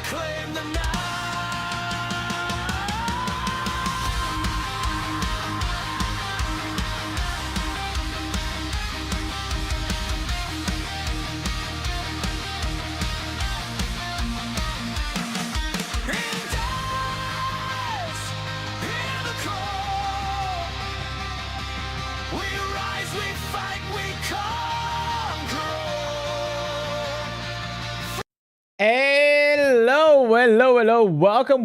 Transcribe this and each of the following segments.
claim the night. Indez, hear the call. We rise, we fight, we conquer all. Hello, welcome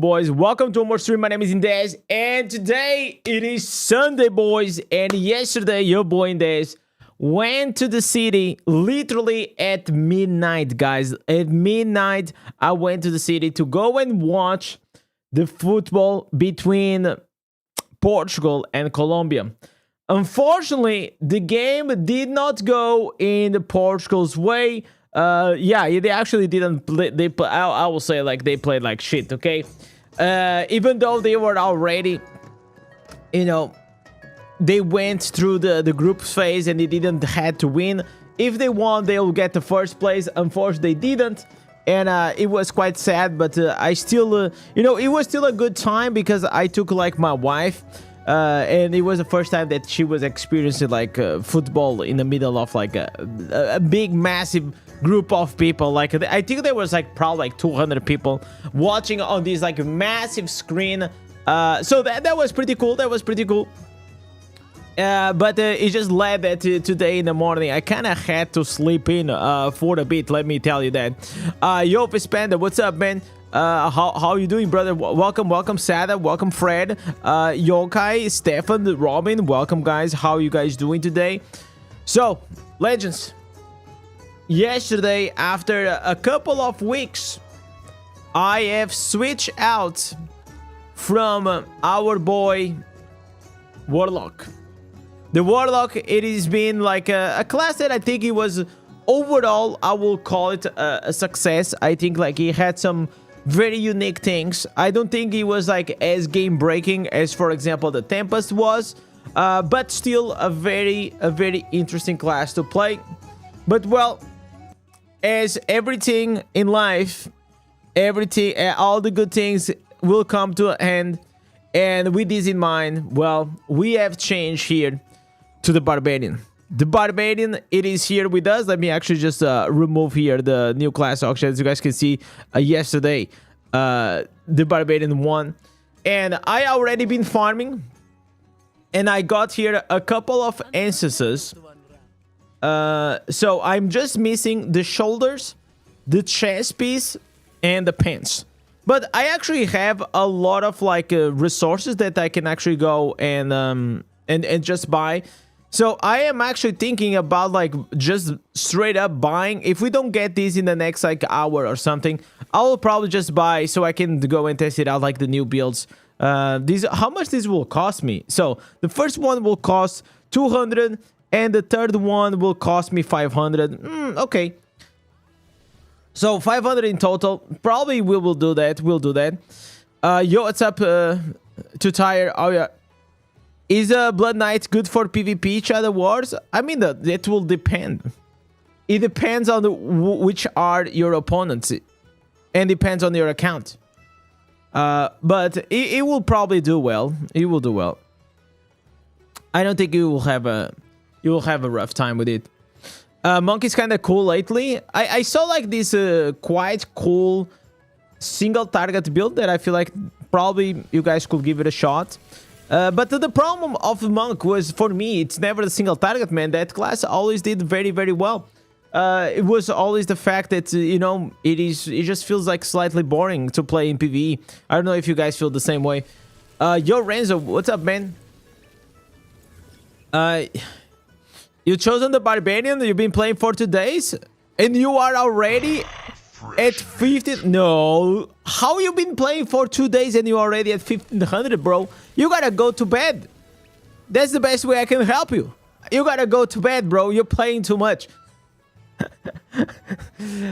boys, welcome to one more stream. My name is Indez, and today it is Sunday, boys, and yesterday your boy Indez went to the city literally at midnight, guys. At midnight I went to the city to go and watch the football between Portugal and Colombia. Unfortunately, the game did not go in Portugal's way. Yeah, they actually didn't play. I will say, like, they played like shit. Okay, even though they were already, you know, they went through the group phase and they didn't had to win. If they won, they'll get the first place. Unfortunately, they didn't, and it was quite sad. But I still, you know, it was still a good time because I took like my wife. And it was the first time that she was experiencing like football in the middle of like a big massive group of people. Like, I think there was like probably like 200 people watching on this like massive screen. So that was pretty cool. That was pretty cool. But it just led that today in the morning I kind of had to sleep in for a bit, let me tell you that. Yo, Panda, what's up, man? How you doing, brother? Welcome Sada, welcome Fred, Yokai, Stefan, Robin, welcome guys. How you guys doing today? So, legends, yesterday after a couple of weeks I have switched out from our boy Warlock. The Warlock, it has been like a class that I think it was overall, I will call it a success. I think like he had some very unique things. I don't think it was like as game breaking as, for example, the Tempest was, but still a very interesting class to play. But well, as everything in life, everything, all the good things will come to an end, and with this in mind, well, we have changed here to the Barbarian. The Barbarian, it is here with us. Let me actually just remove here the new class auction. As you guys can see, yesterday the Barbarian won, and I already been farming, and I got here a couple of instances. So I'm just missing the shoulders, the chest piece, and the pants. But I actually have a lot of like resources that I can actually go and just buy. So I am actually thinking about like just straight up buying. If we don't get these in the next like hour or something, I will probably just buy so I can go and test it out, like the new builds. These, how much this will cost me? So the first one will cost 200 and the third one will cost me 500. Okay. So 500 in total. Probably we will do that. We'll do that. Yo, what's up? Too tired. Oh yeah. Is a Blood Knight good for PvP Shadow Wars? I mean, that will depend. It depends on which are your opponents, and depends on your account. But it will probably do well. It will do well. I don't think you will have a rough time with it. Monkey's kind of cool lately. I saw like this quite cool single target build that I feel like probably you guys could give it a shot. But the problem of Monk was, for me, it's never the single target, man. That class always did very well. It was always the fact that, you know, it just feels like slightly boring to play in PvE. I don't know if you guys feel the same way. Yo, Renzo, what's up, man? You chosen the Barbarian, you've been playing for 2 days, and you are already at 50. No, how you been playing for 2 days and you already at 1500, bro? You gotta go to bed. That's the best way I can help you. You gotta go to bed, bro. You're playing too much.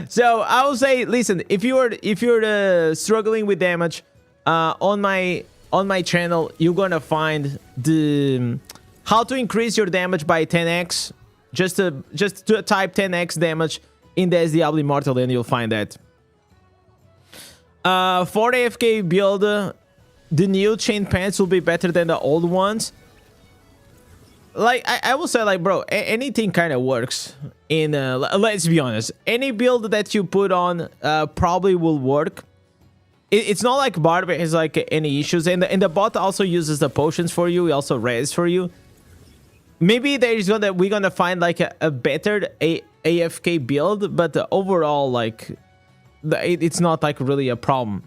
So I will say, listen, if you're struggling with damage, on my channel, you're gonna find the how to increase your damage by 10x. Just to type 10x damage in the Diablo Immortal, and you'll find that. For AFK build, the new chain pants will be better than the old ones. Like, I will say, like, bro, anything kind of works. Let's be honest. Any build that you put on probably will work. It's not like Barbarian has, like, any issues. And the bot also uses the potions for you. He also res for you. Maybe we're gonna find, like, a better AFK build. But overall, like, it's not, like, really a problem.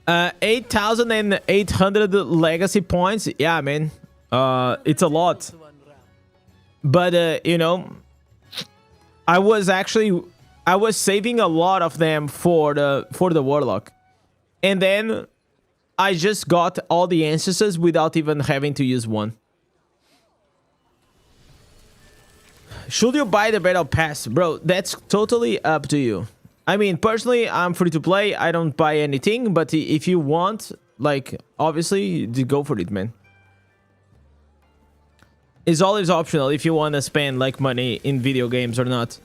8,800 legacy points. Yeah, man. It's a lot. But, you know, I was saving a lot of them for the Warlock. And then I just got all the instances without even having to use one. Should you buy the Battle Pass? Bro, that's totally up to you. I mean, personally, I'm free to play. I don't buy anything. But if you want, like, obviously, go for it, man. It's always optional if you want to spend, like, money in video games or not.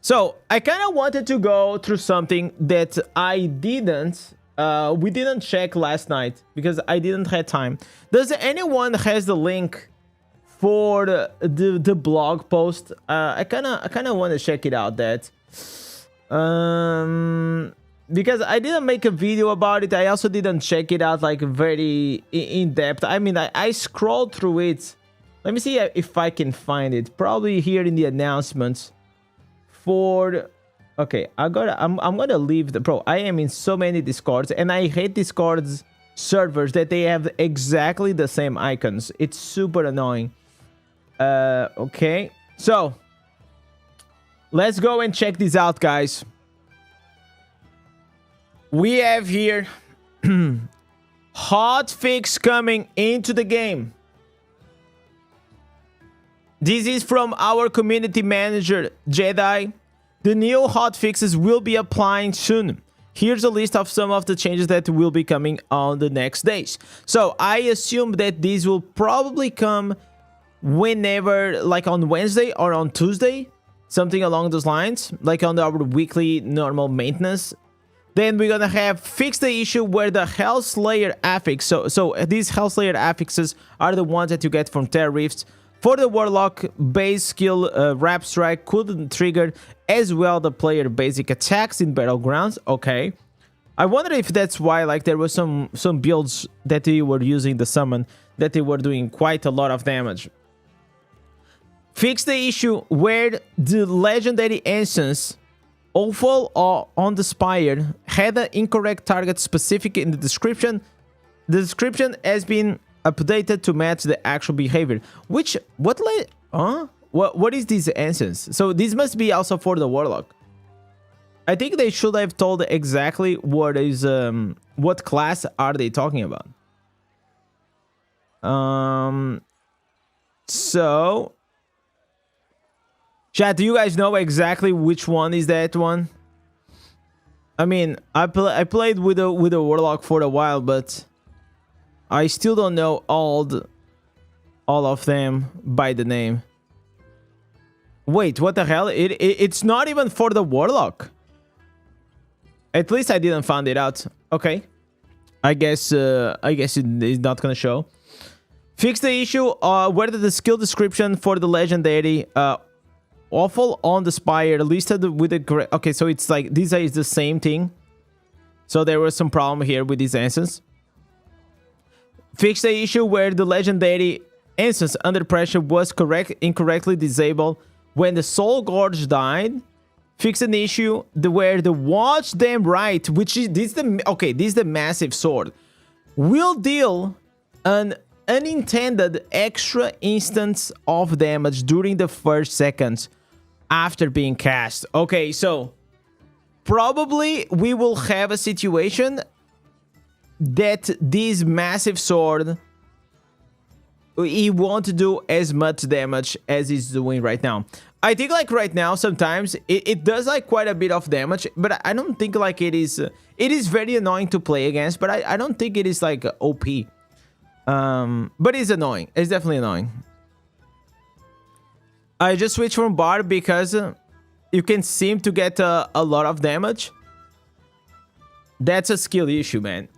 So, I kind of wanted to go through something that we didn't check last night because I didn't have time. Does anyone has the link for the blog post? I kind of want to check it out. Because I didn't make a video about it. I also didn't check it out, like, very in depth. I mean, I scrolled through it. Let me see if I can find it. Probably here in the announcements. Okay, I'm gonna leave the bro. I am in so many Discords, and I hate Discord's servers that they have exactly the same icons. It's super annoying. Okay, so let's go and check this out, guys. We have here hotfix coming into the game. This is from our community manager, Jedi. The new hotfixes will be applying soon. Here's a list of some of the changes that will be coming on the next days. So I assume that these will probably come whenever, like on Wednesday or on Tuesday, something along those lines, like on our weekly normal maintenance. Then we're gonna have fix the issue where the Hellslayer affix. So these Hellslayer affixes are the ones that you get from Terra Rifts. For the Warlock, base skill Rap Strike couldn't trigger as well the player basic attacks in Battlegrounds. Okay. I wonder if that's why, like, there were some builds that they were using the summon that they were doing quite a lot of damage. Fix the issue where the legendary instance Awful or on the Spire had an incorrect target specific in the description. The description has been updated to match the actual behavior. What is this instance? So this must be also for the Warlock. I think they should have told exactly what class are they talking about. So chat, do you guys know exactly which one is that one? I mean, I played with a Warlock for a while, but I still don't know all of them by the name. Wait, what the hell? It's not even for the Warlock. At least I didn't find it out. Okay, I guess it is not gonna show. Fix the issue where the skill description for the legendary Awful on the Spire listed with the correct. Okay, so it's like this is the same thing. So there was some problem here with this instance. Fix the issue where the legendary instance under pressure was incorrectly disabled when the Soul Gorge died. Fix an issue where the Watch Them Right, which is this is the massive sword, will deal an unintended extra instance of damage during the first seconds after being cast. Okay, so probably we will have a situation that this massive sword, he won't do as much damage as he's doing right now. I think like right now sometimes it does like quite a bit of damage, but I don't think like it is very annoying to play against, but I don't think it is like OP. But it's annoying. It's definitely annoying. I just switched from Barb because you can seem to get a lot of damage. That's a skill issue, man.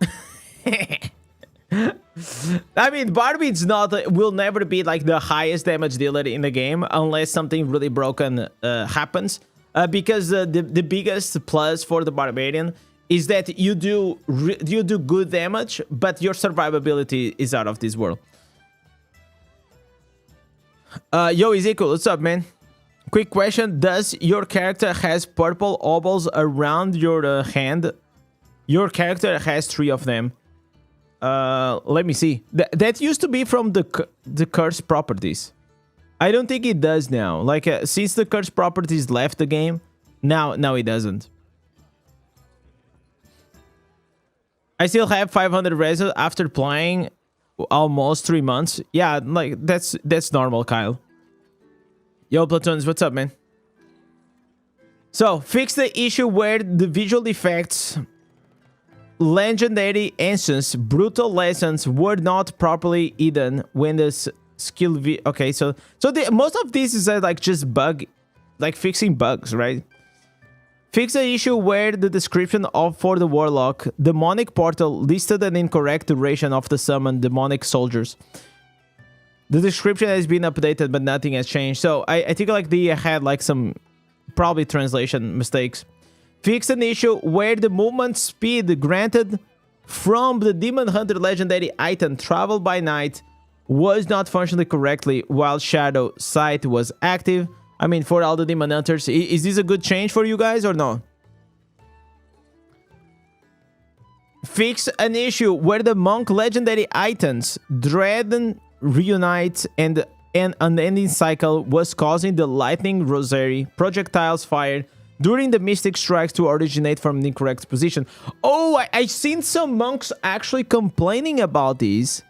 I mean, Barbie's will never be like the highest damage dealer in the game unless something really broken happens. Because the biggest plus for the Barbarian is that you do good damage, but your survivability is out of this world. Yo, Ezekiel, what's up, man? Quick question: does your character has purple ovals around your hand? Your character has 3 of them. Let me see. That used to be from the curse properties. I don't think it does now. Like since the curse properties left the game, now it doesn't. I still have 500 reso after playing almost 3 months. Yeah, like that's normal, Kyle. Yo, Platoons, what's up, man? So, fix the issue where the visual effects, legendary instance, brutal lessons were not properly hidden when the skill okay, so most of this is like just bug, like fixing bugs, right? Fix the issue where the description for the warlock demonic portal listed an incorrect duration of the summon demonic soldiers. The description has been updated, but nothing has changed. So I think like they had like some probably translation mistakes. Fix an issue where the movement speed granted from the Demon Hunter legendary item Travel by Night was not functioning correctly while Shadow Sight was active. I mean, for all the Demon Hunters, is this a good change for you guys or no? Fix an issue where the Monk legendary items Dread Reunite and an unending cycle was causing the lightning rosary projectiles fired during the mystic strikes to originate from the incorrect position. Oh, I've seen some monks actually complaining about these.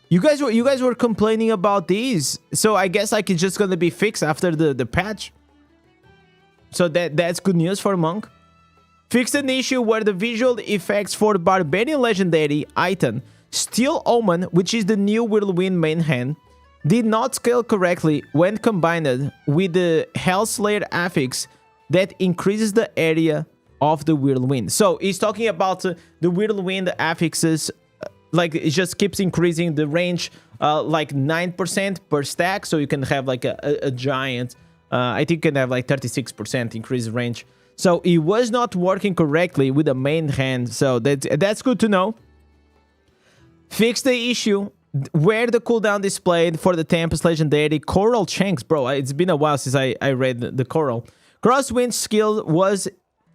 You guys were complaining about these, so I guess like it's just gonna be fixed after the patch. So that's good news for monk. Fix an issue where the visual effects for the Barbarian legendary item Steel Omen, which is the new Whirlwind main hand, did not scale correctly when combined with the Hellslayer affix that increases the area of the Whirlwind. So he's talking about the Whirlwind affixes, like it just keeps increasing the range like 9% per stack, so you can have like a giant, I think you can have like 36% increased range. So it was not working correctly with the main hand, so that's good to know. Fix the issue where the cooldown displayed for the Tempest legendary Coral Shanks. Bro, it's been a while since I read the Coral. Crosswind skill was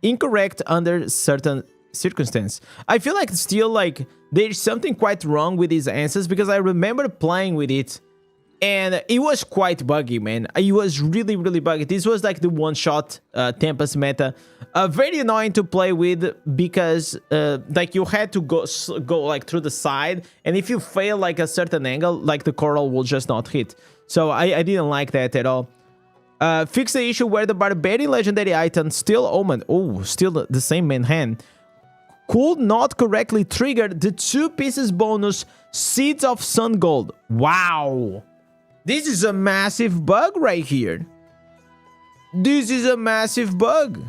incorrect under certain circumstances. I feel like still like there's something quite wrong with these answers because I remember playing with it and it was quite buggy, man. It was really, really buggy. This was like the one-shot Tempest meta. Very annoying to play with because like you had to go like through the side, and if you fail like a certain angle, like the coral will just not hit. So I didn't like that at all. Fix the issue where the Barbarian legendary item Steel Omen, oh, still the same main hand, could not correctly trigger the 2 pieces bonus Seeds of Sun Gold. Wow. This is a massive bug right here. This is a massive bug.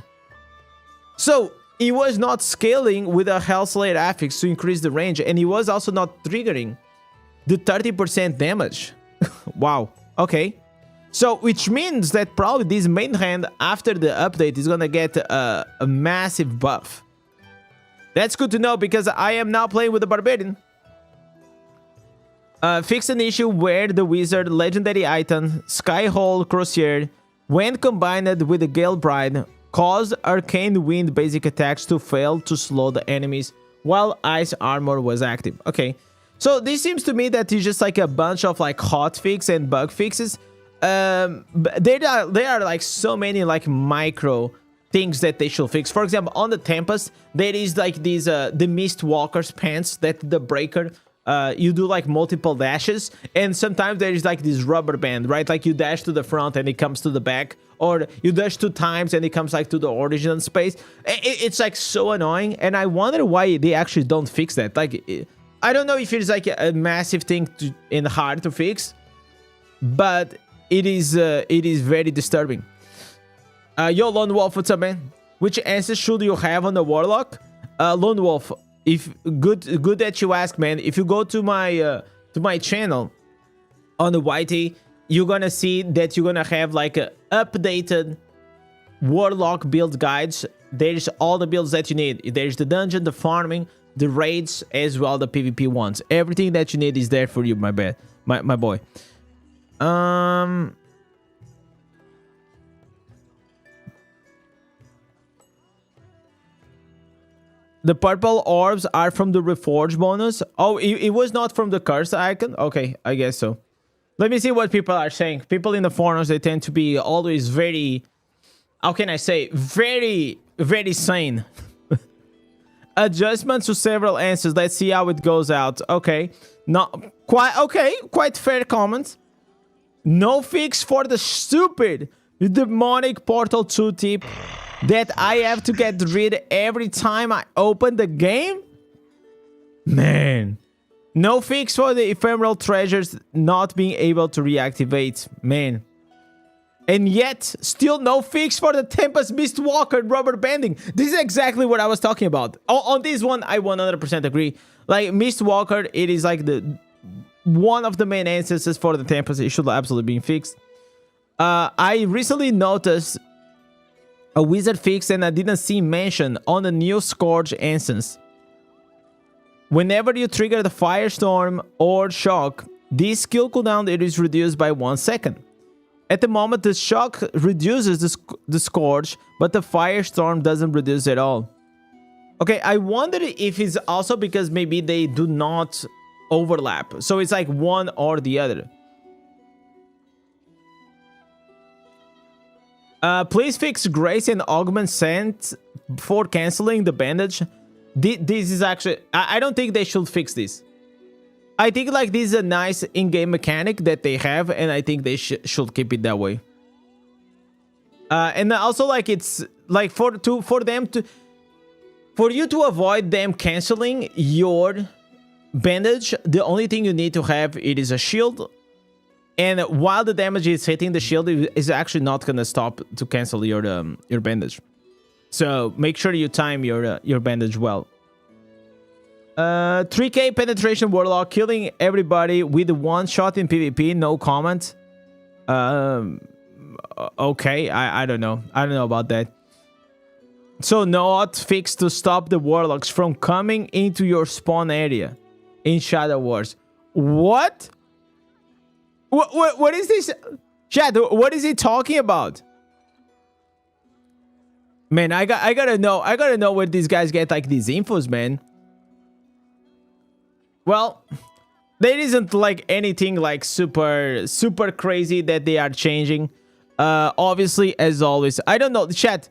So, he was not scaling with a Hellslayer affix to increase the range, and he was also not triggering the 30% damage. Wow. Okay. So, which means that probably this main hand, after the update, is gonna get a massive buff. That's good to know, because I am now playing with the Barbarian. Fix an issue where the Wizard legendary item Skyhole Crozier, when combined with the Gale Bride, caused Arcane Wind basic attacks to fail to slow the enemies while Ice Armor was active. Okay, so this seems to me that it's just like a bunch of like hotfix and bug fixes. There are like so many like micro things that they should fix. For example, on the Tempest, there is like these the Mist Walker's pants that the Breaker, you do like multiple dashes, and sometimes there is like this rubber band, right? Like you dash to the front and it comes to the back, or you dash 2 times and it comes like to the origin space. It's like so annoying, and I wonder why they actually don't fix that. Like, I don't know if it's like a massive thing and hard to fix, but it is very disturbing. Yo, Lone Wolf, what's up, man? Which answers should you have on the Warlock? Lone Wolf, if good that you ask, man. If you go to my channel on the YT, you're gonna see that you're gonna have like a updated Warlock build guides. There's all the builds that you need. There's the dungeon, the farming, the raids, as well the PvP ones. Everything that you need is there for you, my boy. The purple orbs are from the reforge bonus. Oh, it was not from the curse icon? Okay, I guess so. Let me see what people are saying. People in the forums, they tend to be always very... How can I say? Very, very sane. Adjustments to several answers. Let's see how it goes out. Okay. Not quite... Okay, quite fair comments. No fix for the stupid demonic Portal 2 tip that I have to get rid every time I open the game? Man. No fix for the ephemeral treasures not being able to reactivate. Man. And yet, still no fix for the Tempest Mistwalker rubber banding. This is exactly what I was talking about. On this one, I 100% agree. Like, Mistwalker, it is like the one of the main instances for the Tempest. It should absolutely be fixed. I recently noticed a wizard fix and I didn't see mention on the new Scourge instance. Whenever you trigger the Firestorm or Shock, this skill cooldown it is reduced by 1 second. At the moment, the Shock reduces the Scourge, but the Firestorm doesn't reduce at all. Okay, I wonder if it's also because maybe they do not overlap. So it's like one or the other. Please fix Grace and Augment Scent for canceling the bandage. This is actually... I don't think they should fix this. I think like this is a nice in-game mechanic that they have, and I think they should keep it that way. And also like it's like for you to avoid them canceling your bandage, the only thing you need to have it is a shield. And while the damage is hitting the shield, it is actually not gonna stop to cancel your bandage. So make sure you time your bandage well. 3k penetration Warlock killing everybody with one shot in PvP. No comment. Okay, I don't know. I don't know about that. So not fixed to stop the Warlocks from coming into your spawn area in Shadow Wars. What? What is this? Chat, what is he talking about? Man, I gotta know where these guys get like these infos, man. Well, there isn't like anything like super crazy that they are changing. Obviously, as always, I don't know, chat.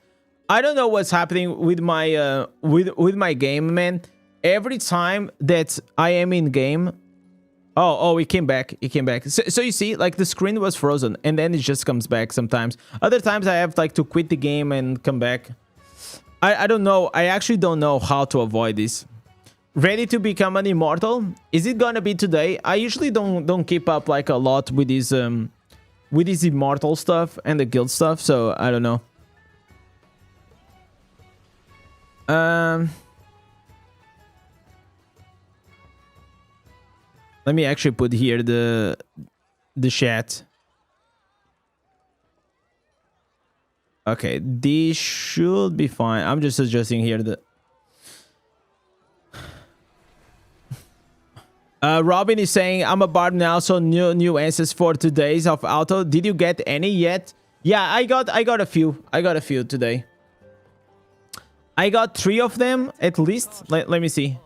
I don't know what's happening with my with my game, man. Every time that I am in game. Oh, it came back. It came back. So you see, like the screen was frozen and then it just comes back sometimes. Other times I have like to quit the game and come back. I don't know. I actually don't know how to avoid this. Ready to become an immortal? Is it gonna be today? I usually don't keep up like a lot with this immortal stuff and the guild stuff, so I don't know. Let me actually put here the chat. Okay, this should be fine. I'm just adjusting here the... Robin is saying, I'm a barb now, so new answers for today's of auto. Did you get any yet? Yeah, I got a few. I got a few today. I got 3 of them at least. Let me see.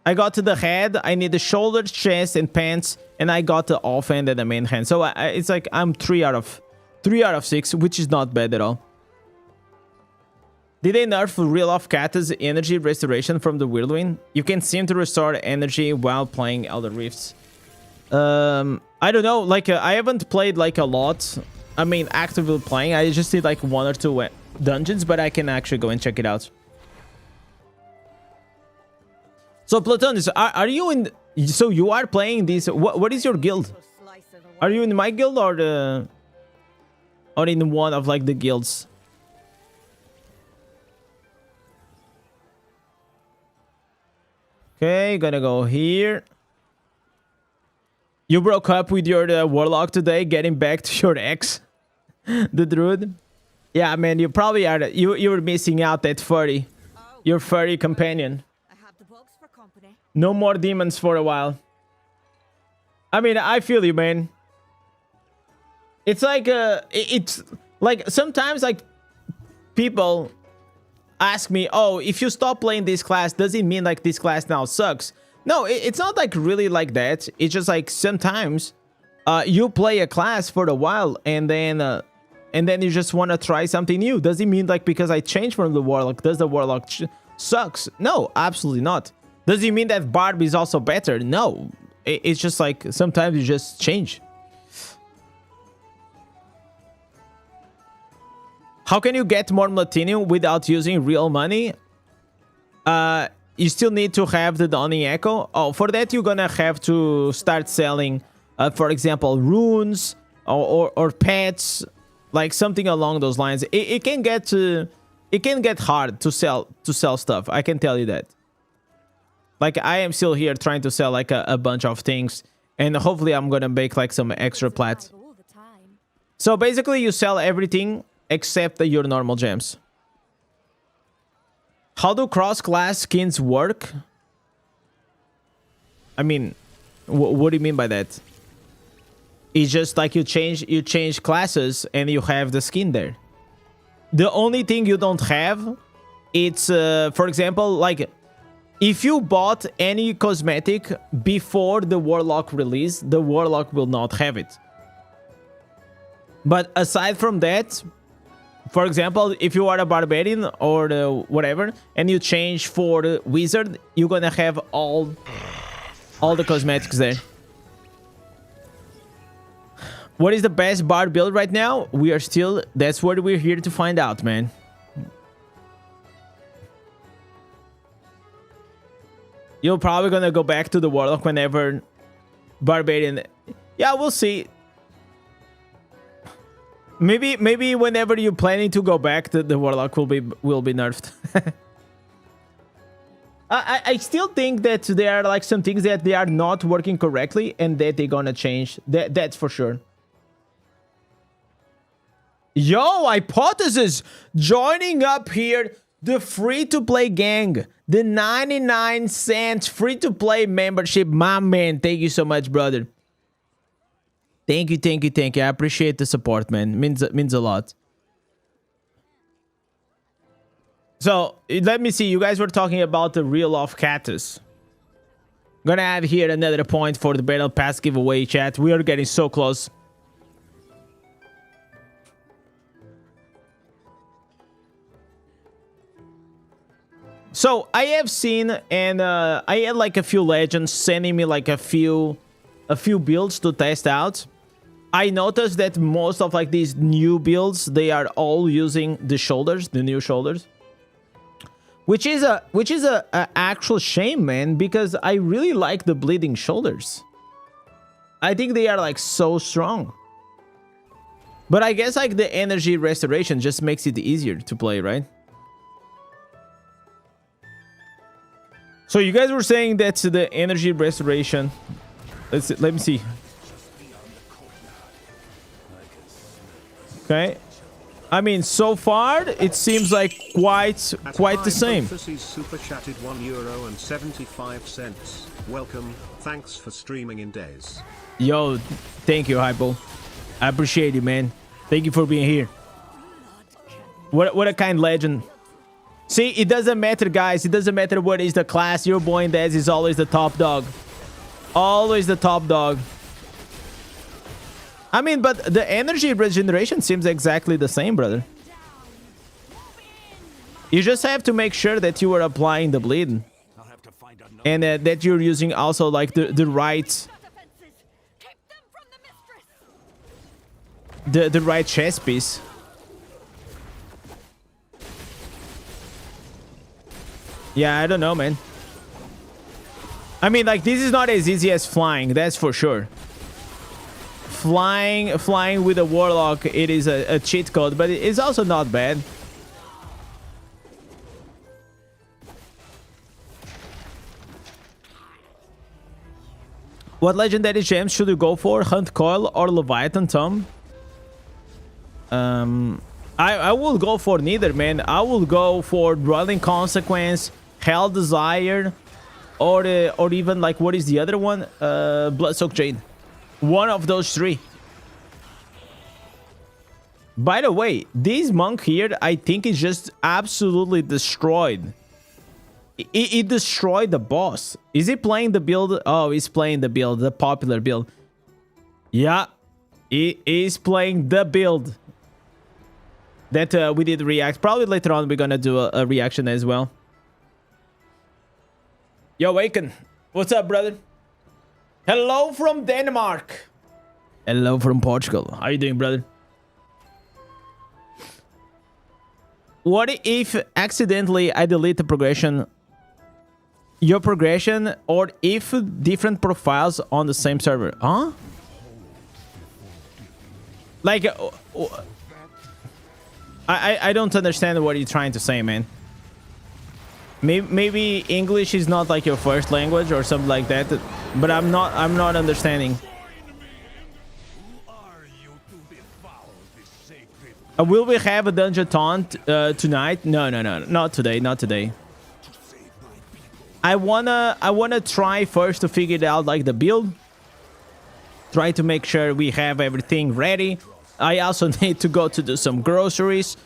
I got to the head, I need the shoulders, chest, and pants, and I got the offhand and the main hand. So it's like I'm 3 out of 6, which is not bad at all. Did they nerf Real of Kata's energy restoration from the whirlwind? You can seem to restore energy while playing Elder Rifts. I don't know. Like I haven't played like a lot. I mean, actively playing. I just did like 1 or 2 dungeons, but I can actually go and check it out. So Platonis, are you in? So you are playing this? What is your guild? Are you in my guild or the or in one of like the guilds. Okay, gonna go here. You broke up with your warlock today, getting back to your ex, the druid. Yeah, man, you probably are. You were missing out that furry, your furry companion. I have the box for company. No more demons for a while. I mean, I feel you, man. It's like it's like sometimes like people ask me, oh, if you stop playing this class, does it mean like this class now sucks? No, it's not like really like that. It's just like sometimes you play a class for a while and then you just want to try something new. Does it mean like because I changed from the warlock, does the warlock sucks? No, absolutely not. Does it mean that Barb is also better? No, it's just like sometimes you just change. How can you get more platinum without using real money? You still need to have the Dawning Echo. Oh, for that you're gonna have to start selling, for example, runes or pets, like something along those lines. It can get hard to sell stuff. I can tell you that. Like I am still here trying to sell like a bunch of things, and hopefully I'm gonna make like some extra plats. All the time. So basically, you sell everything except your normal gems. How do cross-class skins work? I mean, what do you mean by that? It's just like you change classes and you have the skin there. The only thing you don't have, it's for example, like if you bought any cosmetic before the warlock release, the warlock will not have it. But aside from that, for example, if you are a barbarian or whatever, and you change for the wizard, you're gonna have all the cosmetics there. What is the best bard build right now? That's what we're here to find out, man. You're probably gonna go back to the warlock whenever barbarian. Yeah, we'll see. Maybe whenever you're planning to go back, the warlock will be nerfed. I still think that there are like some things that they are not working correctly and that they're gonna change. That's for sure. Yo, Hypothesis joining up here. The free-to-play gang, the 99-cent free-to-play membership. My man, thank you so much, brother. Thank you. I appreciate the support, man. Means a lot. So, let me see. You guys were talking about the Reel of Cactus. Gonna have here another point for the Battle Pass giveaway, chat. We are getting so close. So, I have seen, and I had like a few legends sending me like a few builds to test out. I noticed that most of like these new builds, they are all using the shoulders, the new shoulders, which is a actual shame, man, because I really like the bleeding shoulders. I think they are like so strong. But I guess like the energy restoration just makes it easier to play, right? So you guys were saying that the energy restoration. Let me see. Okay, I mean, so far it seems like quite the same. Super chatted €1.75. Welcome, thanks for streaming Indez. Yo, thank you, Hypo. I appreciate it, man. Thank you for being here. What a kind legend. See, it doesn't matter, guys. It doesn't matter what is the class. Your boy Indez is always the top dog. Always the top dog. I mean, but the energy regeneration seems exactly the same, brother. You just have to make sure that you are applying the bleed. And that you're using also like the right... The right chess piece. Yeah, I don't know, man. I mean, like, this is not as easy as flying, that's for sure. flying with a warlock, it is a cheat code, but it's also not bad. What legendary gems should you go for? Hunt Coil or Leviathan Tomb? I will go for neither, man. I will go for Dwelling Consequence, Hell Desire, or even like, what is the other one? Bloodsoaked Jade. One of those three. By the way, this monk here, I think is just absolutely destroyed. It destroyed the boss. Is he playing the build? Oh, he's playing the build, the popular build. Yeah, he is playing the build that we did react. Probably later on we're gonna do a reaction as well. Yo, Waken, what's up, brother? Hello from Denmark. Hello from Portugal. How you doing, brother? What if accidentally I delete the progression? Your progression, or if different profiles on the same server? Huh? Like, I don't understand what you're trying to say, man. Maybe English is not like your first language or something like that, but I'm not understanding. Will we have a dungeon taunt tonight? No, not today, not today. I wanna try first to figure it out, like the build. Try to make sure we have everything ready. I also need to go to do some groceries.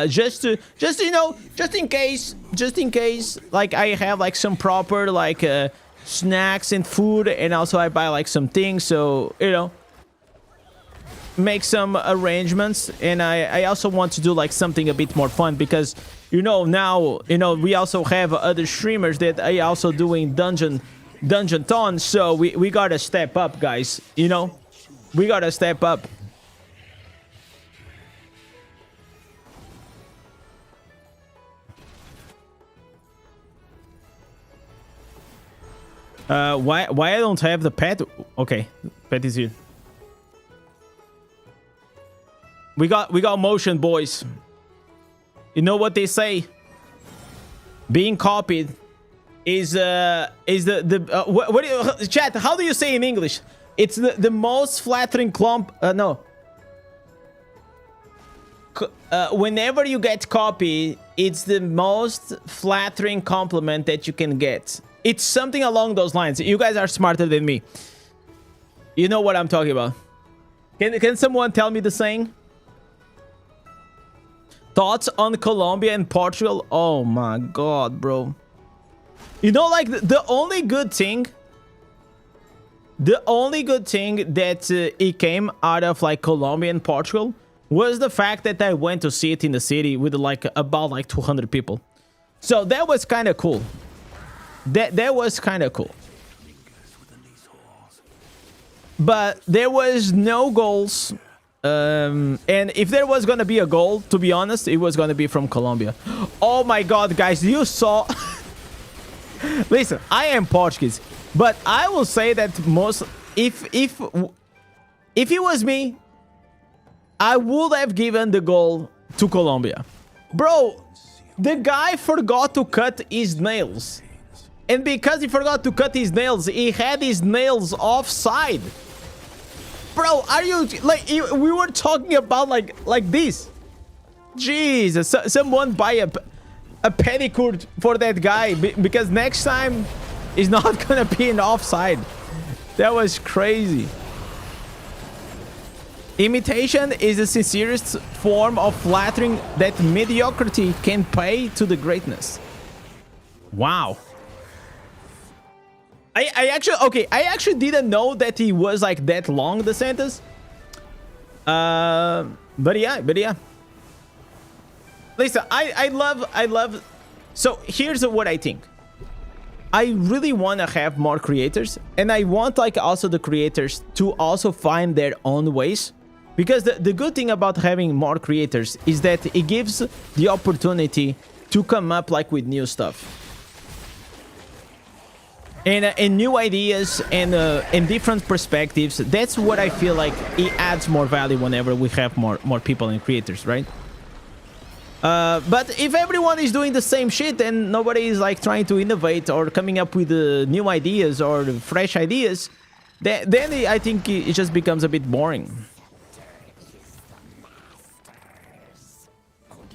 Just in case, like I have like some proper like snacks and food, and also I buy like some things, so you know, make some arrangements. And I also want to do like something a bit more fun, because you know, now, you know, we also have other streamers that are also doing dungeon taunt, so we gotta step up, guys. You know, we gotta step up. Why I don't have the pet? Okay, pet is here. We got motion, boys. You know what they say? Being copied is what chat? How do you say in English? It's the most flattering clump. No. Whenever you get copied, it's the most flattering compliment that you can get. It's something along those lines. You guys are smarter than me. You know what I'm talking about. Can someone tell me the saying? Thoughts on Colombia and Portugal? Oh my god, bro. You know, like the only good thing that it came out of like Colombia and Portugal was the fact that I went to see it in the city with like about like 200 people. So that was kind of cool. That was kind of cool. But there was no goals. And if there was gonna be a goal, to be honest, it was gonna be from Colombia. Oh my god, guys, you saw... Listen, I am Portuguese, but I will say that if it was me, I would have given the goal to Colombia. Bro, the guy forgot to cut his nails. And because he forgot to cut his nails, he had his nails offside. Bro, are you like we were talking about like this? Jesus, someone buy a pedicure for that guy, because next time he's not gonna be in offside. That was crazy. Imitation is the sincerest form of flattering that mediocrity can pay to the greatness. Wow. I actually didn't know that he was like that long, the sentence. But yeah. Listen, I love. So here's what I think. I really want to have more creators, and I want like also the creators to also find their own ways, because the good thing about having more creators is that it gives the opportunity to come up like with new stuff. and new ideas and different perspectives. That's what I feel like it adds more value whenever we have more people and creators, right? But if everyone is doing the same shit and nobody is like trying to innovate or coming up with new ideas or fresh ideas, then I think it just becomes a bit boring.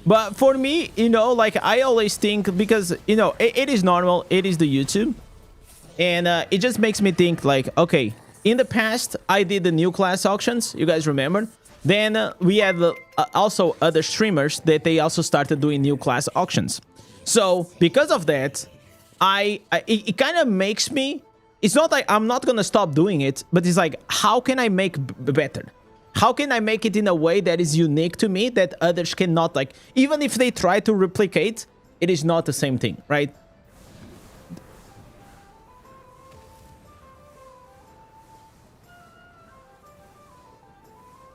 But for me, you know, like I always think, because, you know, it is normal, it is the YouTube. And it just makes me think like, okay, in the past, I did the new class auctions, you guys remember? Then we had also other streamers that they also started doing new class auctions. So because of that, it kind of makes me, it's not like I'm not gonna stop doing it, but it's like, how can I make better? How can I make it in a way that is unique to me that others cannot, like, even if they try to replicate, it is not the same thing, right?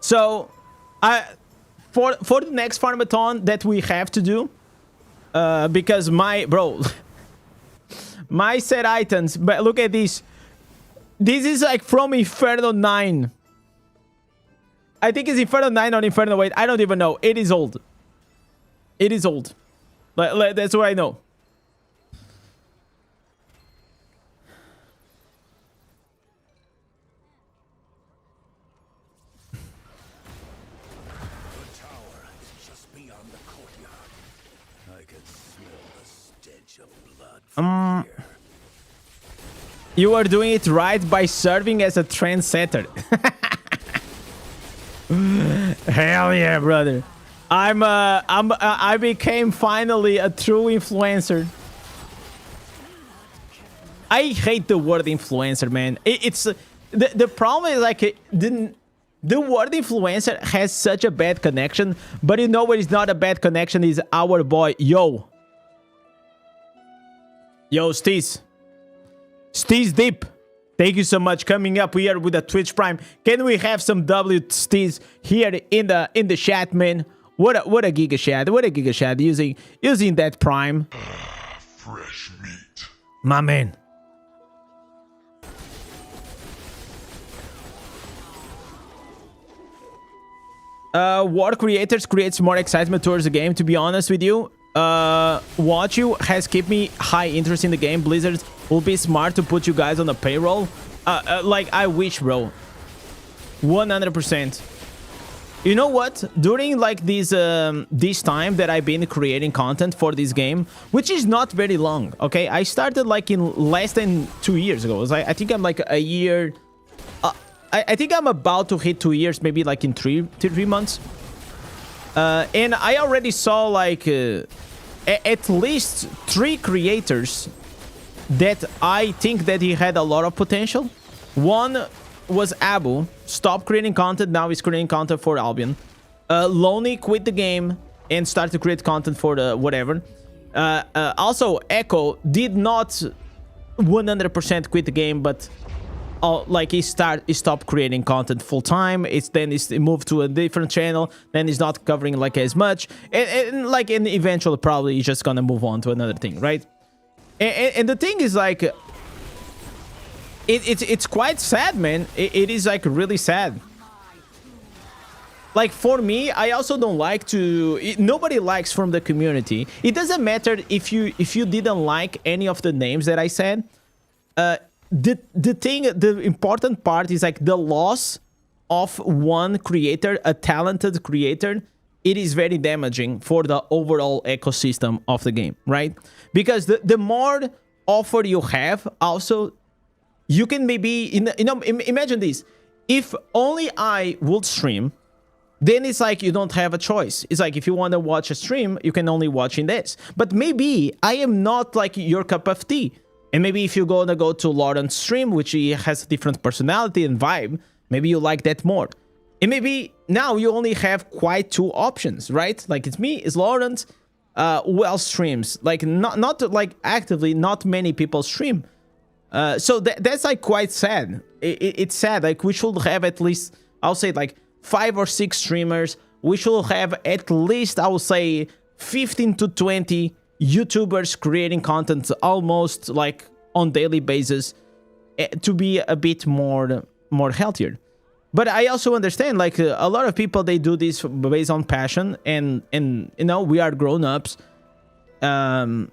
So, for the next farmathon that we have to do, because my set items, but look at this. This is like from Inferno 9. I think it's Inferno 9 or Inferno 8. I don't even know. It is old. It is old. That's what I know. You are doing it right by serving as a trendsetter. Hell yeah, brother. I became finally a true influencer. I hate the word influencer, man. It's the problem is like the word influencer has such a bad connection, but you know what is not a bad connection is our boy Yo, Steez Deep. Thank you so much. Coming up here with a Twitch Prime. Can we have some W Steez here in the chat, man? What a giga chat. What a giga chat using that Prime. Fresh meat. My man. War creators creates more excitement towards the game, to be honest with you. Watch you has kept me high interest in the game. Blizzard will be smart to put you guys on the payroll. Like, I wish, bro. 100%. You know what? During like this time that I've been creating content for this game, which is not very long, okay? I started like in less than 2 years ago. I think I'm like a year. I think I'm about to hit 2 years, maybe like in three months. And I already saw like at least 3 creators that I think that he had a lot of potential. One was Abu, stopped creating content, now he's creating content for Albion. Lonely quit the game and started to create content for the whatever. Also, Echo did not 100% quit the game, but like he stopped creating content full time. Then he moved to a different channel. Then he's not covering like as much, and eventually probably he's just gonna move on to another thing, right? And the thing is like, it's quite sad, man. It is like really sad. Like for me, I also don't like to. Nobody likes from the community. It doesn't matter if you didn't like any of the names that I said. The important part is like the loss of one creator, a talented creator. It is very damaging for the overall ecosystem of the game, right? Because the more offer you have, also you can maybe imagine this. If only I would stream, then it's like you don't have a choice. It's like if you want to watch a stream, you can only watch Indez. But maybe I am not like your cup of tea. And maybe if you're gonna go to Lawrence's stream, which he has a different personality and vibe, maybe you like that more. And maybe now you only have quite 2 options, right? Like it's me, it's Lawrence. Who else streams? Like not like actively, not many people stream. So that's like quite sad. It's sad. Like we should have at least, I'll say like 5 or 6 streamers. We should have at least, I would say 15 to 20 YouTubers creating content almost like on daily basis to be a bit more healthier. But I also understand, like, a lot of people, they do this based on passion, and you know, we are grown-ups, and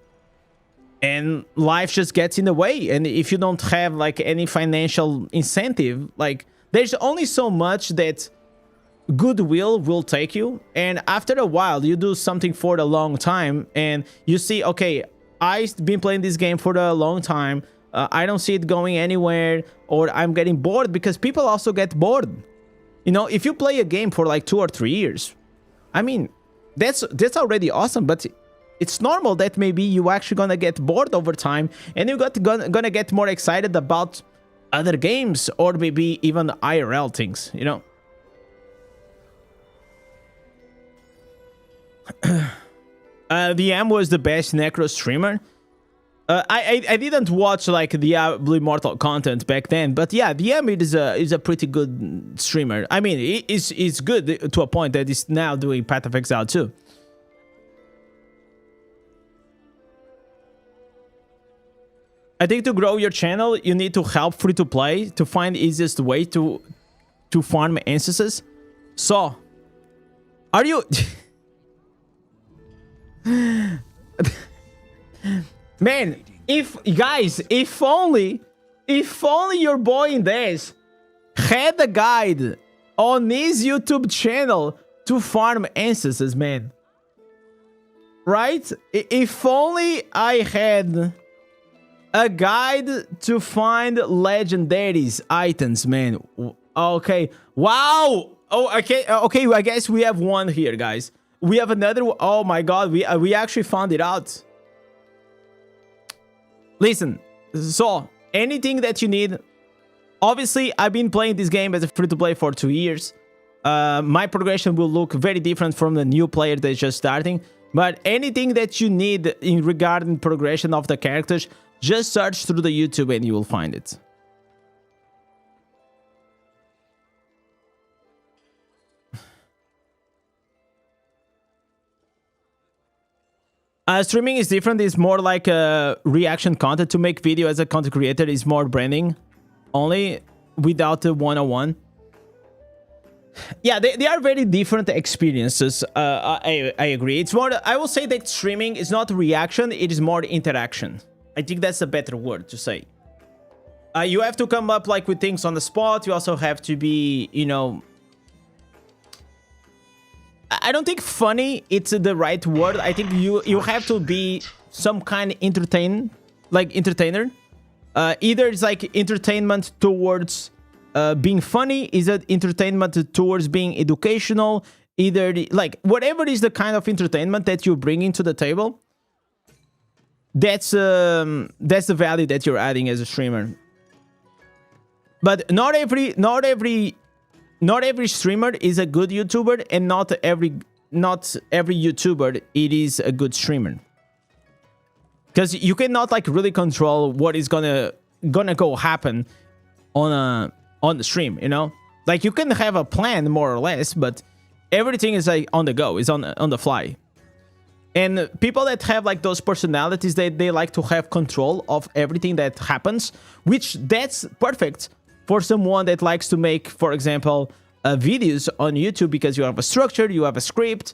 life just gets in the way. And if you don't have like any financial incentive, like, there's only so much that goodwill will take you. And after a while, you do something for a long time and you see, okay, I've been playing this game for a long time, I don't see it going anywhere, or I'm getting bored, because people also get bored. You know, if you play a game for like 2 or 3 years, I mean, that's already awesome. But it's normal that maybe you actually gonna get bored over time, and you're gonna get more excited about other games, or maybe even IRL things, you know. VM was the best Necro streamer. I didn't watch like Diablo Immortal content back then, but yeah, DM is a pretty good streamer. I mean, it's good to a point that he's now doing Path of Exile too. I think to grow your channel, you need to help free to play to find the easiest way to farm instances. So, are you? Man, if only your boy Indez had a guide on his YouTube channel to farm instances, man. Right? If only I had a guide to find legendaries items, man. Okay. Wow. Oh, okay. Okay. I guess we have one here, guys. We have another. Oh my God. We actually found it out. Listen. So anything that you need. Obviously, I've been playing this game as a free-to-play for 2 years. My progression will look very different from the new player that's just starting. But anything that you need in regarding progression of the characters, just search through the YouTube and you will find it. Streaming is different. It's more like reaction content. To make video as a content creator is more branding only, without the one-on-one. Yeah, they are very different experiences. I agree. It's more, I will say that streaming is not reaction, it is more interaction. I think that's a better word to say. You have to come up like with things on the spot. You also have to be, you know, I don't think funny it's the right word. I think you have to be some kind of entertainer. Either it's like entertainment towards being funny, is it entertainment towards being educational, either like whatever is the kind of entertainment that you bring into the table, that's the value that you're adding as a streamer. But not every streamer is a good YouTuber, and not every YouTuber it is a good streamer, because you cannot like really control what is gonna go happen on the stream, you know. Like you can have a plan more or less, but everything is like on the go, is on the fly. And people that have like those personalities, they like to have control of everything that happens, which that's perfect for someone that likes to make, for example, videos on YouTube, because you have a structure, you have a script.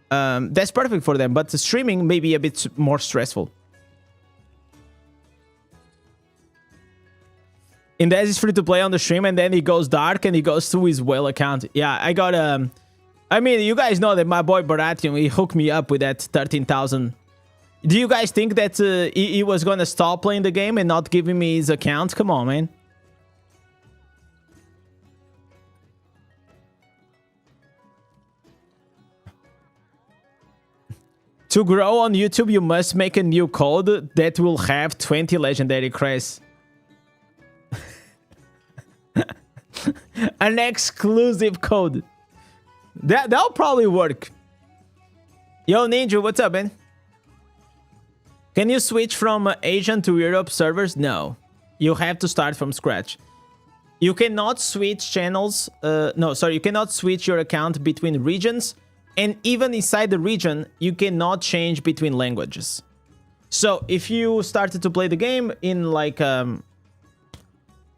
That's perfect for them, but the streaming may be a bit more stressful. Indez is free to play on the stream, and then he goes dark and he goes to his whale account. Yeah, I got I mean, you guys know that my boy BARBARIAN, he hooked me up with that 13,000. Do you guys think that he was gonna stop playing the game and not giving me his account? Come on, man. To grow on YouTube, you must make a new code that will have 20 legendary crests. An exclusive code. That'll probably work. Yo, Ninja, what's up, man? Can you switch from Asian to Europe servers? No. You have to start from scratch. You cannot switch channels. No, sorry. You cannot switch your account between regions. And even inside the region, you cannot change between languages. So if you started to play the game in like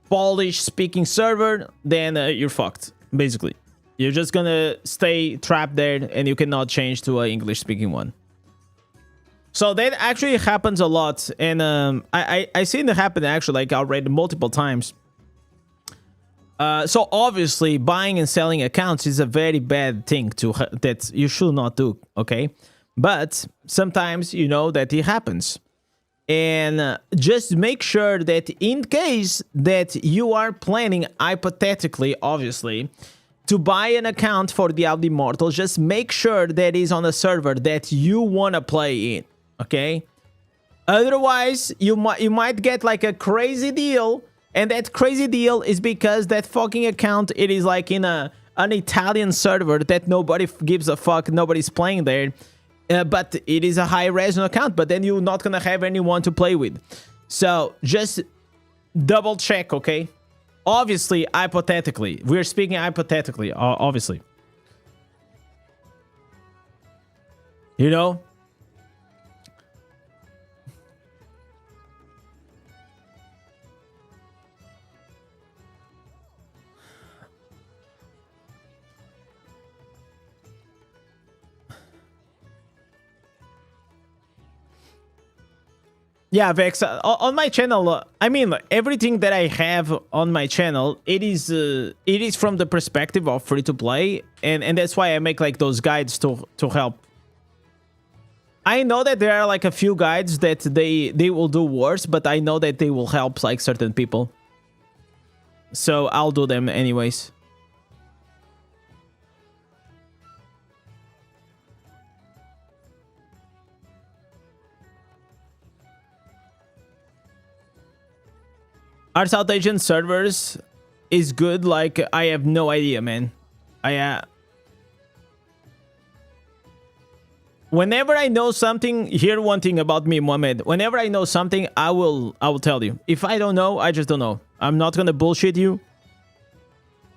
Polish speaking server, then you're fucked, basically. You're just gonna stay trapped there and you cannot change to an English speaking one. So that actually happens a lot, and I seen it happen actually like already multiple times. So obviously buying and selling accounts is a very bad thing that you should not do, okay? But sometimes you know that it happens. And just make sure that in case that you are planning, hypothetically, obviously, to buy an account for Diablo Immortal, just make sure that is on a server that you want to play in, okay? Otherwise, you might get like a crazy deal, and that crazy deal is because that fucking account, it is like in an Italian server that nobody gives a fuck, nobody's playing there. But it is a high-res account, but then you're not gonna have anyone to play with. So just double check, okay? Obviously, hypothetically. We're speaking hypothetically, obviously. You know? Yeah, Vex, on my channel, I mean, everything that I have on my channel, it is from the perspective of free-to-play, and that's why I make, like, those guides to help. I know that there are, like, a few guides that they will do worse, but I know that they will help, like, certain people. So I'll do them anyways. Are South Asian servers is good? Like, I have no idea, man. Whenever I know something, hear one thing about me, Mohammed. Whenever I know something, I will tell you. If I don't know, I just don't know. I'm not gonna bullshit you.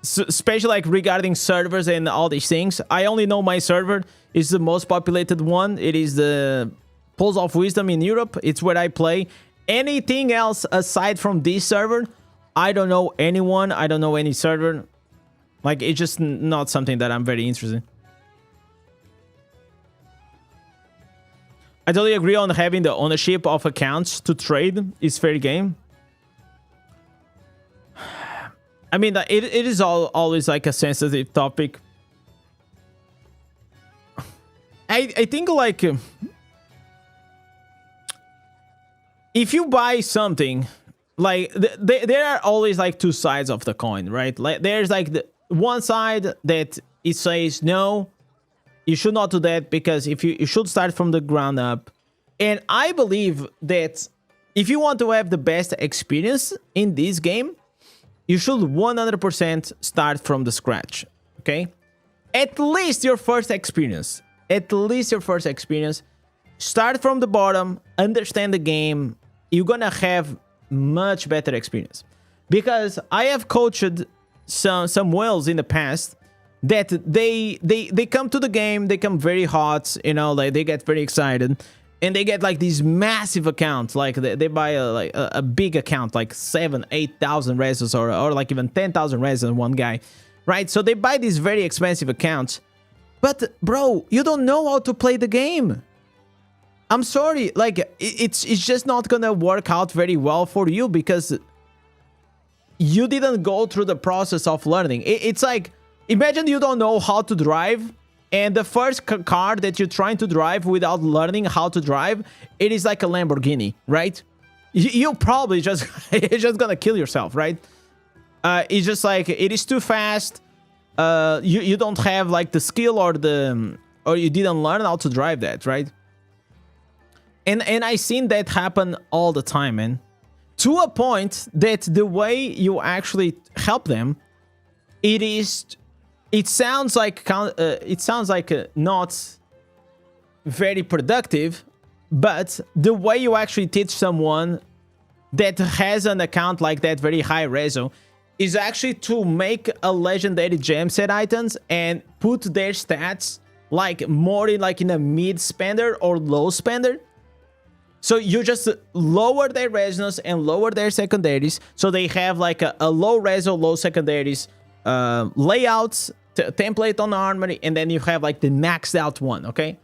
Especially like regarding servers and all these things. I only know my server is the most populated one. It is the Pulse of Wisdom in Europe. It's where I play. Anything else aside from this server, I don't know anyone. I don't know any server. Like, it's just not something that I'm very interested in. I totally agree on having the ownership of accounts to trade is fair game. I mean, it is always like a sensitive topic. I think like... if you buy something, like, there are always, like, two sides of the coin, right? Like, there's, like, the one side that it says, no, you should not do that because if you should start from the ground up. And I believe that if you want to have the best experience in this game, you should 100% start from the scratch, okay? At least your first experience. At least your first experience. Start from the bottom, understand the game. You're gonna have much better experience, because I have coached some whales in the past that they come to the game, they come very hot, you know, like they get very excited, and they get like these massive accounts, like they buy a big account, like 7,000-8,000 reses or like even 10,000 reses on one guy, right? So they buy these very expensive accounts, but bro, you don't know how to play the game. I'm sorry, like, it's just not gonna work out very well for you because you didn't go through the process of learning. It's like, imagine you don't know how to drive, and the first car that you're trying to drive without learning how to drive, it is like a Lamborghini, right? You probably just, you're just gonna kill yourself, right? It's just like, it is too fast. You don't have, like, the skill or you didn't learn how to drive that, right? And I seen that happen all the time, man. To a point that the way you actually help them, it sounds like not very productive, but the way you actually teach someone that has an account like that, very high reso, is actually to make a legendary gem set items and put their stats like more in a mid spender or low spender. So you just lower their resonance and lower their secondaries, so they have like a low reso, low secondaries layouts, template on the armory, and then you have like the maxed out one, okay?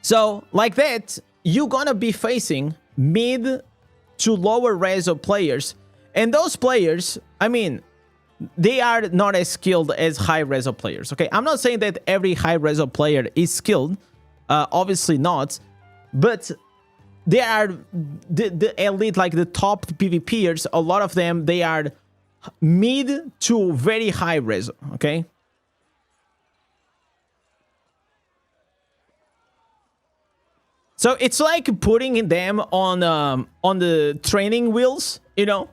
So like that, you're gonna be facing mid to lower reso players, and those players, I mean, they are not as skilled as high reso players, okay? I'm not saying that every high reso player is skilled, obviously not, but they are the elite, like the top PvPers. A lot of them, they are mid to very high reso, okay? So it's like putting them on the training wheels, you know,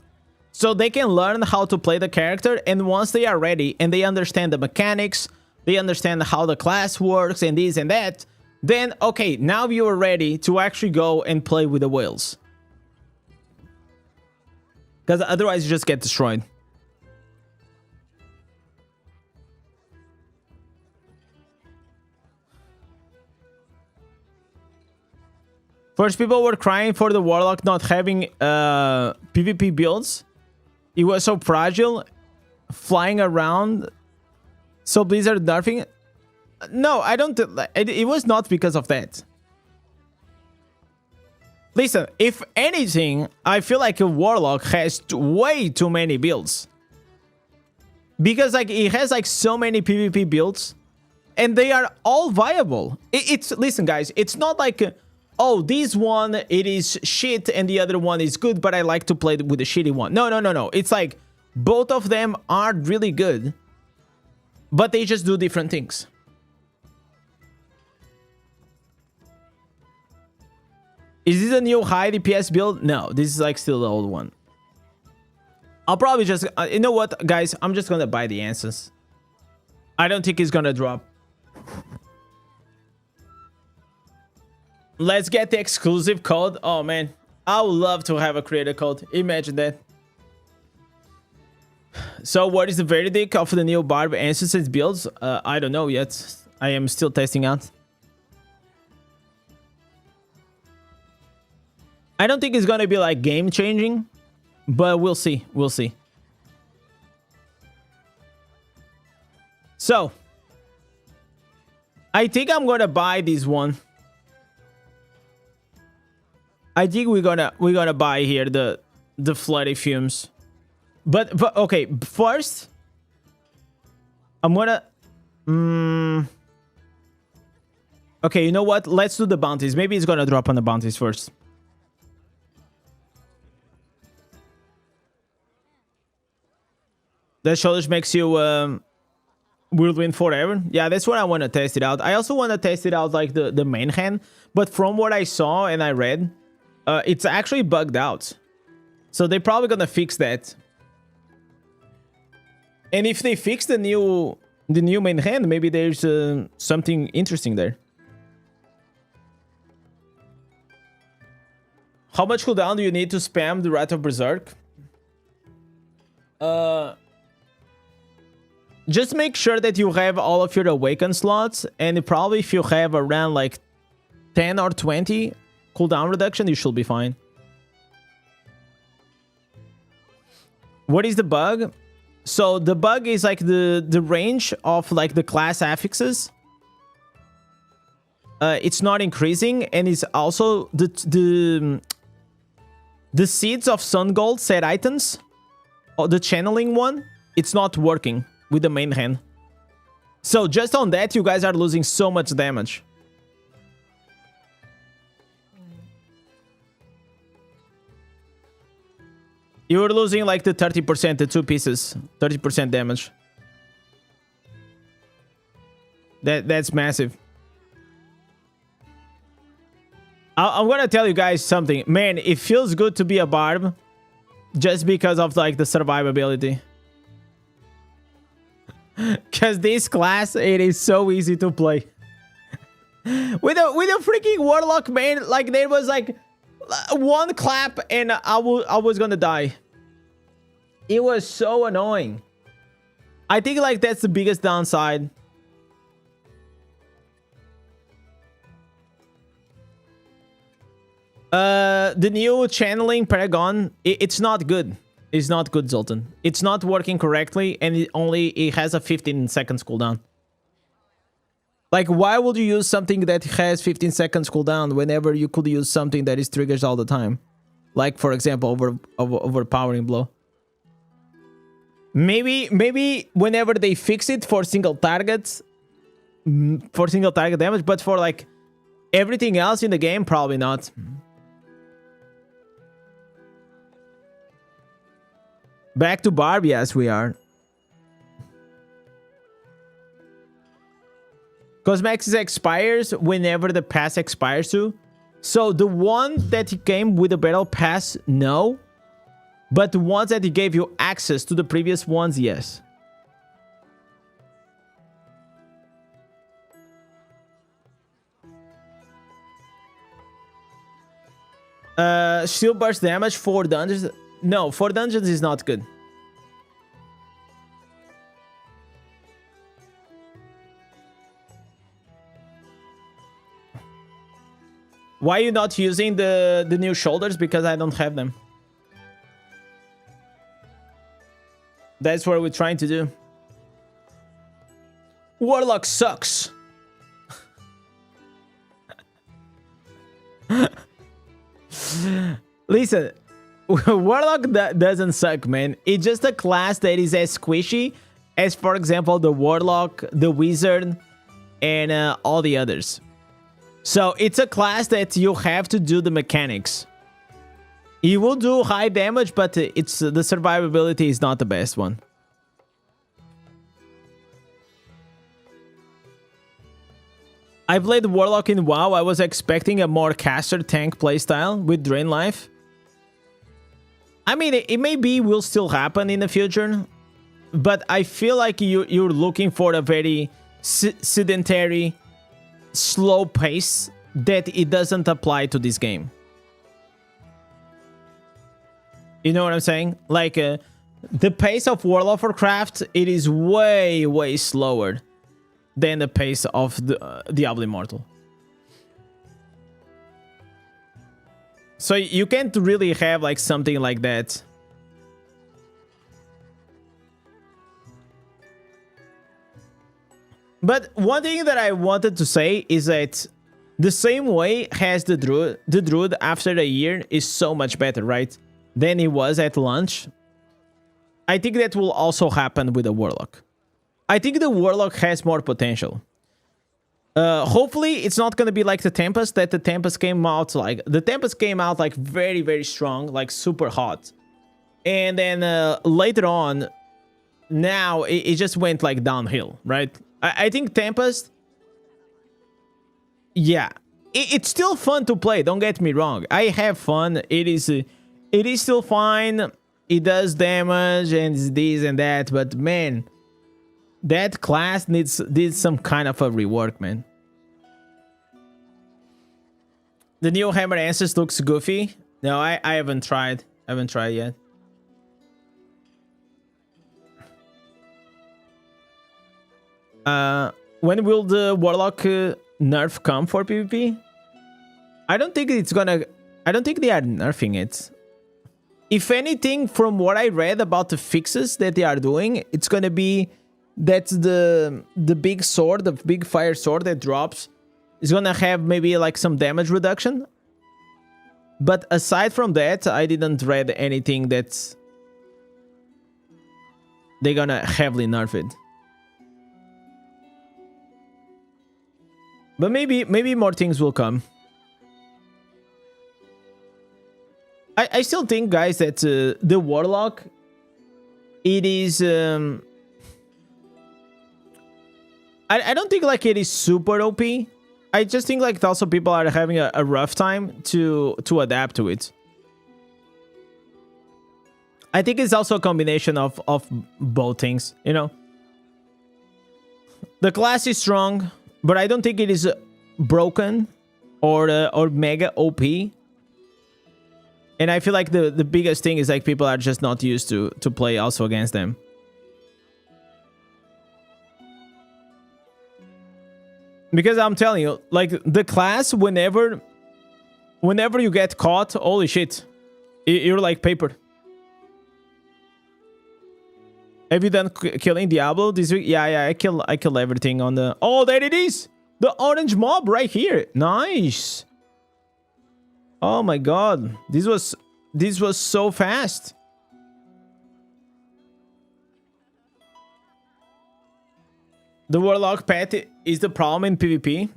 so they can learn how to play the character. And once they are ready and they understand the mechanics, they understand how the class works and this and that, then okay, now you are ready to actually go and play with the whales. Because otherwise you just get destroyed. First, people were crying for the Warlock not having PvP builds. It was so fragile, flying around. So Blizzard nerfing. No, I don't. It was not because of that. Listen, if anything, I feel like a Warlock has way too many builds. Because like it has like so many PvP builds, and they are all viable. Listen, guys, it's not like oh, this one, it is shit and the other one is good, but I like to play with the shitty one. No, no, no, no. It's like both of them are really good, but they just do different things. Is this a new high DPS build? No, this is like still the old one. I'll probably just... you know what, guys? I'm just gonna buy the answers. I don't think it's gonna drop. Let's get the exclusive code. Oh, man. I would love to have a creator code. Imagine that. So, what is the verdict of the new Barb Ancestors builds? I don't know yet. I am still testing out. I don't think it's going to be, like, game-changing. But we'll see. We'll see. So, I think I'm going to buy this one. I think we're gonna buy here the floody fumes, but okay. First, I'm gonna. Okay, you know what? Let's do the bounties. Maybe it's gonna drop on the bounties first. That shoulders makes you whirlwind forever. Yeah, that's what I want to test it out. I also want to test it out like the main hand, but from what I saw and I read. It's actually bugged out. So they're probably gonna fix that. And if they fix the new main hand, maybe there's something interesting there. How much cooldown do you need to spam the Wrath of Berserk? Just make sure that you have all of your awaken slots, and probably if you have around like 10 or 20 cooldown reduction, you should be fine. What is the bug? So the bug is like the range of like the class affixes. It's not increasing, and it's also the seeds of sun gold set items, or the channeling one. It's not working with the main hand. So just on that, you guys are losing so much damage. You were losing like the 30%, the two pieces, 30% damage. That's massive. I'm gonna tell you guys something. Man, it feels good to be a barb just because of like the survivability. Because this class, it is so easy to play. with a freaking warlock, man, like there was like one clap and I was gonna die. It was so annoying. I think like that's the biggest downside. The new channeling Paragon, it's not good. It's not good, Zoltan. It's not working correctly, and it has a 15 seconds cooldown. Like, why would you use something that has 15 seconds cooldown whenever you could use something that is triggers all the time? Like, for example, overpowering blow. Maybe whenever they fix it for single targets, for single target damage, but for like everything else in the game, probably not. Back to Barb, yes, we are. Cosmetics expires whenever the pass expires too. So the one that came with the battle pass, no. But the ones that he gave you access to the previous ones, yes. Shield burst damage for dungeons. No, for dungeons is not good. Why are you not using the new shoulders? Because I don't have them. That's what we're trying to do. Warlock sucks. Listen, Warlock doesn't suck, man. It's just a class that is as squishy as, for example, the Warlock, the Wizard, and all the others. So it's a class that you have to do the mechanics. He will do high damage, but it's the survivability is not the best one. I played Warlock in WoW. I was expecting a more caster tank playstyle with Drain Life. I mean, it maybe will still happen in the future, but I feel like you're looking for a very sedentary, slow pace that it doesn't apply to this game. You know what I'm saying? Like, the pace of World of Warcraft, it is way, way slower than the pace of the Diablo Immortal. So you can't really have like something like that. But one thing that I wanted to say is that the same way as the Druid after a year is so much better, right? Than it was at launch. I think that will also happen with the Warlock. I think the Warlock has more potential. Hopefully it's not going to be like the Tempest, that the Tempest came out like... The Tempest came out like very, very strong, like super hot. And then later on, now it just went like downhill, right? I think Tempest... Yeah. It's still fun to play, don't get me wrong. I have fun. It is still fine. It does damage and this and that, but man, that class needs some kind of a rework, man. The new Hammer Answers looks goofy. No, I haven't tried. I haven't tried yet. When will the Warlock nerf come for PvP? I don't think it's gonna... I don't think they are nerfing it. If anything, from what I read about the fixes that they are doing, it's gonna be that the big sword, the big fire sword that drops, is gonna have maybe like some damage reduction. But aside from that, I didn't read anything that's they're gonna heavily nerf it. But maybe more things will come. I still think, guys, that the Warlock, it is... I don't think like it is super OP. I just think like also people are having a rough time to adapt to it. I think it's also a combination of both things, you know. The class is strong, but I don't think it is broken or mega OP. And I feel like the biggest thing is like people are just not used to play also against them. Because I'm telling you, like the class, whenever Whenever you get caught, holy shit, you're like paper. Have you done killing Diablo this week? Yeah, I kill everything on the... Oh, there it is! The orange mob right here. Nice. Oh my god. This was so fast. The Warlock pet is the problem in PvP.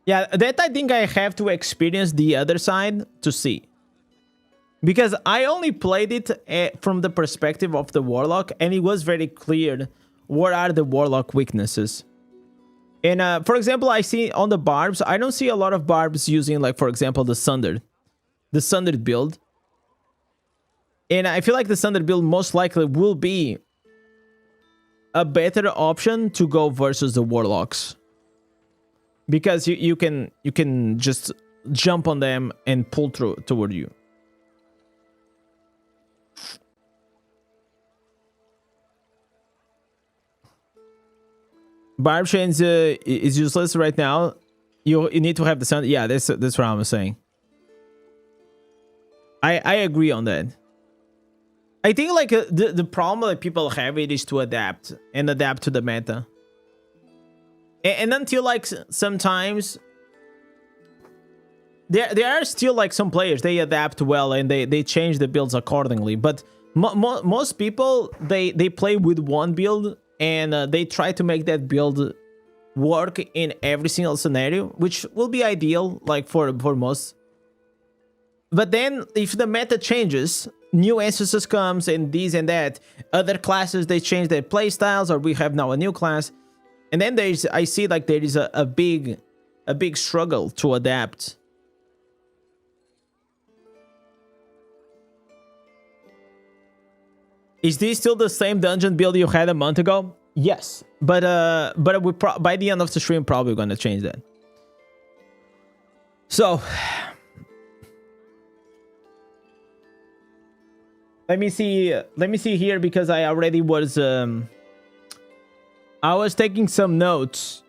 Yeah, that I think I have to experience the other side to see. Because I only played it from the perspective of the Warlock, and it was very clear what are the Warlock weaknesses. And for example, I see on the barbs, I don't see a lot of barbs using, like, for example, the Sundered build. And I feel like the Sundered build most likely will be a better option to go versus the Warlocks. Because you can just jump on them and pull through toward you. Barb chains is useless right now. You need to have the sun. Yeah, that's what I'm saying. I agree on that. I think like the problem that people have it is to adapt to the meta. And until like sometimes there are still like some players, they adapt well and they change the builds accordingly. But most people they play with one build and they try to make that build work in every single scenario, which will be ideal like for most. But then if the meta changes, new instances comes and this and that, other classes they change their play styles, or we have now a new class. And then I see like there is a big struggle to adapt. Is this still the same dungeon build you had a month ago? Yes, but by the end of the stream probably gonna change that. So let me see here, because I already was I was taking some notes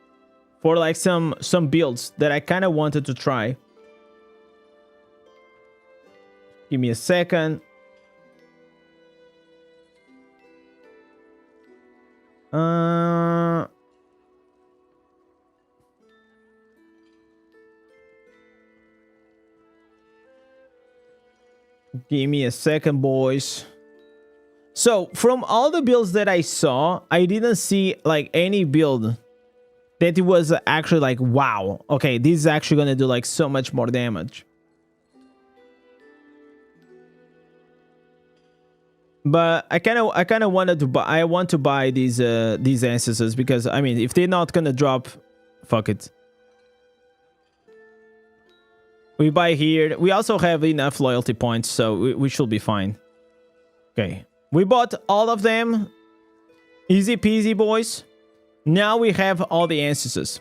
for like some builds that I kind of wanted to try. Give me a second. Give me a second, boys. So, from all the builds that I saw, I didn't see like any build that it was actually like, wow, okay, this is actually gonna do like so much more damage. But I kind of wanted to buy. I want to buy these instances because I mean, if they're not gonna drop, fuck it. We buy here. We also have enough loyalty points, so we should be fine. Okay, we bought all of them. Easy peasy, boys. Now we have all the instances.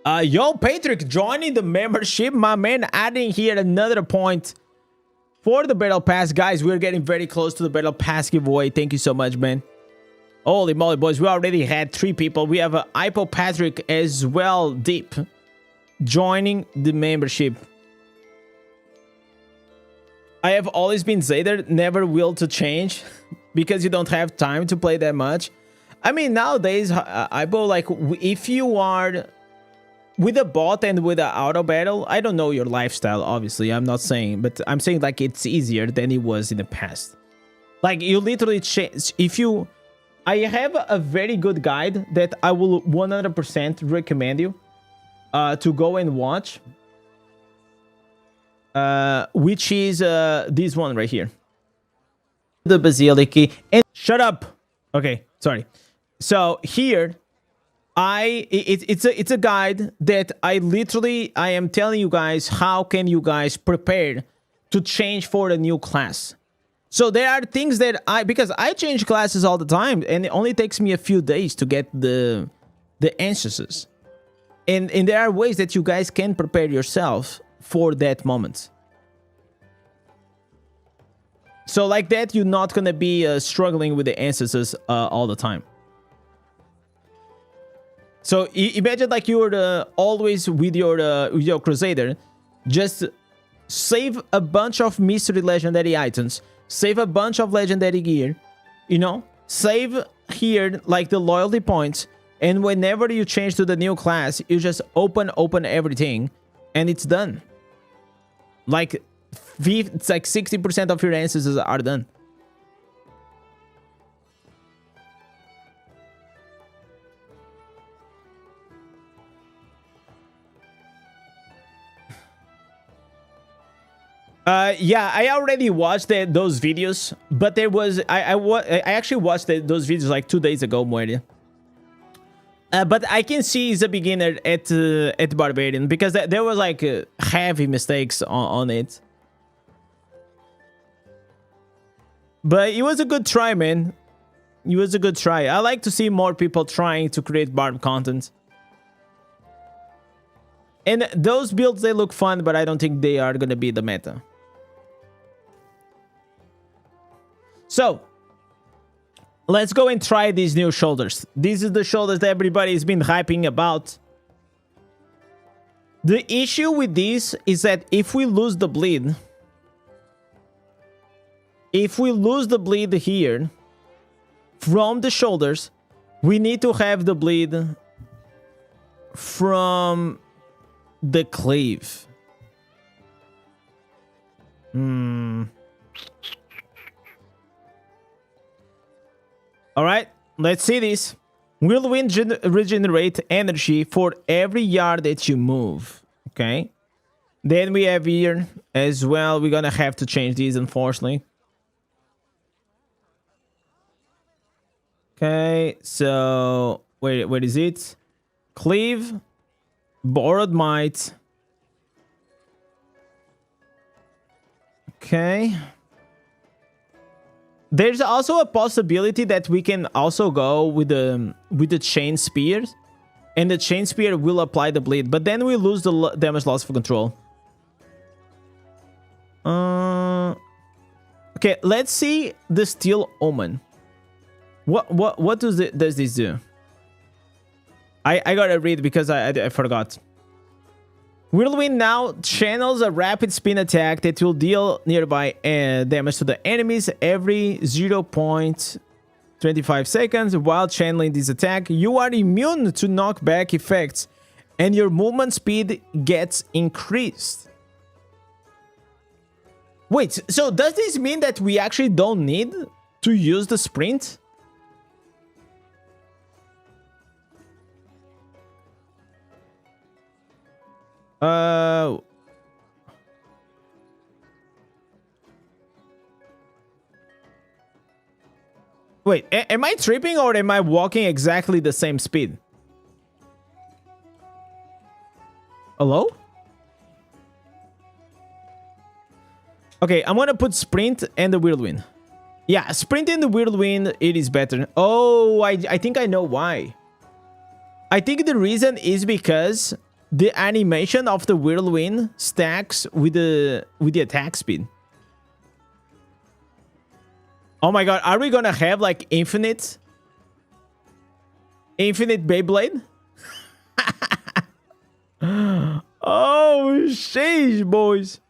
Yo, Patrick joining the membership, my man, adding here another point for the Battle Pass. Guys, we're getting very close to the Battle Pass giveaway. Thank you so much, man. Holy moly, boys. We already had 3 people. We have Ipo Patrick as well, Deep, joining the membership. I have always been Zader, never will to change because you don't have time to play that much. I mean, nowadays, Ipo, like, if you are with a bot and with an auto battle, I don't know your lifestyle, obviously. I'm not saying, but I'm saying like it's easier than it was in the past. Like, you literally change. I have a very good guide that I will 100% recommend you to go and watch. Which is this one right here. The Basilica. And shut up. Okay, sorry. So here, it's a guide that I am telling you guys how can you guys prepare to change for a new class. So there are things that because I change classes all the time and it only takes me a few days to get the instances. And there are ways that you guys can prepare yourself for that moment. So like that, you're not gonna be struggling with the instances all the time. So imagine like you're always with your Crusader, just save a bunch of mystery legendary items, save a bunch of legendary gear, you know, save here like the loyalty points, and whenever you change to the new class, you just open everything, and it's done. Like it's like 60% of your ancestors are done. Yeah, I already watched those videos, but there was I actually watched those videos like 2 days ago, Moedia. But I can see he's a beginner at Barbarian because there was like heavy mistakes on it. But it was a good try, man. It was a good try. I like to see more people trying to create Barb content. And those builds, they look fun, but I don't think they are gonna be the meta. So, let's go and try these new shoulders. These are the shoulders that everybody's been hyping about. The issue with these is that if we lose the bleed... If we lose the bleed here from the shoulders, we need to have the bleed from the cleave. Alright, let's see this. Whirlwind regenerate energy for every yard that you move. Okay. Then we have here as well. We're gonna have to change these, unfortunately. Okay, so where is it? Cleave, borrowed might. Okay. There's also a possibility that we can also go with the chain spears, and the chain spear will apply the bleed, but then we lose the damage loss for control. Okay, let's see the Steel Omen. What does this do? I gotta read because I forgot. Whirlwind now channels a rapid spin attack that will deal nearby damage to the enemies every 0.25 seconds. While channeling this attack, you are immune to knockback effects, and your movement speed gets increased. Wait, so does this mean that we actually don't need to use the sprint? Wait, am I tripping or am I walking exactly the same speed? Hello? Okay, I'm gonna put sprint and the whirlwind. Yeah, sprint and the whirlwind, it is better. Oh, I think I know why. I think the reason is because the animation of the whirlwind stacks with the attack speed. Oh my god, are we gonna have like infinite Beyblade? Oh sheesh, boys.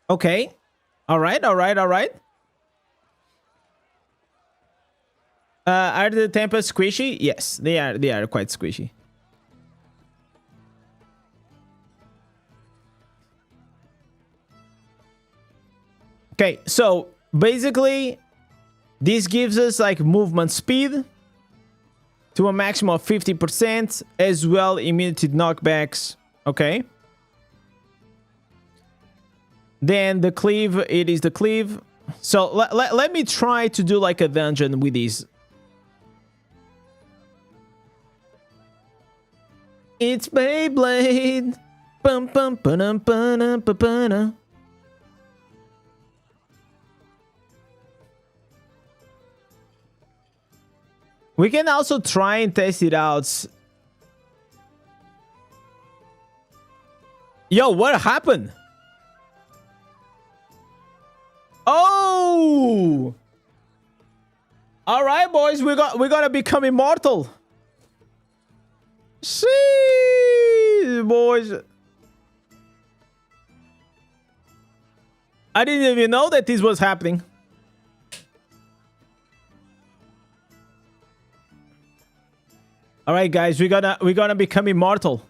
Okay. All right. Are the Tempest squishy? Yes, they are quite squishy. Okay, so basically this gives us like movement speed to a maximum of 50%, as well immunity knockbacks. Okay. Then the cleave, it is the cleave. So let me try to do like a dungeon with these. It's Beyblade. Bum bum ba-dum ba-dum ba-ba-dum. We can also try and test it out. Yo, what happened? Oh! All right, boys, we're gonna become immortal. See, boys. I didn't even know that this was happening. All right, guys, we're gonna become immortal.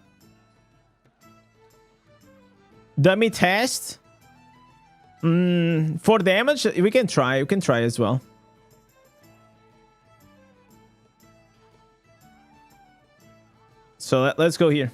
Dummy test. For damage, we can try. We can try as well. So let's go here.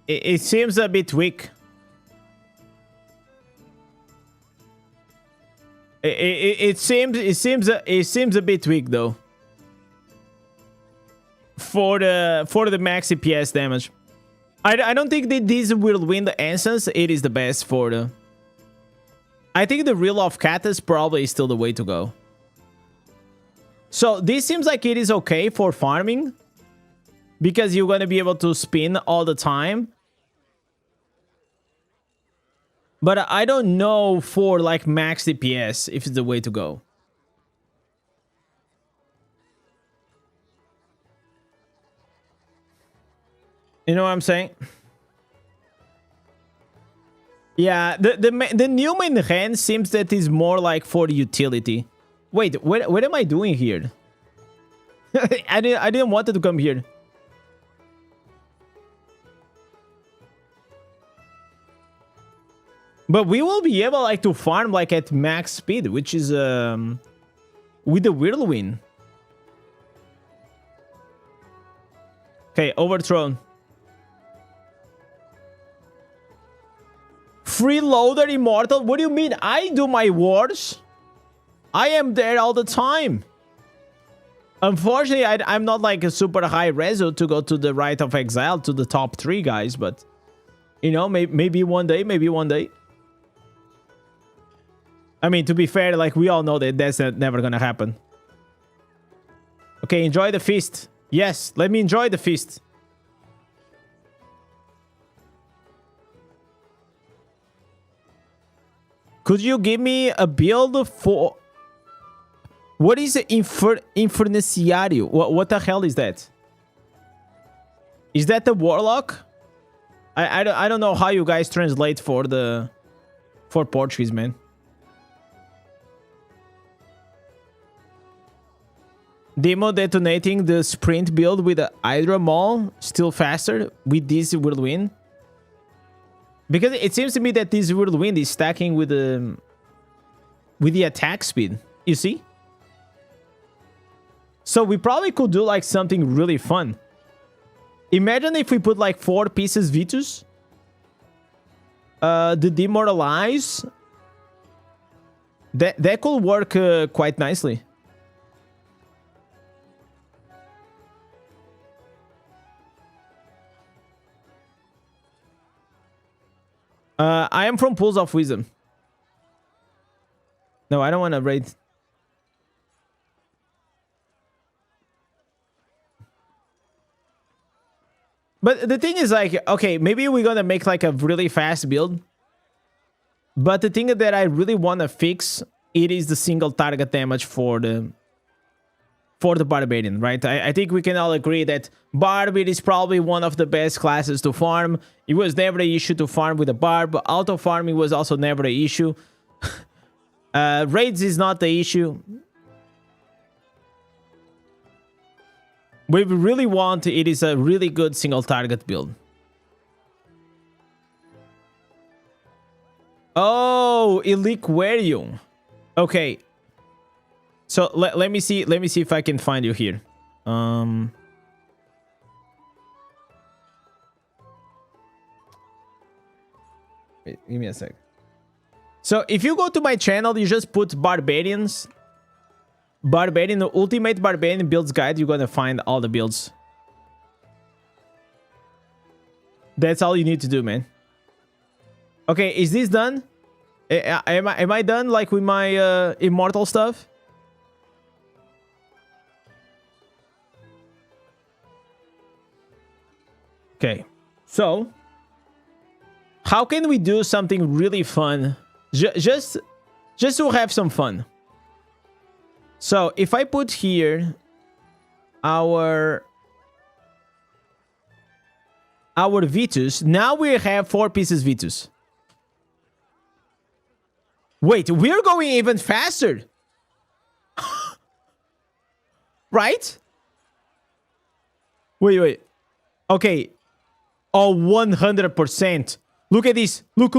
It seems a bit weak. It seems a bit weak though. For the max CPS damage. I don't think that this will win the instance. It is the best for the... I think the Reel of Cactus probably is still the way to go. So this seems like it is okay for farming. Because you're going to be able to spin all the time. But I don't know for like max DPS if it's the way to go. You know what I'm saying? Yeah, the new main hand seems that is more like for utility. Wait, what am I doing here? I didn't want it to come here. But we will be able like to farm like at max speed, which is with the whirlwind. Okay, overthrown. Freeloader Immortal? What do you mean? I do my wars. I am there all the time. Unfortunately, I'm not like a super high reso to go to the Rite of Exile to the top 3 guys, but you know, maybe one day, maybe one day. I mean, to be fair, like we all know that that's never gonna happen. Okay, enjoy the feast. Yes, let me enjoy the feast. Could you give me a build for... What is the Inferniciario? What the hell is that? Is that the Warlock? I don't know how you guys translate for Portuguese, man. Demo detonating the sprint build with the Hydra Maul still faster with this whirlwind. Because it seems to me that this whirlwind is stacking with the attack speed. You see? So we probably could do like something really fun. Imagine if we put like 4 pieces Vitus. The Demoralize. That could work quite nicely. I am from Pools of Wisdom. No, I don't want to raid. But the thing is like, okay, maybe we're going to make like a really fast build. But the thing that I really want to fix, it is the single target damage for the Barbarian, right? I think we can all agree that Barb is probably one of the best classes to farm. It was never an issue to farm with a Barb. Auto farming was also never an issue. Raids is not the issue. We really want it is a really good single target build. Oh, Eliquarium. Okay. So let me see if I can find you here. Wait, give me a sec. So if you go to my channel, you just put Barbarians. Barbarian, Ultimate Barbarian Builds Guide, you're gonna find all the builds. That's all you need to do, man. Okay, is this done? Am I done, like, with my immortal stuff? Okay, so how can we do something really fun? Just to have some fun. So if I put here our Vitus, now we have 4 pieces Vitus. Wait, we're going even faster. Right? Wait. Okay. Oh, 100%. Look at this. Look.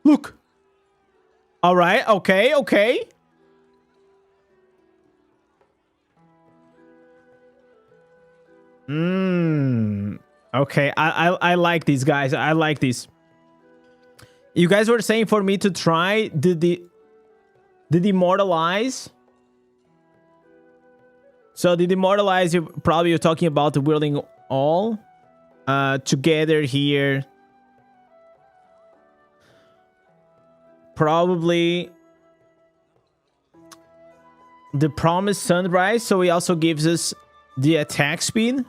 Look. All right. Okay. Okay. I like these guys. I like this. You guys were saying for me to try the immortalize. So the immortalize, you're talking about the wielding all together here. Probably the promised sunrise, so he also gives us the attack speed.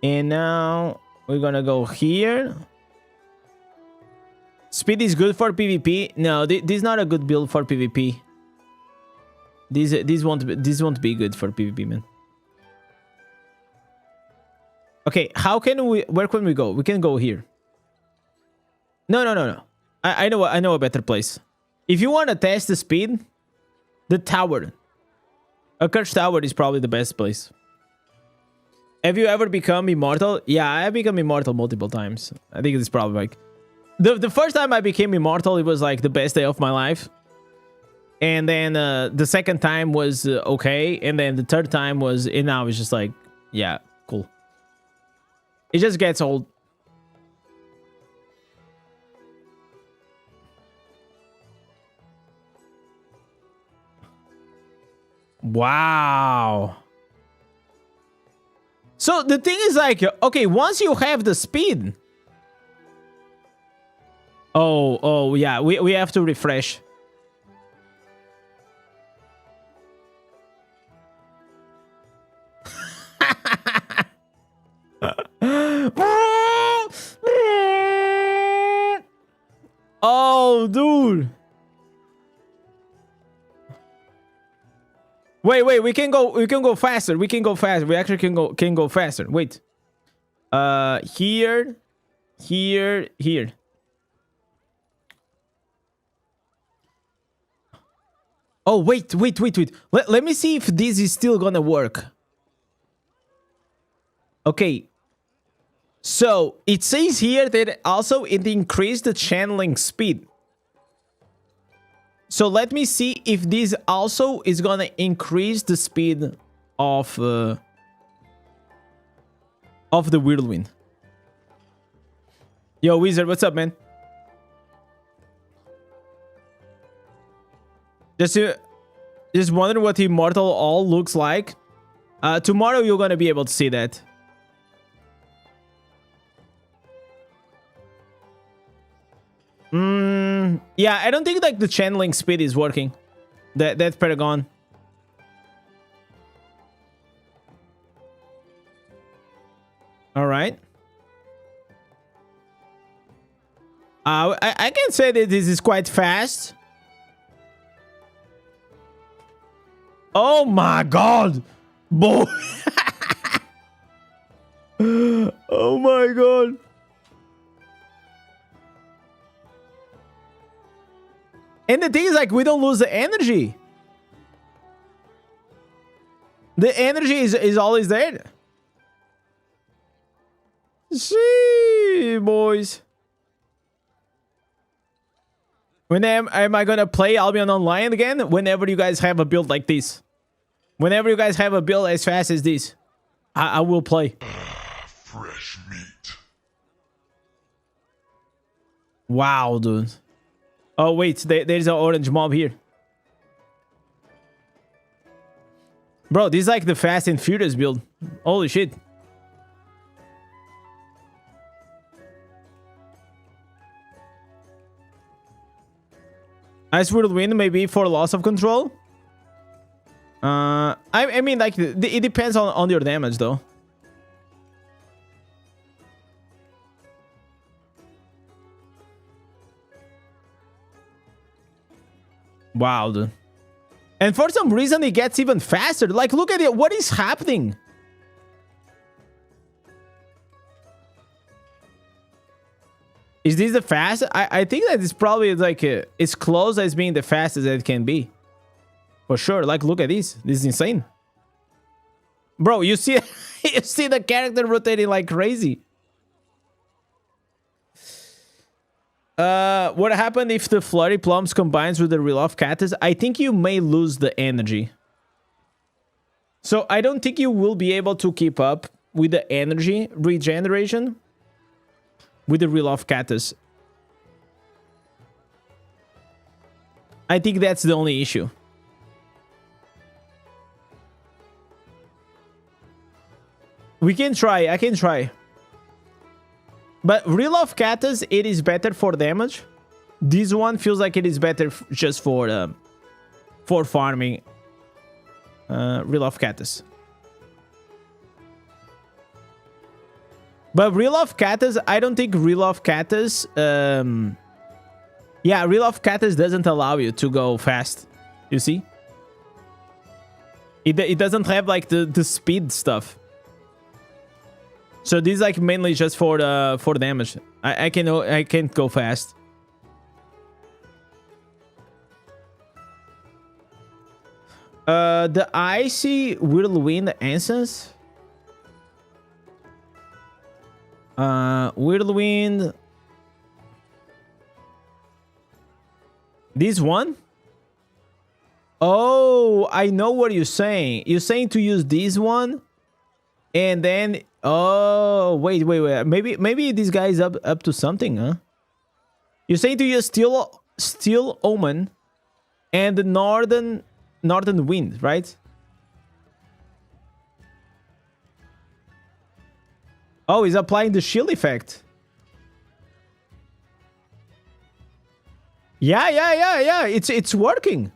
And now we're gonna go here. Speed is good for PvP. No, this is not a good build for PvP. This won't be good for PvP, man. Okay, where can we go? We can go here. No. I know a better place. If you want to test the speed, the tower. A cursed tower is probably the best place. Have you ever become immortal? Yeah, I have become immortal multiple times. I think it's probably like the first time I became immortal, it was like the best day of my life. And then the second time was okay. And then the third time was, and now it's just like, yeah, cool. It just gets old. Wow. So the thing is like, okay, once you have the speed. Oh, yeah, we have to refresh. Oh, dude. Wait, we can go faster. We actually can go faster. Wait. Here. Oh, wait. Let me see if this is still gonna work. Okay. So, it says here that also it increased the channeling speed. So, let me see if this also is gonna increase the speed of the whirlwind. Yo, Wizard, what's up, man? Just wondering what the Immortal All looks like. Tomorrow you're gonna be able to see that. Yeah, I don't think like the channeling speed is working. That's Paragon. All right. I can say that this is quite fast. Oh my god, boy. Oh my god. And the thing is, like, we don't lose the energy. The energy is always there. See, boys. When am I gonna play Albion Online again? Whenever you guys have a build like this. Whenever you guys have a build as fast as this, I will play. Fresh meat. Wow, dude. Oh, wait. There's an orange mob here. Bro, this is like the Fast and Furious build. Holy shit. Ice Whirlwind maybe for loss of control. I mean, like, it depends on your damage, though. Wow, dude. And for some reason, it gets even faster. Like, look at it. What is happening? Is this the fastest? I think that it's probably like as close as being the fastest that it can be. For sure. Like, look at this. This is insane. Bro, you see, you see the character rotating like crazy. What happened if the Flurry Plums combines with the Reloft Cactus? I think you may lose the energy. So I don't think you will be able to keep up with the energy regeneration with the Reloft Cactus. I think that's the only issue. We can try. I can try. But Reloft Cactus, it is better for damage. This one feels like it is better just for farming. Reloft Cactus. But Reloft Cactus, I don't think Reloft Cactus... yeah, Reloft Cactus doesn't allow you to go fast. You see? It doesn't have like the speed stuff. So this is like mainly just for damage. I can't go fast. The Icy Whirlwind Essence. Whirlwind. This one? Oh, I know what you're saying. You're saying to use this one, and then oh wait. Maybe this guy is up to something, huh? You're saying to use Steel Omen and the Northern Wind, right? Oh, he's applying the shield effect. Yeah. It's working.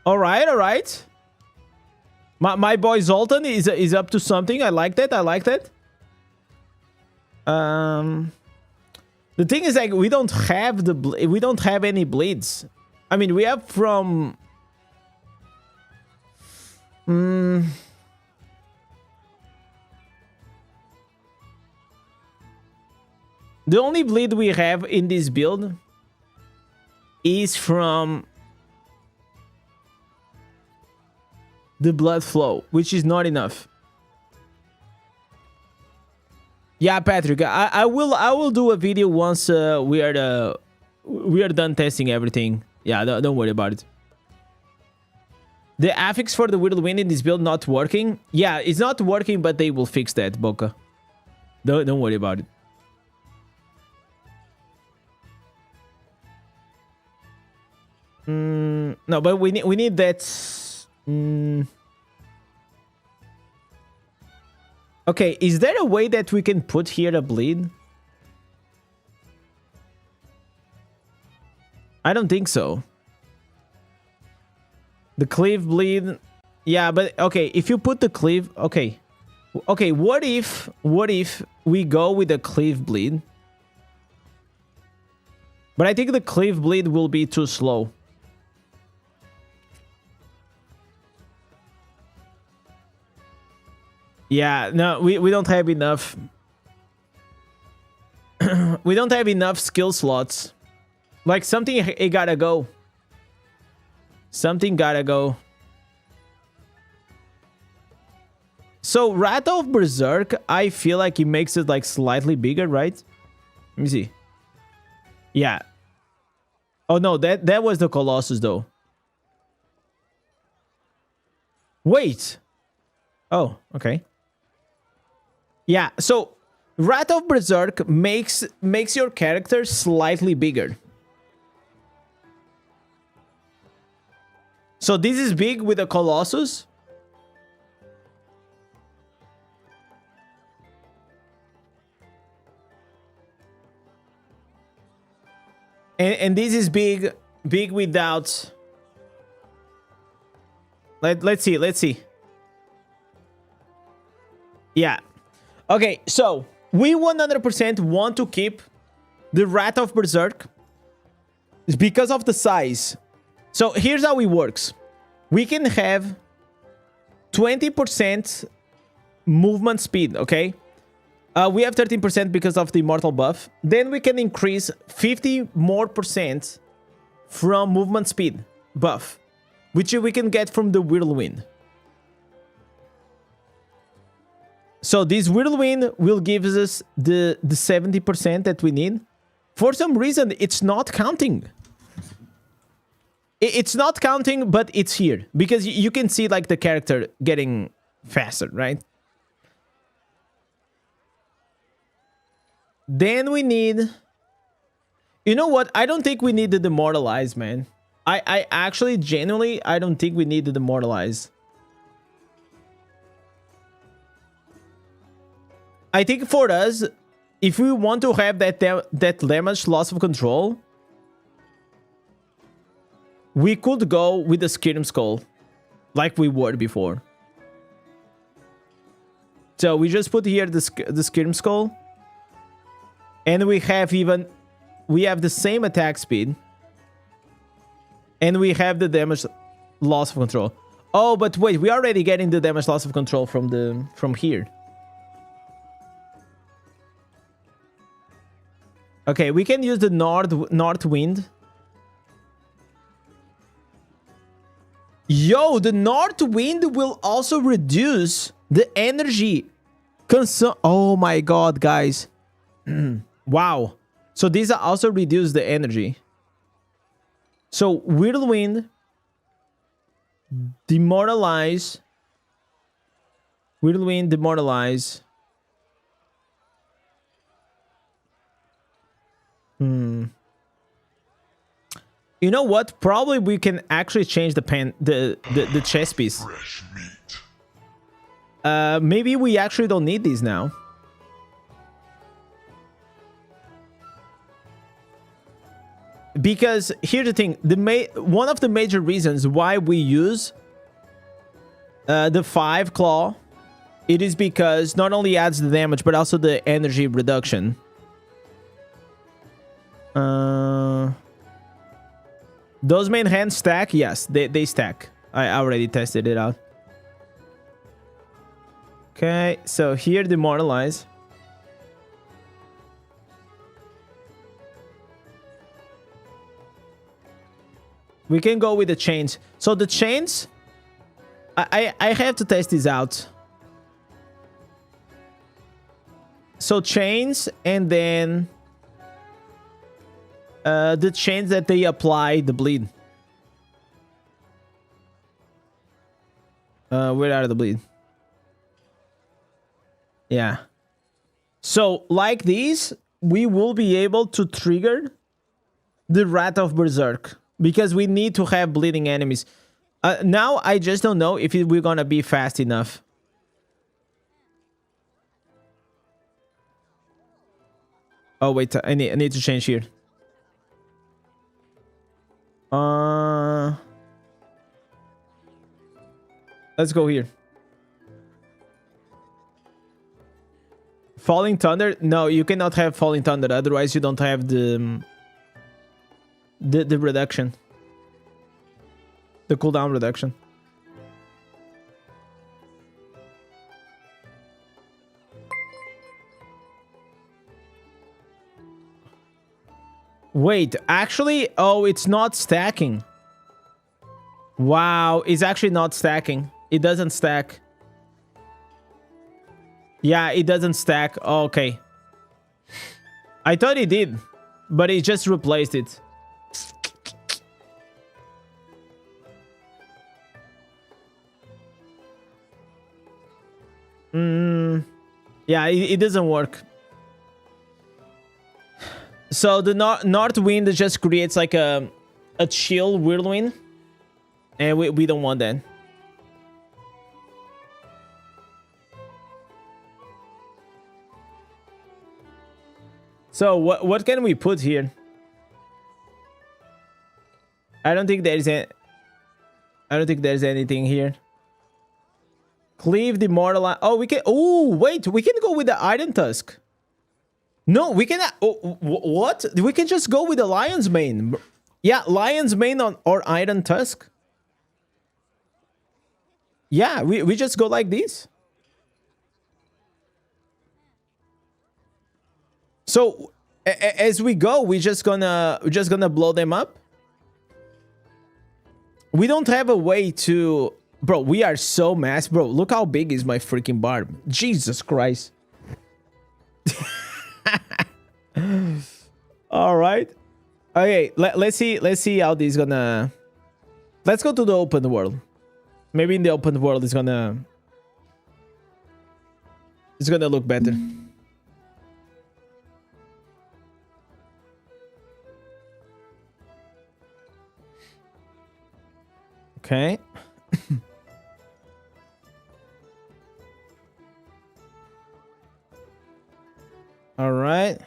All right. My boy Zoltan is up to something. I like that. The thing is, like, we don't have any bleeds. I mean, we have from the only bleed we have in this build is from the blood flow, which is not enough. Yeah, Patrick, I will do a video once we are done testing everything. Yeah, don't worry about it. The affix for the Whirlwind in this build not working. Yeah, it's not working, but they will fix that, Boca. Don't worry about it. No, but we need that. Okay, is there a way that we can put here a bleed? I don't think so. The cleave bleed. Yeah, but okay, if you put the cleave, okay. Okay, what if we go with the cleave bleed? But I think the cleave bleed will be too slow. Yeah, no, we don't have enough. We don't have enough skill slots. Like, something it gotta go. Something gotta go. So Wrath of Berserk, I feel like it makes it like slightly bigger, right? Let me see. Yeah. Oh no, that was the Colossus though. Wait. Oh, okay. Yeah, so Wrath of Berserk makes your character slightly bigger. So this is big with the Colossus. And this is big without. Let's see. Yeah. Okay, so we 100% want to keep the Wrath of Berserk. It's because of the size. So here's how it works. We can have 20% movement speed, okay? We have 13% because of the Immortal buff. Then we can increase 50% more from movement speed buff, which we can get from the Whirlwind. So this Whirlwind will give us the 70% that we need. For some reason, it's not counting. It's not counting, but it's here. Because you can see like the character getting faster, right? Then we need... You know what? I don't think we need the Demoralize, man. I actually, genuinely, I don't think we need the Demoralize. I think for us, if we want to have that damage loss of control, we could go with the Skirm Skull, like we were before. So we just put here the Skirm Skull. And we have the same attack speed. And we have the damage loss of control. Oh, but wait, we're already getting the damage loss of control from here. Okay, we can use the North Wind. Yo, the North Wind will also reduce the energy consumption. Oh my god, guys. Wow. So these also reduce the energy. So Whirlwind, Demoralize. Whirlwind, Demoralize. You know what? Probably we can actually change the chest piece. Fresh meat. Maybe we actually don't need these now. Because here's the thing, one of the major reasons why we use the 5 claw, it is because not only adds the damage but also the energy reduction. Those main hands stack? Yes, they stack. I already tested it out. Okay, so here Demoralize. We can go with the chains. So the chains, I have to test this out. So chains, and then the chains that they apply the bleed. Where are the bleed? Yeah. So like these, we will be able to trigger the Wrath of Berserk. Because we need to have bleeding enemies. Now, I just don't know if we're gonna be fast enough. Oh, wait. I need to change here. Let's go here. Falling Thunder? No, you cannot have Falling Thunder. Otherwise, you don't have the reduction. The cooldown reduction. Wait, actually, oh, it's not stacking. Wow, it's actually not stacking. It doesn't stack. Yeah, it doesn't stack. Oh, okay. I thought it did, but it just replaced it. Yeah, it doesn't work. So the North Wind just creates like a chill Whirlwind. And we don't want that. So what can we put here? I don't think there's anything here. Cleave the mortal. Oh, we can. Oh, wait. We can go with the iron tusk. No, we cannot. Oh, what? We can just go with the lion's mane. Yeah, lion's mane on or iron tusk. Yeah, we just go like this. So as we go, we're just gonna blow them up. We don't have a way to, bro. We are so massive, bro. Look how big is my freaking barb. Jesus Christ. All right. Okay. Let's see how this gonna. Let's go to the open world. Maybe in the open world it's gonna look better. Okay. All right.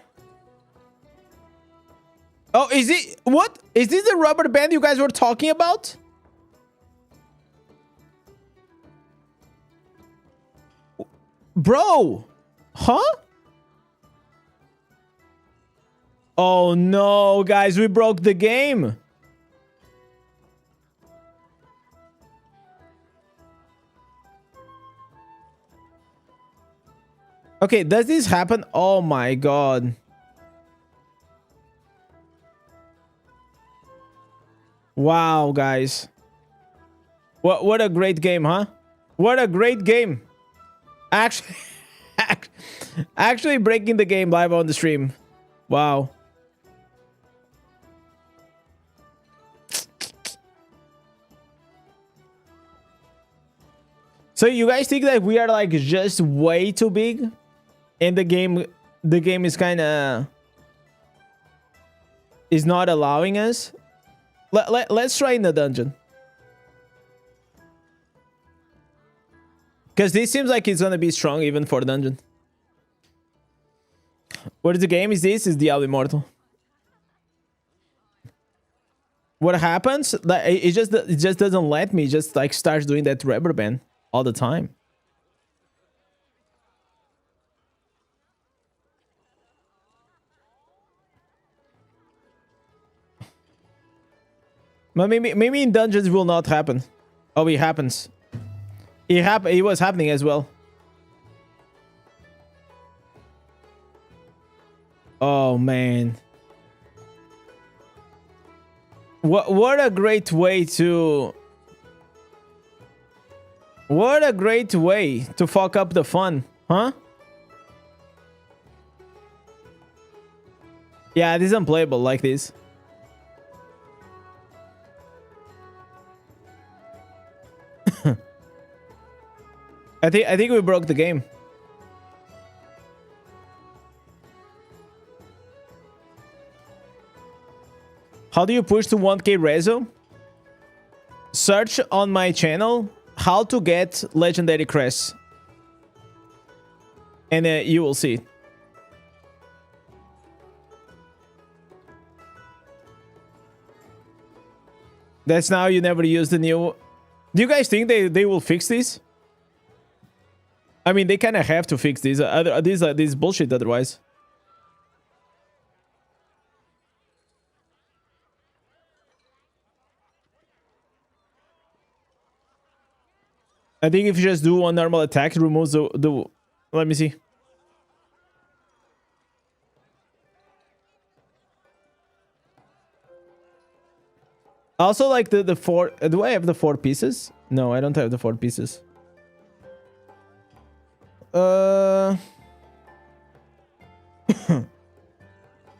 Oh, is it what? Is this the rubber band you guys were talking about? Bro. Huh? Oh no, guys, we broke the game. Okay, does this happen? Oh my god. Wow, guys. What a great game, huh? What a great game. Actually breaking the game live on the stream. Wow. So you guys think that we are like just way too big? And the game is kind of is not allowing us. Let's try in the dungeon, because this seems like it's gonna be strong even for dungeon. What is the game? Is this? Is Diablo Immortal? What happens? Like it just doesn't let me. It just like starts doing that rubber band all the time. But maybe in dungeons will not happen. Oh, it happens. It was happening as well. Oh man. What a great way to fuck up the fun, huh? Yeah, this is unplayable like this. I think we broke the game. How do you push to 1K rezo? Search on my channel how to get legendary crests, and you will see it. That's now you never use the new. Do you guys think they will fix this? I mean, they kind of have to fix these. These bullshit otherwise. I think if you just do one normal attack, it removes the. Let me see. Also, like the 4. Do I have the 4 pieces? No, I don't have the 4 pieces.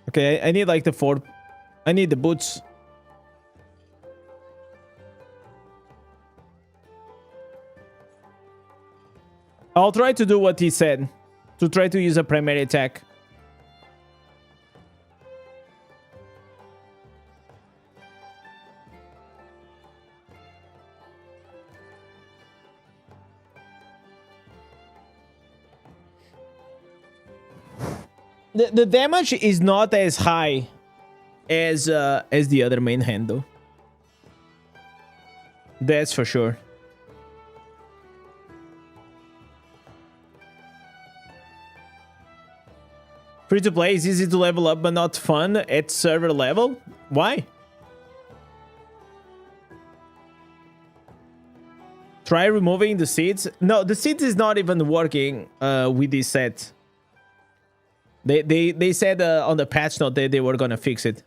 Okay, I need like the 4. I need the boots. I'll try to do what he said. To try to use a primary attack. The damage is not as high as the other main hand though. That's for sure. Free to play is easy to level up but not fun at server level. Why? Try removing the seeds. No, the seeds is not even working with this set. They said on the patch note that they were gonna fix it.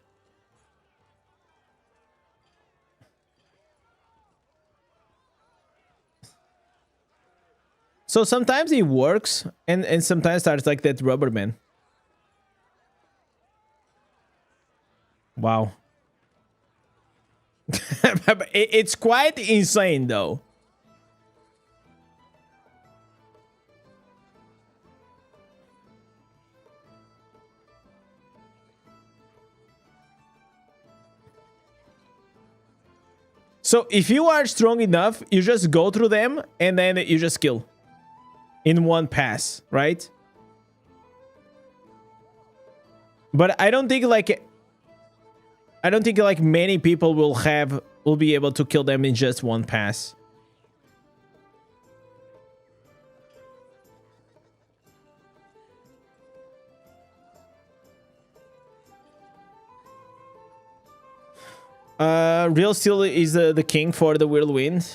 So sometimes it works and sometimes starts like that rubber man. Wow. It's quite insane though. So if you are strong enough, you just go through them and then you just kill in one pass, right? But I don't think like many people will be able to kill them in just one pass. Real Steel is the king for the whirlwind.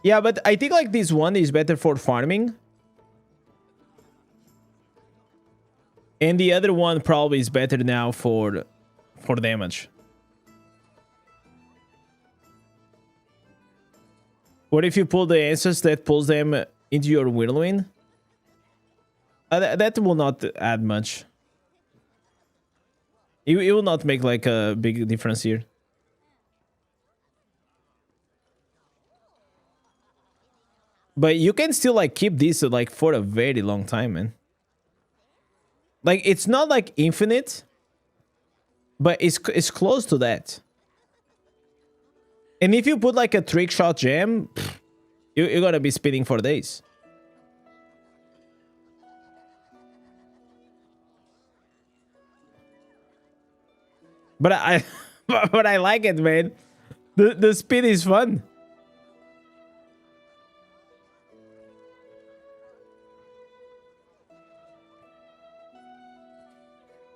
Yeah, but I think like this one is better for farming. And the other one probably is better now for damage. What if you pull the answers that pulls them into your whirlwind? That will not add much. It will not make like a big difference here. But you can still like keep this like for a very long time, man. Like it's not like infinite, but it's close to that. And if you put like a trick shot gem, you're gonna be spinning for days. But but I like it, man. The spin is fun.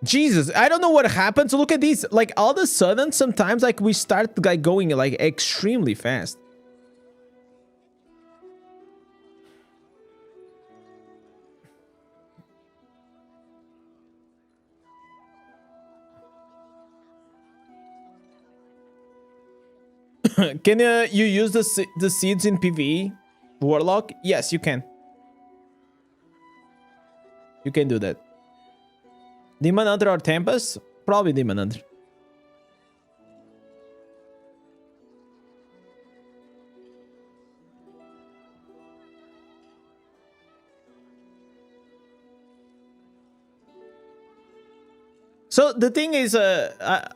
Jesus, I don't know what happened. So look at this. Like all of a sudden, sometimes like we start like going like extremely fast. Can you use the seeds in PvE, Warlock? Yes, you can. You can do that. Demon Hunter or Tempest? Probably Demon Hunter. So the thing is,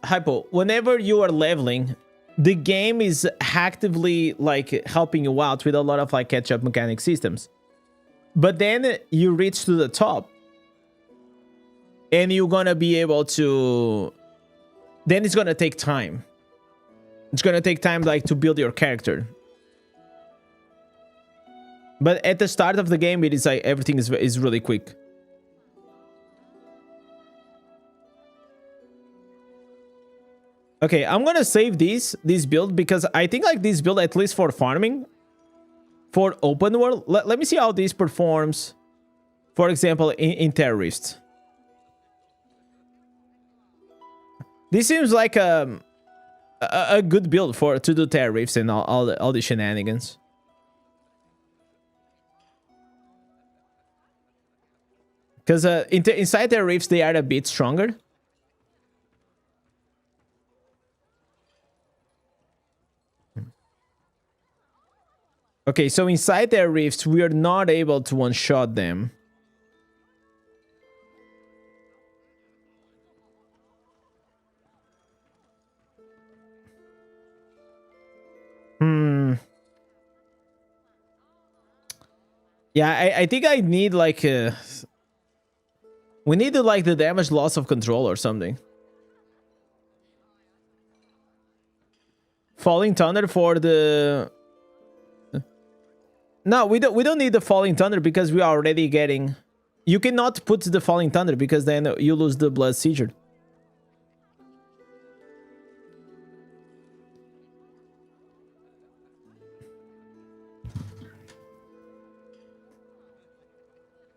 Hypo, whenever you are leveling, the game is actively like helping you out with a lot of like catch-up mechanic systems. But then you reach to the top and you're gonna be able to, then it's gonna take time. It's gonna take time like to build your character. But at the start of the game, it is like everything is really quick. Okay, I'm gonna save this build because I think like this build, at least for farming, for open world. Let me see how this performs, for example, in Terrorist. This seems like a good build to do Terrorists and all the shenanigans. Because inside Terrorists, they are a bit stronger. Okay, so inside their rifts, we are not able to one-shot them. Yeah, I think I need like a... We need to like the damage loss of control or something. Falling Thunder for the... No, we don't need the Falling Thunder because we are already getting... You cannot put the Falling Thunder because then you lose the Blood Seizure.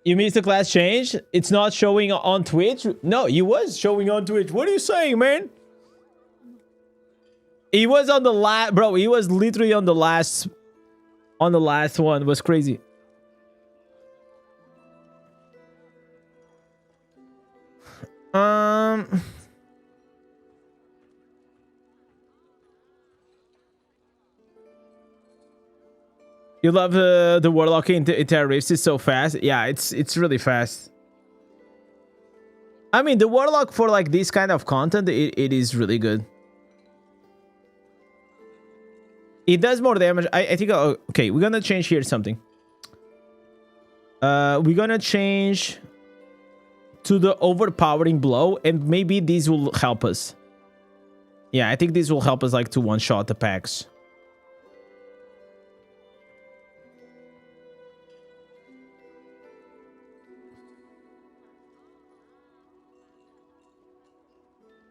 You missed the class change? It's not showing on Twitch? No, it was showing on Twitch. What are you saying, man? He was on the last... Bro, he was literally on the last... On the last one. It was crazy. You love the Warlock in Terra Rifts. It's so fast. Yeah, it's really fast. I mean, the Warlock for like this kind of content, it is really good. It does more damage. I think... Okay, we're gonna change here something. We're gonna change to the overpowering blow, and maybe this will help us. Yeah, I think this will help us like to one-shot the packs.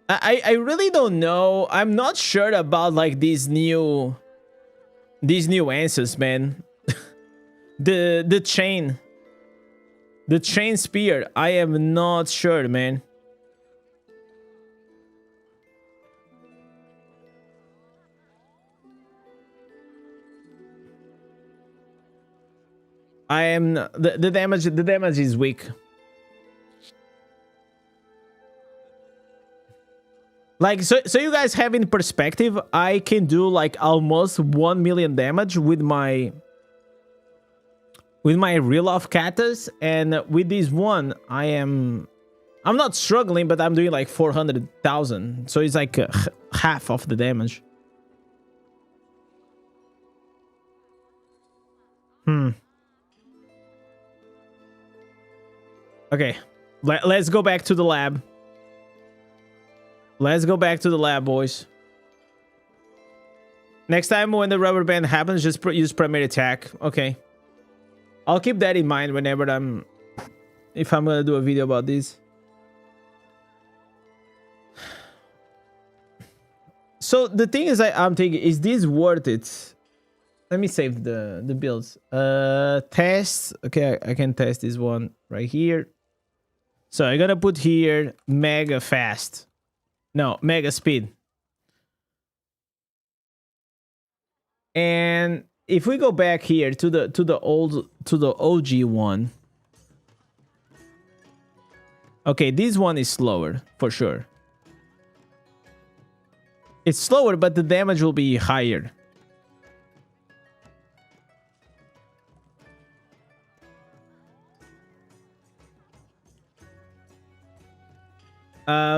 I really don't know. I'm not sure about like these new answers, man. the chain spear. I am not sure, man. I am the damage is weak. Like, so you guys have in perspective, I can do like almost 1 million damage with my reel off katas, and with this one I'm not struggling, but I'm doing like 400,000, so it's like half of the damage. Okay, let's go back to the lab. Let's go back to the lab, boys. Next time when the rubber band happens, just use primary attack. Okay. I'll keep that in mind whenever if I'm gonna do a video about this. So the thing is, I'm thinking, is this worth it? Let me save the builds. Test. Okay, I can test this one right here. So I'm gonna put here mega fast. No, mega speed. And if we go back here to the OG one. Okay, this one is slower for sure. It's slower, but the damage will be higher.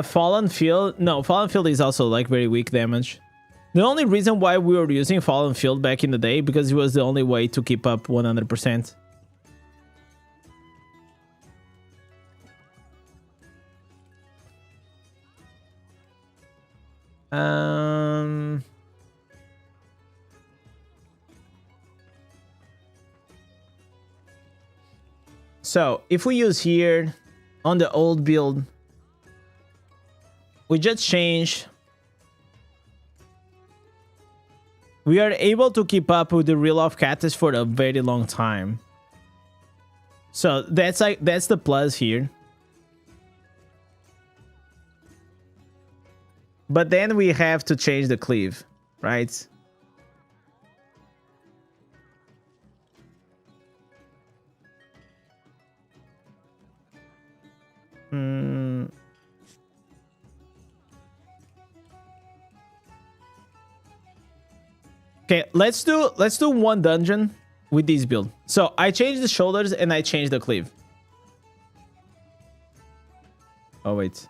Fallen Field. No, Fallen Field is also like very weak damage. The only reason why we were using Fallen Field back in the day, because it was the only way to keep up 100%. So if we use here on the old build, we just change. We are able to keep up with the reel off cactus for a very long time. So that's the plus here. But then we have to change the cleave, right? Okay, let's do one dungeon with this build. So I changed the shoulders and I changed the cleave. Oh wait.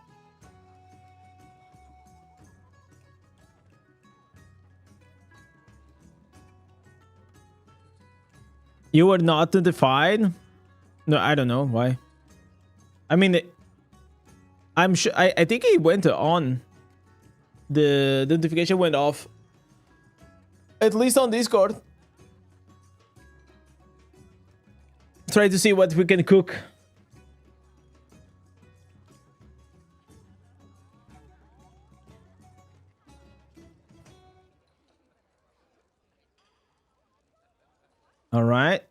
You were not notified? No, I don't know why. I mean, I'm sure. I think it went on. The notification went off. At least on Discord. Try to see what we can cook. All right.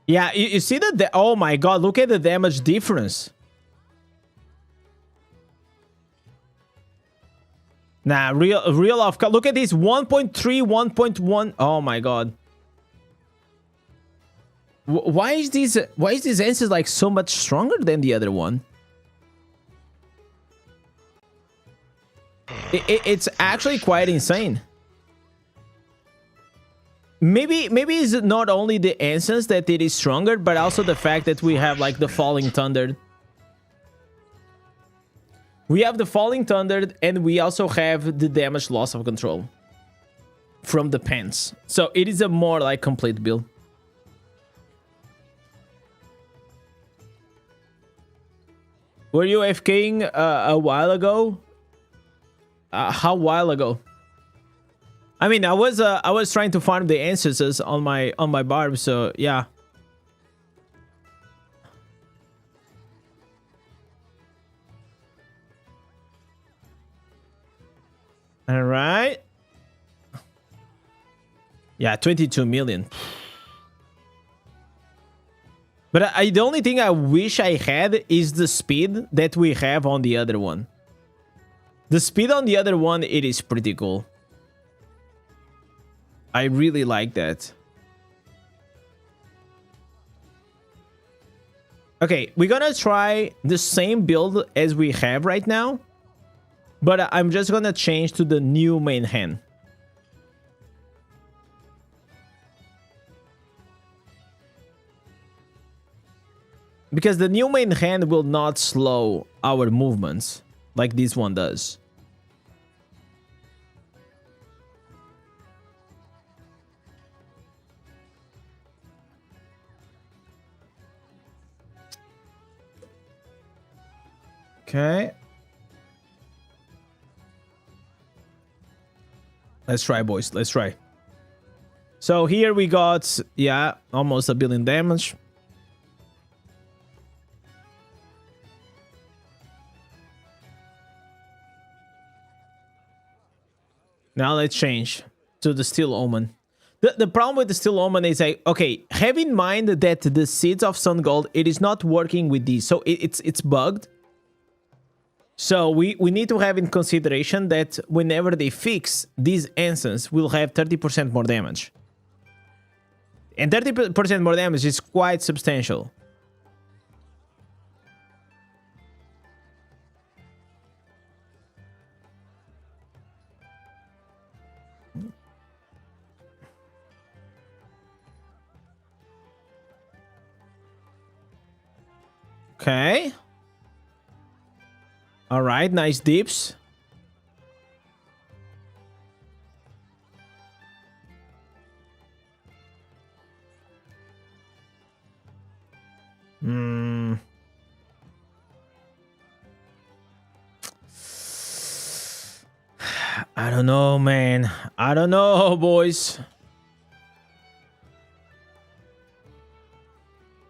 Yeah, you see that? Oh my god, look at the damage difference. Nah, real off. Look at this 1.3, 1.1. Oh my god. Why is this answer like so much stronger than the other one? It's actually quite insane. Maybe it's not only the instance that it is stronger, but also the fact that we have like the falling thunder. We have the falling thunder, and we also have the damage loss of control from the pants. So it is a more like complete build. Were you AFKing a while ago? How while ago? I mean, I was trying to farm the ancestors on my barb, so yeah. All right. Yeah, 22 million. But the only thing I wish I had is the speed that we have on the other one. The speed on the other one, it is pretty cool. I really like that. Okay, we're gonna try the same build as we have right now. But I'm just gonna change to the new main hand. Because the new main hand will not slow our movements like this one does. Okay. Let's try, boys. Let's try. So here we got, yeah, almost 1 billion damage. Now let's change to the Steel Omen. The problem with the Steel Omen is like, okay, have in mind that the Seeds of Sun Gold, it is not working with these. So it's bugged. So we need to have in consideration that whenever they fix these instance, we'll have 30% more damage. And 30% more damage is quite substantial. Okay. All right, nice dips. I don't know, man. I don't know, boys.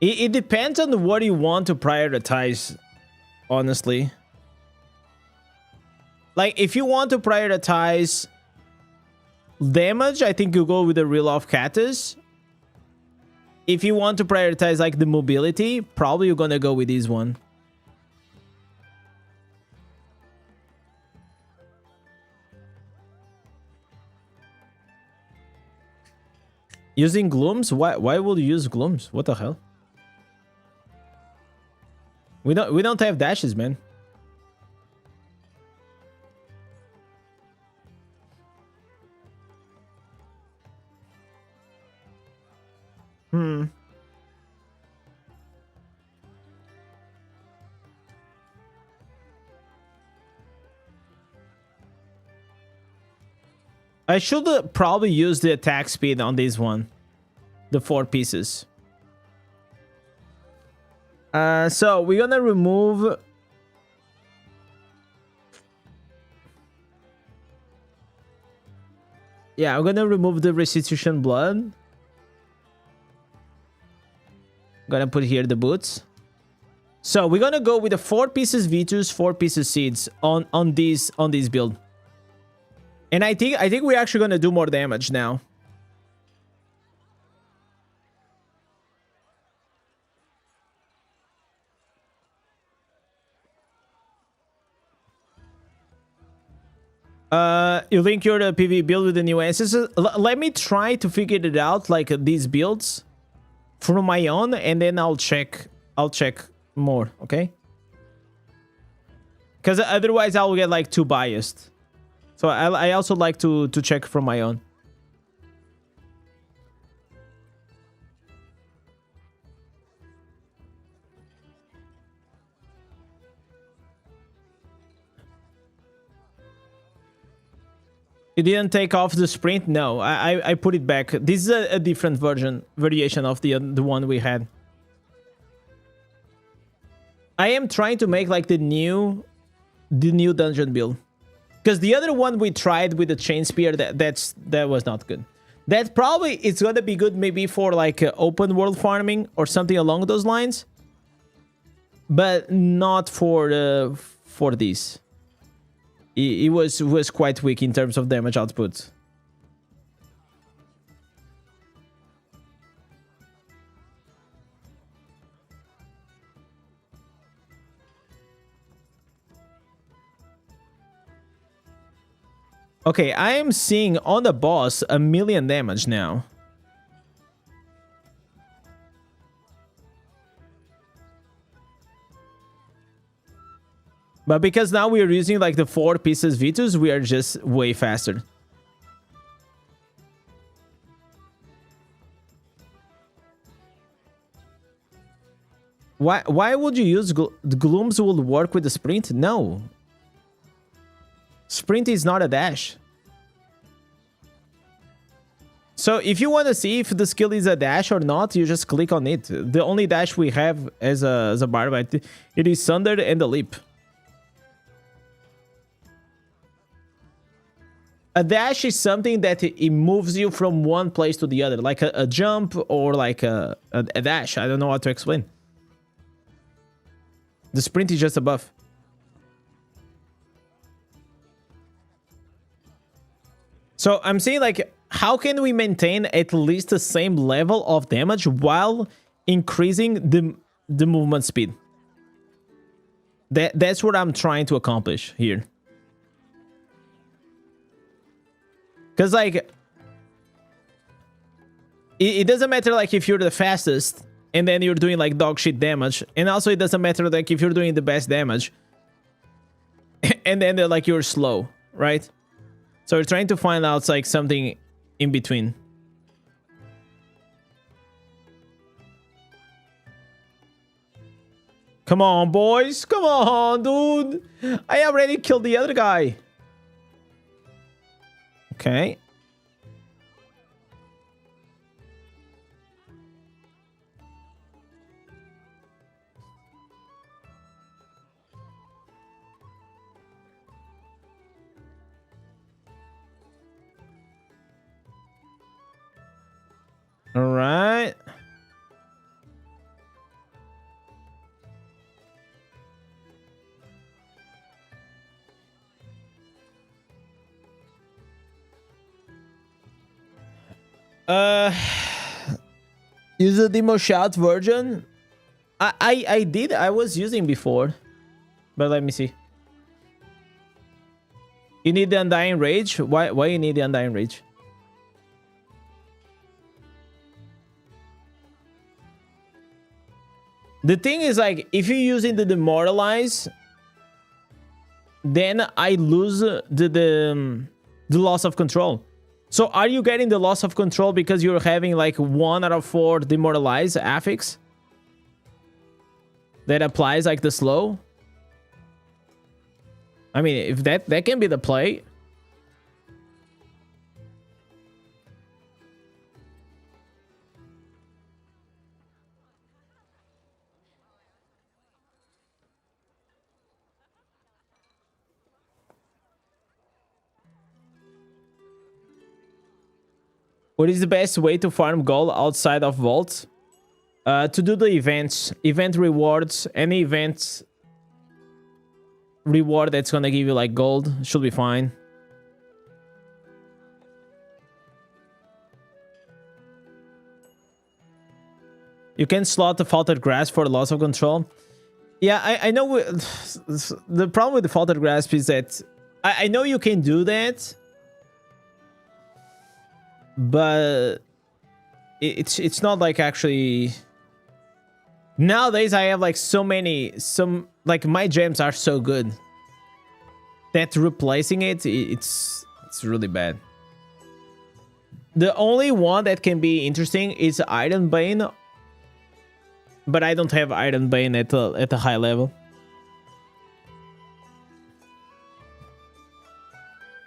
It depends on what you want to prioritize, honestly. Like, if you want to prioritize damage, I think you go with the Reel Off Cactus. If you want to prioritize, like, the mobility, probably you're gonna go with this one. Using Glooms? Why would you use Glooms? What the hell? We don't have dashes, man. I should probably use the attack speed on this one. The 4 pieces. So we're gonna remove... Yeah, I'm gonna remove the restitution blood. Gonna put here the boots. So we're gonna go with the 4 pieces V2s, 4 pieces seeds on this build. And I think we're actually gonna do more damage now. You link your PV build with the new ancestors. Let me try to figure it out, like these builds from my own, and then I'll check more, okay? Because otherwise I'll get like too biased. So I also like to check from my own. You didn't take off the sprint? No, I put it back. This is a different variation of the one we had. I am trying to make like the new dungeon build, because the other one we tried with the chain spear, that was not good. That probably it's gonna be good maybe for like open world farming or something along those lines, but not for this. It was quite weak in terms of damage output. Okay, I am seeing on the boss 1,000,000 damage now. But because now we are using like the 4 pieces V2s, we are just way faster. Why would you use the glooms will work with the sprint? No. Sprint is not a dash. So if you want to see if the skill is a dash or not, you just click on it. The only dash we have as a barbarian, it is Thunder and the leap. A dash is something that it moves you from one place to the other, like a jump or like a dash. I don't know how to explain. The sprint is just a buff. So I'm saying, like, how can we maintain at least the same level of damage while increasing the movement speed? That's what I'm trying to accomplish here. Because, like, it doesn't matter, like, if you're the fastest and then you're doing, like, dog shit damage. And also, it doesn't matter, like, if you're doing the best damage and then, like, you're slow, right? So we're trying to find out, like, something in between. Come on, boys. Come on, dude. I already killed the other guy. Okay. All right. Use the demo shout version. I did. I was using before, but let me see. You need the Undying Rage. Why you need the Undying Rage? The thing is, like, if you're using the Demoralize, then I lose the loss of control. So are you getting the loss of control because you're having like 1 out of 4 Demoralize affix that applies like the slow? I mean, if that can be the play. What is the best way to farm gold outside of vaults? To do the events, event rewards, any event reward that's gonna give you like gold should be fine. You can slot the faulted grass for loss of control. Yeah, I know. The problem with the faulted grasp is that I know you can do that, but it's not like actually. Nowadays, I have like some like my gems are so good that replacing it's really bad. The only one that can be interesting is Iron Bane, but I don't have Iron Bane at a high level.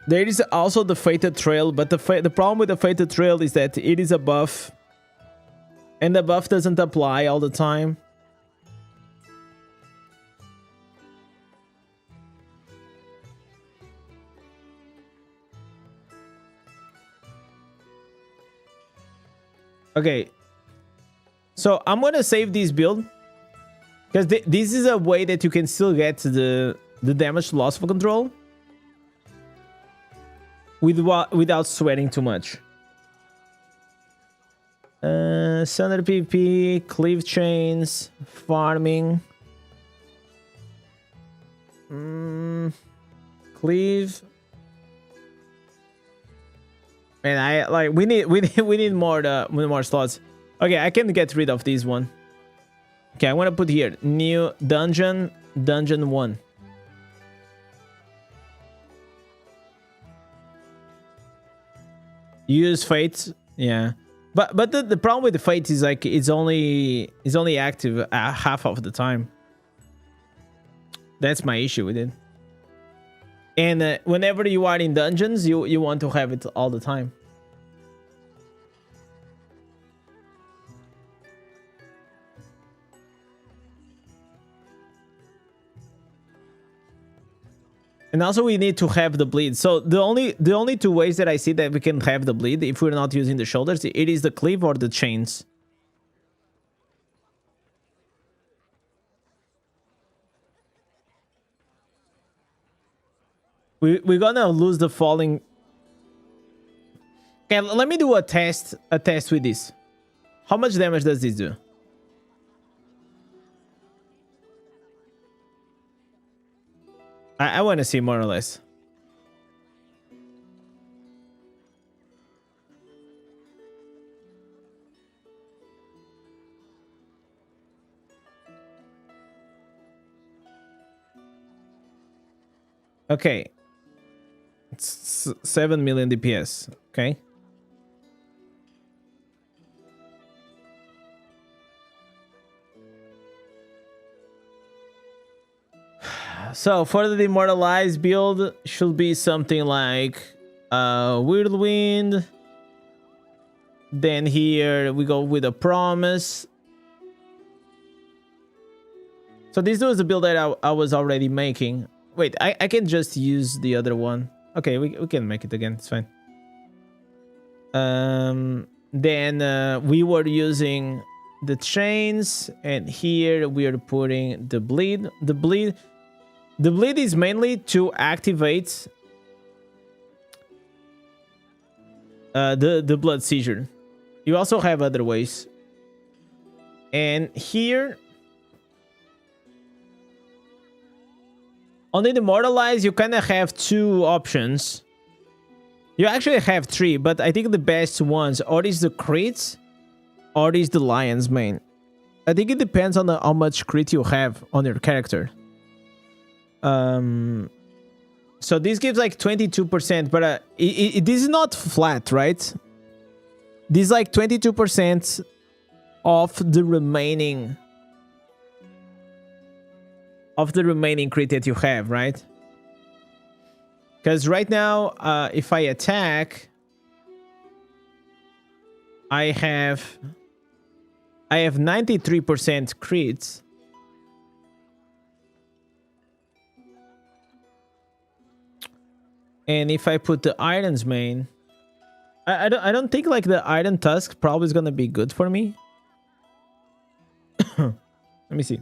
There is also the Fated Trail, but the problem with the Fated Trail is that it is a buff, and the buff doesn't apply all the time. Okay, so I'm gonna save this build because this is a way that you can still get the damage loss of control without sweating too much. Standard PvP, cleave chains, farming, cleave. And I like we need more slots. Okay, I can get rid of this one. Okay, I want to put here new dungeon 1. Use fate, yeah. But the problem with the fate is like it's only active half of the time. That's my issue with it. And whenever you are in dungeons, you want to have it all the time. And also we need to have the bleed. So the only two ways that I see that we can have the bleed if we're not using the shoulders, it is the cleave or the chains. We're gonna lose the falling. Okay, let me do a test with this. How much damage does this do? I want to see more or less. Okay. It's 7 million DPS. Okay. So for the immortalized build should be something like Whirlwind. Then here we go with a promise. So this was the build that I was already making. Wait, I can just use the other one. Okay, we can make it again. It's fine. Then we were using the chains, and here we are putting the bleed. The bleed is mainly to activate the blood seizure. You also have other ways. And here on the immortalized, you kind of have two options. You actually have three, but I think the best ones or is the crits or is the lion's mane. I think it depends on how much crit you have on your character. So this gives like 22%, but this is not flat, right? This is like 22% of the remaining crit that you have, right? Because right now, if I attack, I have 93% crits. And if I put the Iron's Mane, I don't think like the Iron Tusk probably is gonna be good for me. Let me see.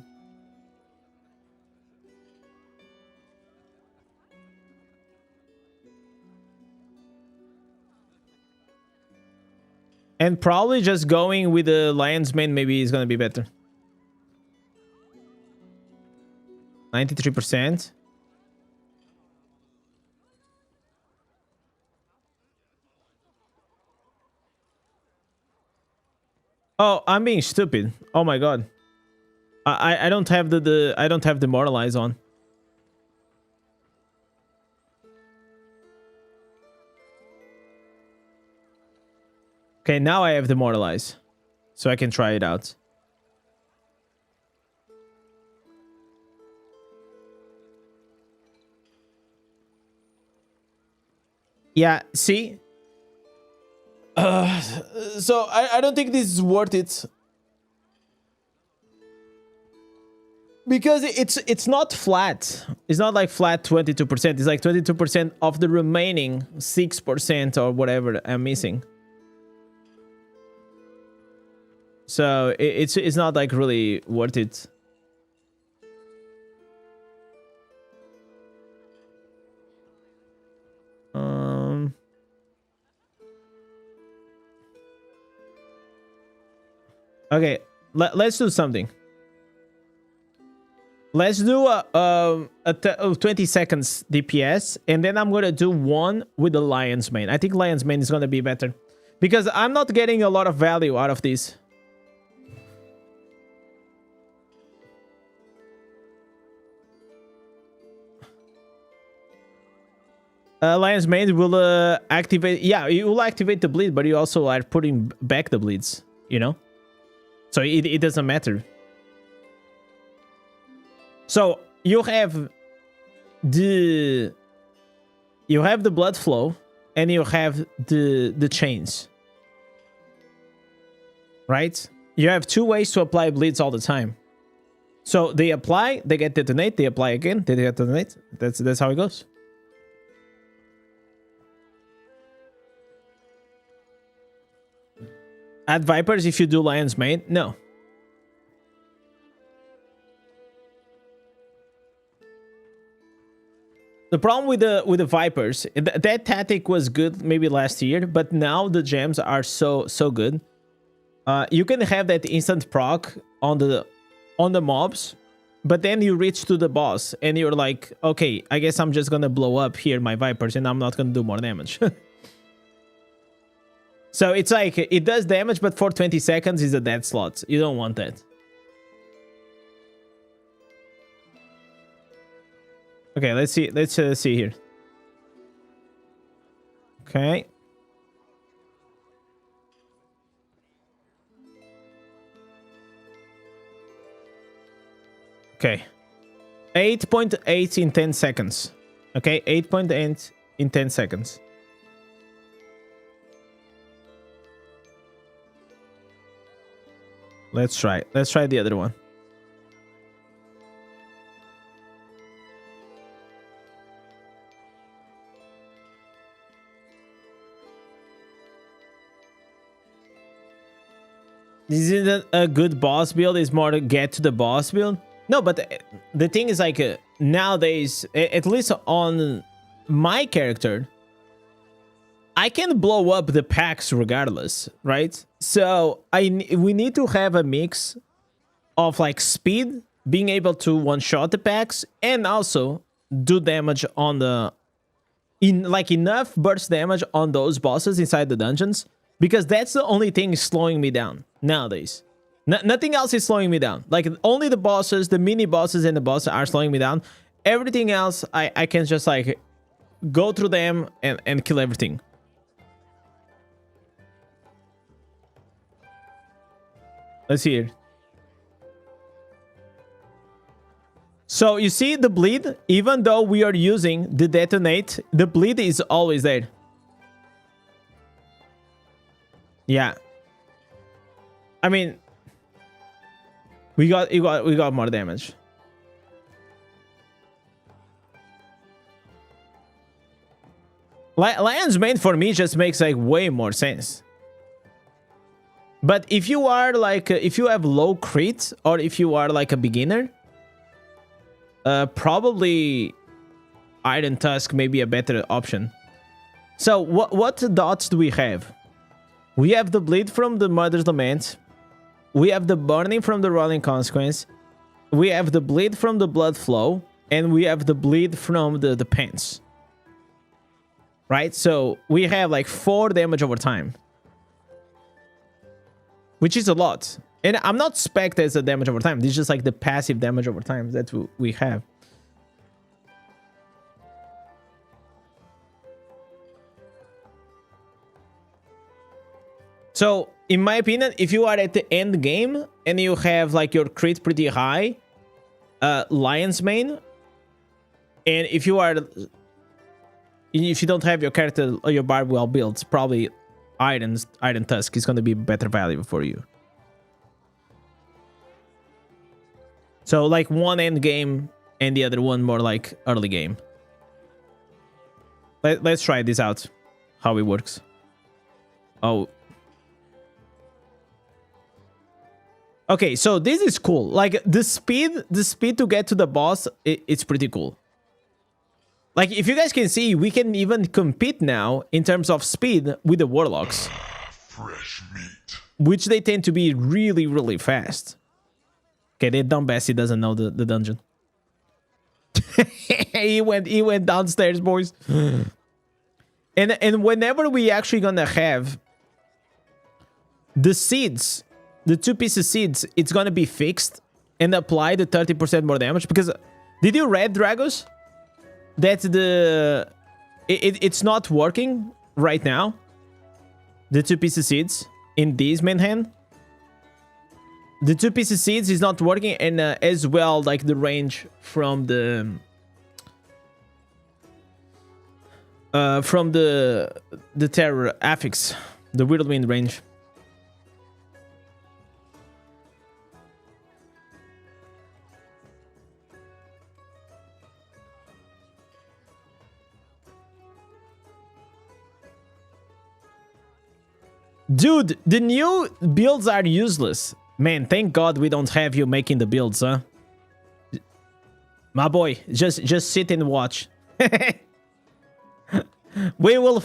And probably just going with the Lion's Mane maybe is gonna be better. 93%. Oh, I'm being stupid. Oh my god. I don't have the I don't have Demoralize on. Okay, now I have Demoralize. So I can try it out. Yeah, see? So I don't think this is worth it. Because it's not flat. It's not like flat 22%. It's like 22% of the remaining 6% or whatever I'm missing. So it's not like really worth it. Okay, let's do something. Let's do a 20 seconds DPS, and then I'm gonna do one with the Lion's Mane. I think Lion's Mane is gonna be better because I'm not getting a lot of value out of this. Lion's Mane will activate. Yeah, you will activate the bleed, but you also are putting back the bleeds. You know, so it doesn't matter. So you have the blood flow, and you have the chains, right? You have two ways to apply bleeds all the time. So they apply, they get detonate, they apply again, they get detonate. That's how it goes. Add Vipers if you do Lion's Mane? No. The problem with the Vipers, that tactic was good maybe last year, but now the gems are so good. You can have that instant proc on the mobs, but then you reach to the boss and you're like, okay, I guess I'm just gonna blow up here my Vipers and I'm not gonna do more damage. So it's like, it does damage, but for 20 seconds is a dead slot. You don't want that. Okay, let's see. Let's see here. Okay. Okay. 8.8 in 10 seconds. Okay, 8.8 in 10 seconds. Let's try. Let's try the other one. This isn't a good boss build. It's more to get to the boss build. No, but the thing is like nowadays, at least on my character, I can blow up the packs regardless, right? So we need to have a mix of like speed, being able to one-shot the packs, and also do damage on the enough burst damage on those bosses inside the dungeons, because that's the only thing slowing me down nowadays. Nothing else is slowing me down. Like only the bosses, the mini bosses and the bosses are slowing me down. Everything else, I can just like go through them and kill everything. Let's see here. So you see the bleed, even though we are using the detonate, the bleed is always there. Yeah. I mean, we got more damage. Lion's Mane for me just makes like way more sense. But if you are like, if you have low crit or if you are like a beginner, probably Iron Tusk may be a better option. So what dots do we have? We have the bleed from the Mother's Lament. We have the burning from the Rolling Consequence. We have the bleed from the Blood Flow. And we have the bleed from the pants. Right? So we have like 4 damage over time. Which is a lot. And I'm not spec as a damage over time. This is just like the passive damage over time that we have. So, in my opinion, if you are at the end game and you have like your crit pretty high, Lion's Mane, and if you don't have your character or your barb well built, probably Iron Tusk is going to be better value for you. So like one end game and the other one more like early game. Let's try this out, how it works. Oh. Okay, so this is cool. Like the speed to get to the boss, it's pretty cool. Like if you guys can see, we can even compete now in terms of speed with the Warlocks. Fresh meat. Which they tend to be really, really fast. Okay, that dumb Bessie doesn't know the dungeon. he went downstairs, boys. And whenever we actually gonna have the seeds, the 2 pieces seeds, it's gonna be fixed and apply the 30% more damage. Because did you read, Dragos? That it's not working right now. The 2 pieces seeds in this main hand. The 2 pieces seeds is not working, and as well like the range from the terror affix, the whirlwind range. Dude, the new builds are useless. Man, thank God we don't have you making the builds, huh? My boy, just sit and watch. we will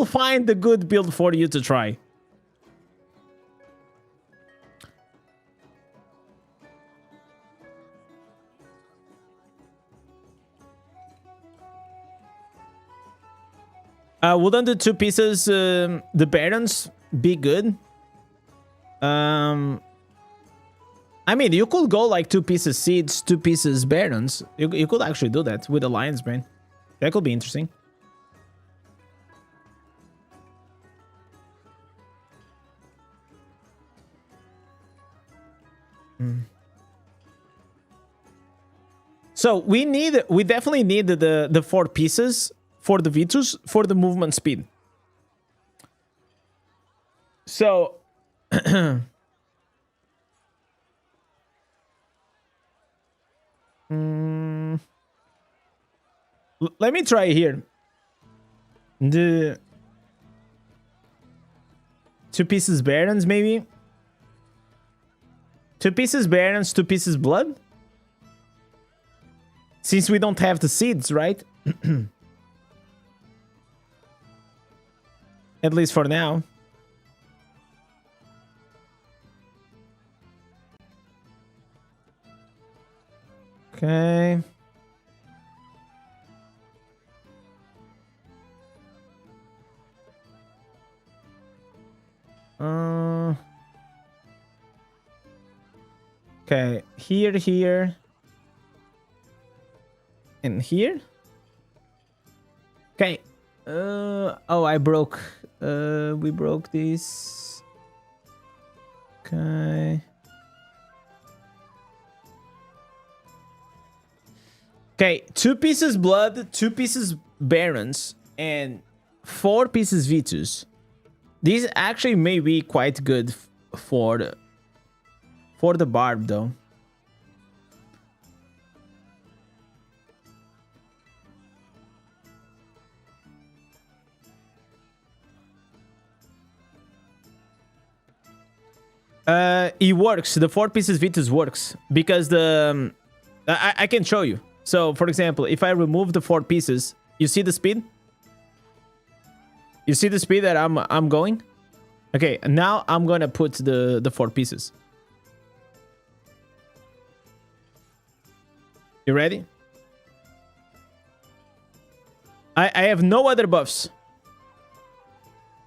find the good build for you to try. Wouldn't the 2 pieces, the Barons, be good? I mean, you could go like 2 pieces seeds, 2 pieces Barons. You could actually do that with the Lion's Brain. That could be interesting. So we definitely need the 4 pieces for the Vitus for the movement speed. So let me try here. The 2 pieces Barons, maybe. 2 pieces Barons, 2 pieces Blood. Since we don't have the seeds, right? At least for now. Okay. Okay, here, and here. Okay. Oh, I broke. We broke this. Okay. Okay, 2 pieces Blood, 2 pieces Barons, and 4 pieces Vitus. These actually may be quite good for the Barb, though. It works. The 4 pieces Vitus works because the I can show you. So, for example, if I remove the 4 pieces, you see the speed? You see the speed that I'm going? Okay, now I'm gonna put the 4 pieces. You ready? I have no other buffs.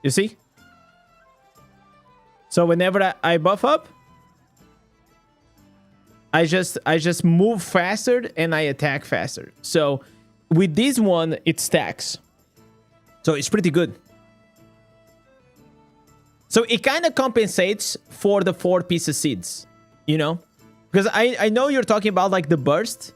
You see? So whenever I buff up, I just move faster and I attack faster. So with this one, it stacks. So it's pretty good. So it kind of compensates for the 4 pieces seeds, you know? Because I know you're talking about like the burst,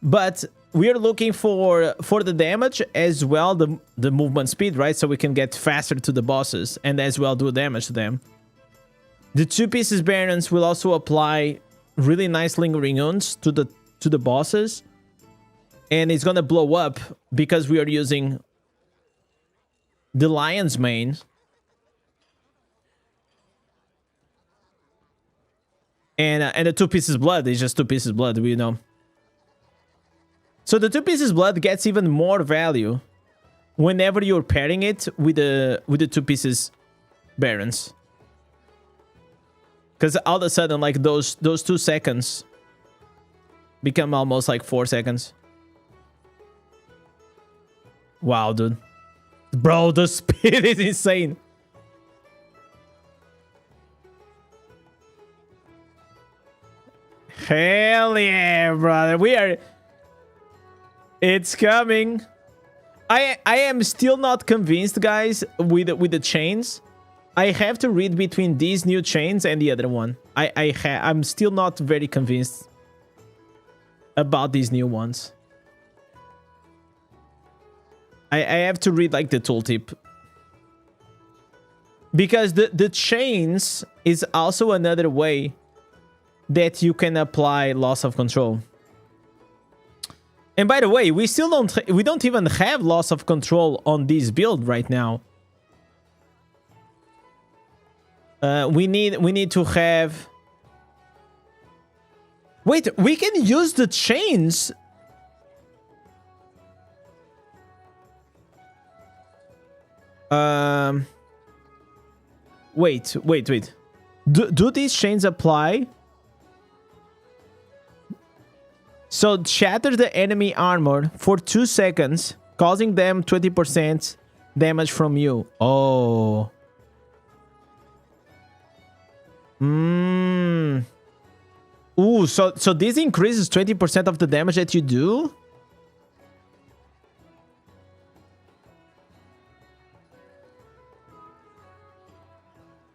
but we're looking for the damage as well, the movement speed, right? So we can get faster to the bosses and as well do damage to them. The 2 pieces barons will also apply really nice lingering wounds to the bosses, and it's gonna blow up because we are using the lion's mane. And the 2 pieces blood is just 2 pieces blood, we know. So the 2 pieces blood gets even more value whenever you're pairing it with the 2 pieces barons. Because all of a sudden, like those 2 seconds become almost like 4 seconds. Wow, dude. Bro, the speed is insane. Hell yeah, brother. We are... It's coming. I am still not convinced, guys, with the chains. I have to read between these new chains and the other one. I'm still not very convinced about these new ones. I have to read like the tooltip. Because the chains is also another way that you can apply loss of control. And by the way, we don't even have loss of control on this build right now. We need to have... Wait, we can use the chains. Wait. Do these chains apply? So shatter the enemy armor for 2 seconds, causing them 20% damage from you. Oh. Ooh, so this increases 20% of the damage that you do?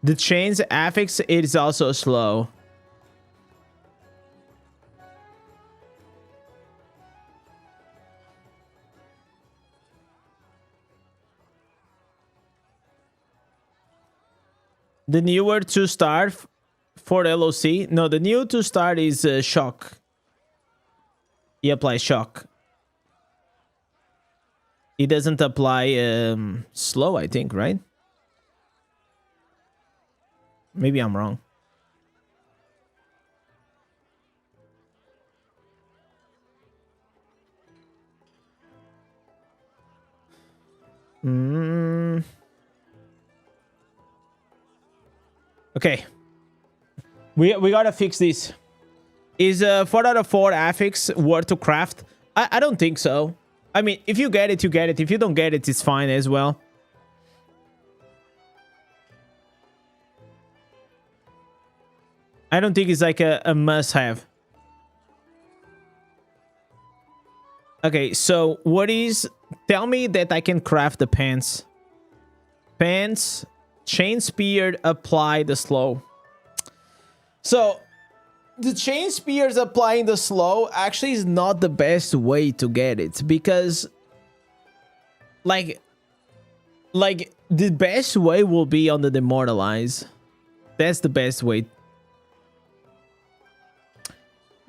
The chain's affix is also slow. The newer 2-star for LOC. No, the new 2-star is shock. He applies shock. He doesn't apply slow, I think, right? Maybe I'm wrong. Okay. We gotta fix this. Is 4 out of 4 affix worth to craft? I don't think so. I mean, if you get it, you get it. If you don't get it, it's fine as well. I don't think it's like a must-have. Okay, so what is... Tell me that I can craft the pants. Pants, chain spear, apply the slow. So, the chain spears applying the slow actually is not the best way to get it. Because, like the best way will be on the demoralize. That's the best way.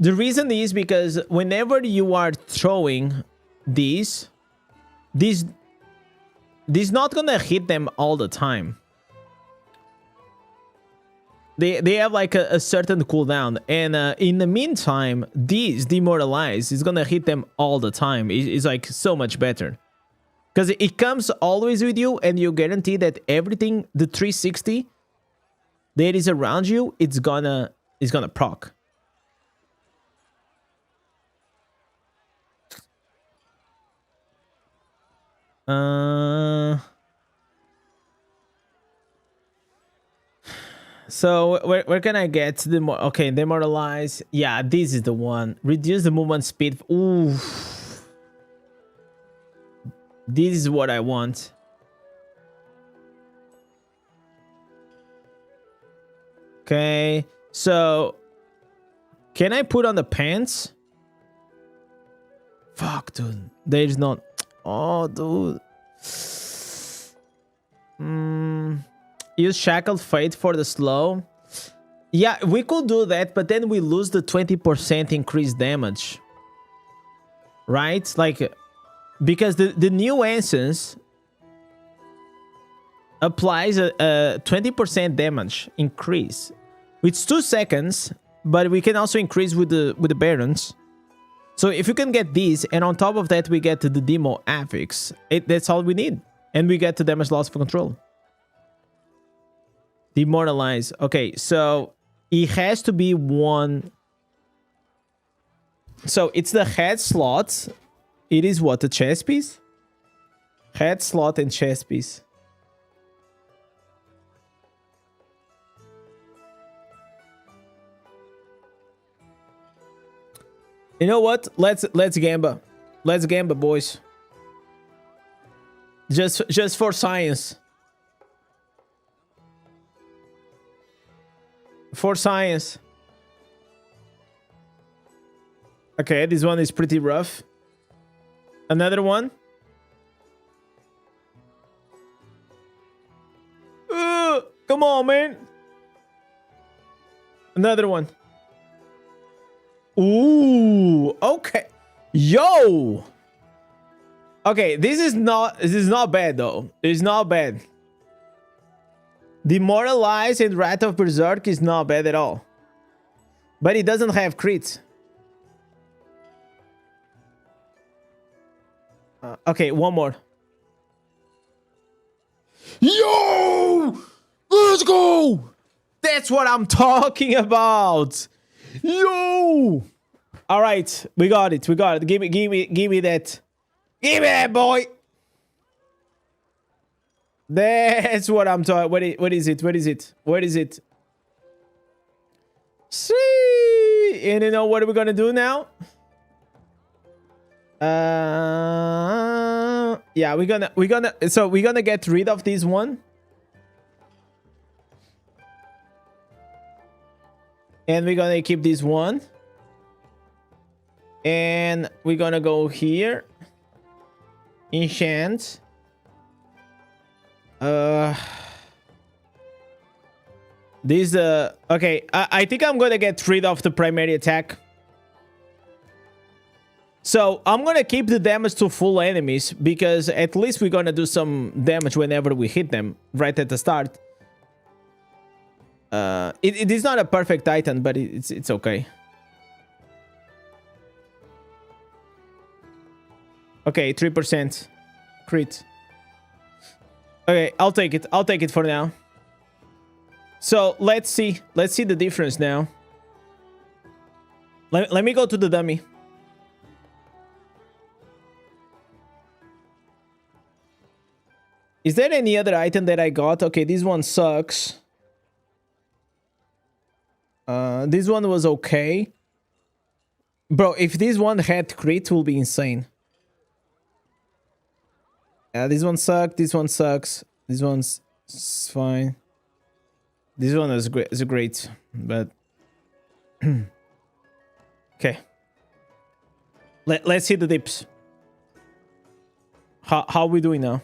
The reason is because whenever you are throwing these not gonna hit them all the time. They have like a certain cooldown, and in the meantime, these demoralize is gonna hit them all the time. It's like so much better because it comes always with you, and you guarantee that everything the 360 that is around you, it's gonna proc. So where can I get the more? Okay, demoralize. Yeah, this is the one. Reduce the movement speed. Ooh, this is what I want. Okay, so can I put on the pants? Fuck, dude. There's not. Oh, dude. Use Shackled Fate for the slow. Yeah, we could do that, but then we lose the 20% increased damage. Right? Like, because the new essence applies a 20% damage increase. It's 2 seconds, but we can also increase with the barons. So if you can get these, and on top of that we get the demo affix, that's all we need. And we get the damage loss for control. Demoralize. Okay, so it has to be one. So it's the head slot. It is what? The chest piece? Head slot and chest piece. You know what? Let's gamba. Let's gamba, boys. Just for science. For science. Okay, this one is pretty rough. Another one. Come on, man. Another one. Ooh, okay. Yo. Okay, this is not bad though. It's not bad. Demoralize and Wrath of Berserk is not bad at all. But it doesn't have crits. Okay, one more. Yo! Let's go! That's what I'm talking about. Yo! All right, we got it. We got it. Give me that. Give me that, boy. That's what I'm talking. What is it? What is it? What is it? See, and you know what are we gonna do now? Yeah, we're gonna get rid of this one. And we're gonna keep this one. And we're gonna go here. Enchant. This okay, I think I'm gonna get rid of the primary attack. So I'm gonna keep the damage to full enemies, because at least we're gonna do some damage whenever we hit them right at the start. It is not a perfect Titan, but it's okay. Okay, 3% crit. Okay, I'll take it. I'll take it for now. So let's see the difference now. Let me go to the dummy. Is there any other item that I got? Okay, this one sucks. This one was okay. Bro, if this one had crit, it will be insane. Yeah, this one sucked. This one sucks. This one's fine. This one is great. Is great, but okay. Let's hit the dips. How are we doing now?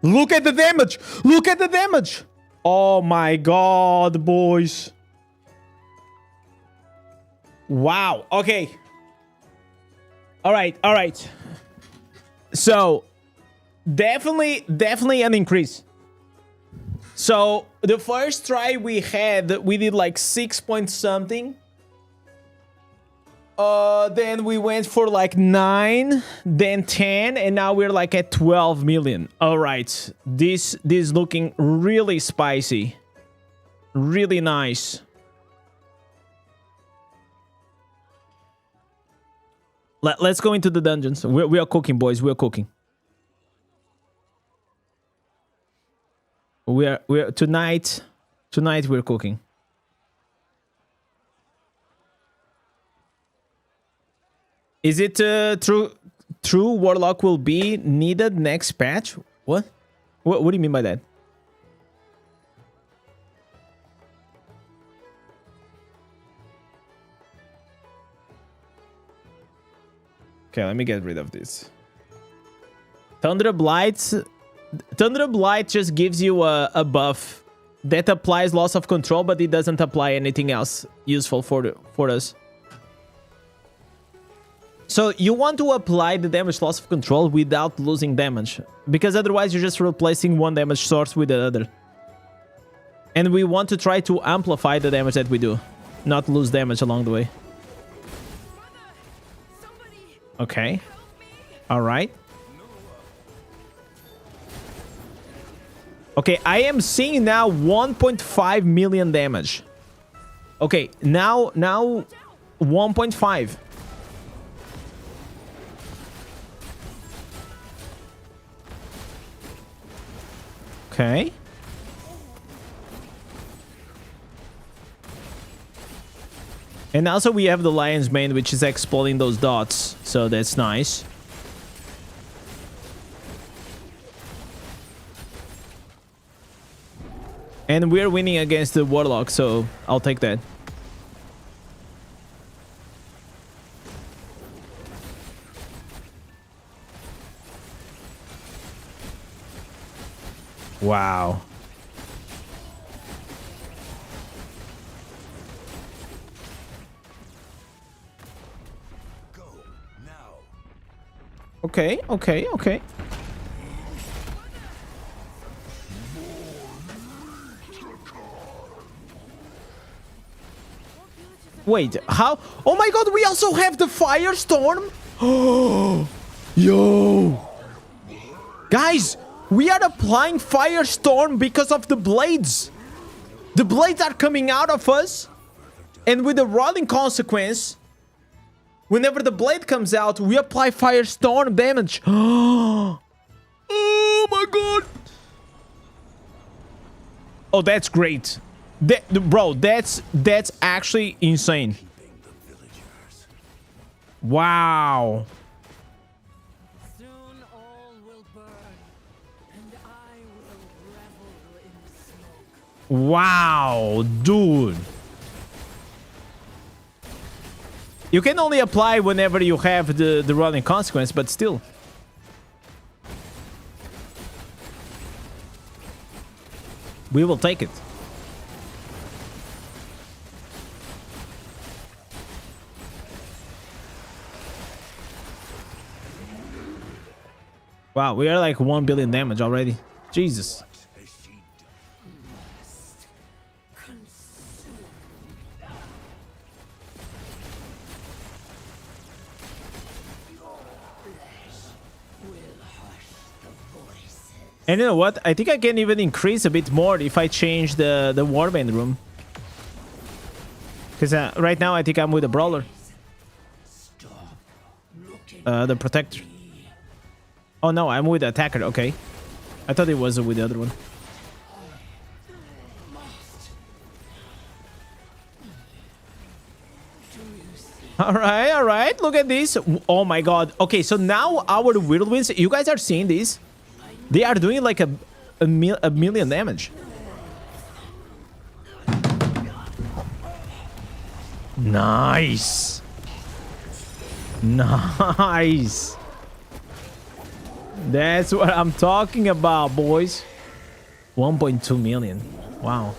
Look at the damage! Look at the damage! Oh my god, boys. Wow. Okay. All right. So, definitely an increase. So the first try we had, we did like 6 point something. Then we went for like 9, then 10, and now we're like at 12 million. All right, this is looking really spicy, really nice. Let's go into the dungeons. We are cooking, boys. We are cooking. We are tonight we're cooking. Is it true Warlock will be needed next patch? What do you mean by that? Okay, let me get rid of this. Thunder Blight just gives you a buff that applies loss of control, but it doesn't apply anything else useful for us. So you want to apply the damage loss of control without losing damage, because otherwise you're just replacing one damage source with the other. And we want to try to amplify the damage that we do, not lose damage along the way. Okay. All right. Okay, I am seeing now 1.5 million damage. Okay, now 1.5. Okay. And also we have the Lion's Mane, which is exploding those dots. So that's nice. And we're winning against the Warlock, so I'll take that. Wow. Go now. Okay, okay, okay. Wait, how? Oh my god, we also have the Firestorm? Oh, yo. Guys, we are applying Firestorm because of the blades. The blades are coming out of us. And with the rolling consequence, whenever the blade comes out, we apply Firestorm damage. Oh my god. Oh, that's great. Bro, that's actually insane. Wow. Soon all will burn, and I will revel in smoke. Wow, dude. You can only apply whenever you have the running consequence, but still. We will take it. Wow, we are like 1 billion damage already. Jesus. And you know what? I think I can even increase a bit more if I change the Warband room. Because right now I think I'm with a Brawler. The Protector. Oh no, I'm with the Attacker. Okay. I thought it was with the other one. Alright, alright. Look at this. Oh my god. Okay, so now our Whirlwinds, you guys are seeing this? They are doing like a million damage. Nice. Nice. That's what I'm talking about, boys. 1.2 million. Wow.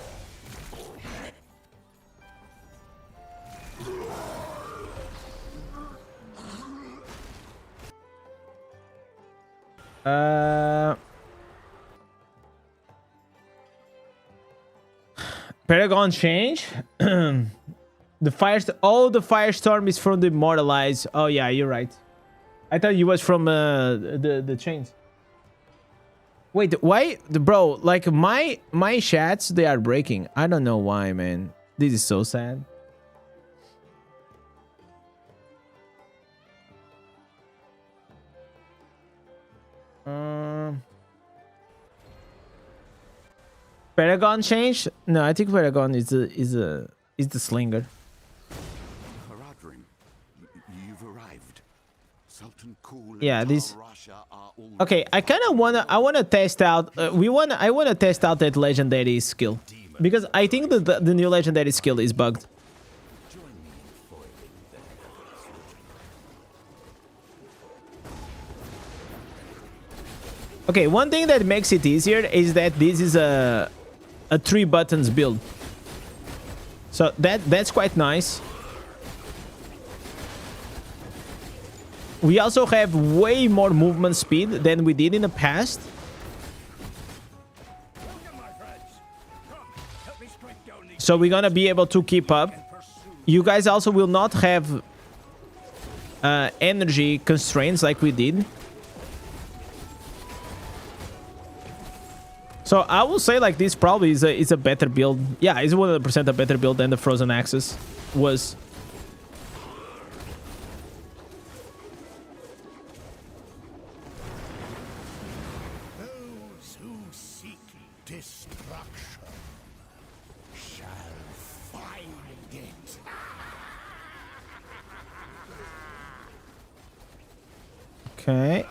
Paragon change. The firestorm is from the immortalized. Oh yeah, you're right. I thought you was from the chains. Wait, why, bro? Like my chats, they are breaking. I don't know why, man. This is so sad. Paragon change? No, I think Paragon is the slinger. Haradrim, you've arrived. Sultan Kul and Yeah, this. Russia are all Okay, I kind of wanna test out. I wanna test out that legendary skill because I think that the new legendary skill is bugged. Okay, one thing that makes it easier is that this is a 3 buttons build, so that's quite nice. We also have way more movement speed than we did in the past. So we're gonna be able to keep up. You guys also will not have energy constraints like we did. So I will say like this probably is a better build. Yeah, it's 100% a better build than the Frozen Axis was. those who seek destruction shall find it. Okay.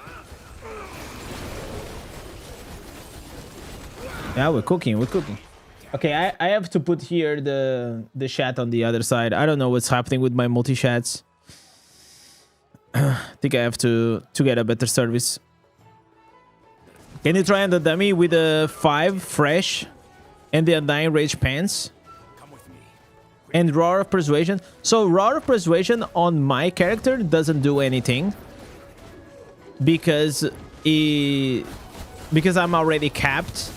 Yeah, we're cooking. Okay, I have to put here the chat on the other side. I don't know what's happening with my multi-chats. I think I have to get a better service. Can you try on the dummy with the 5 fresh and the 9 rage pants? And Roar of Persuasion. So Roar of Persuasion on my character doesn't do anything. Because I'm already capped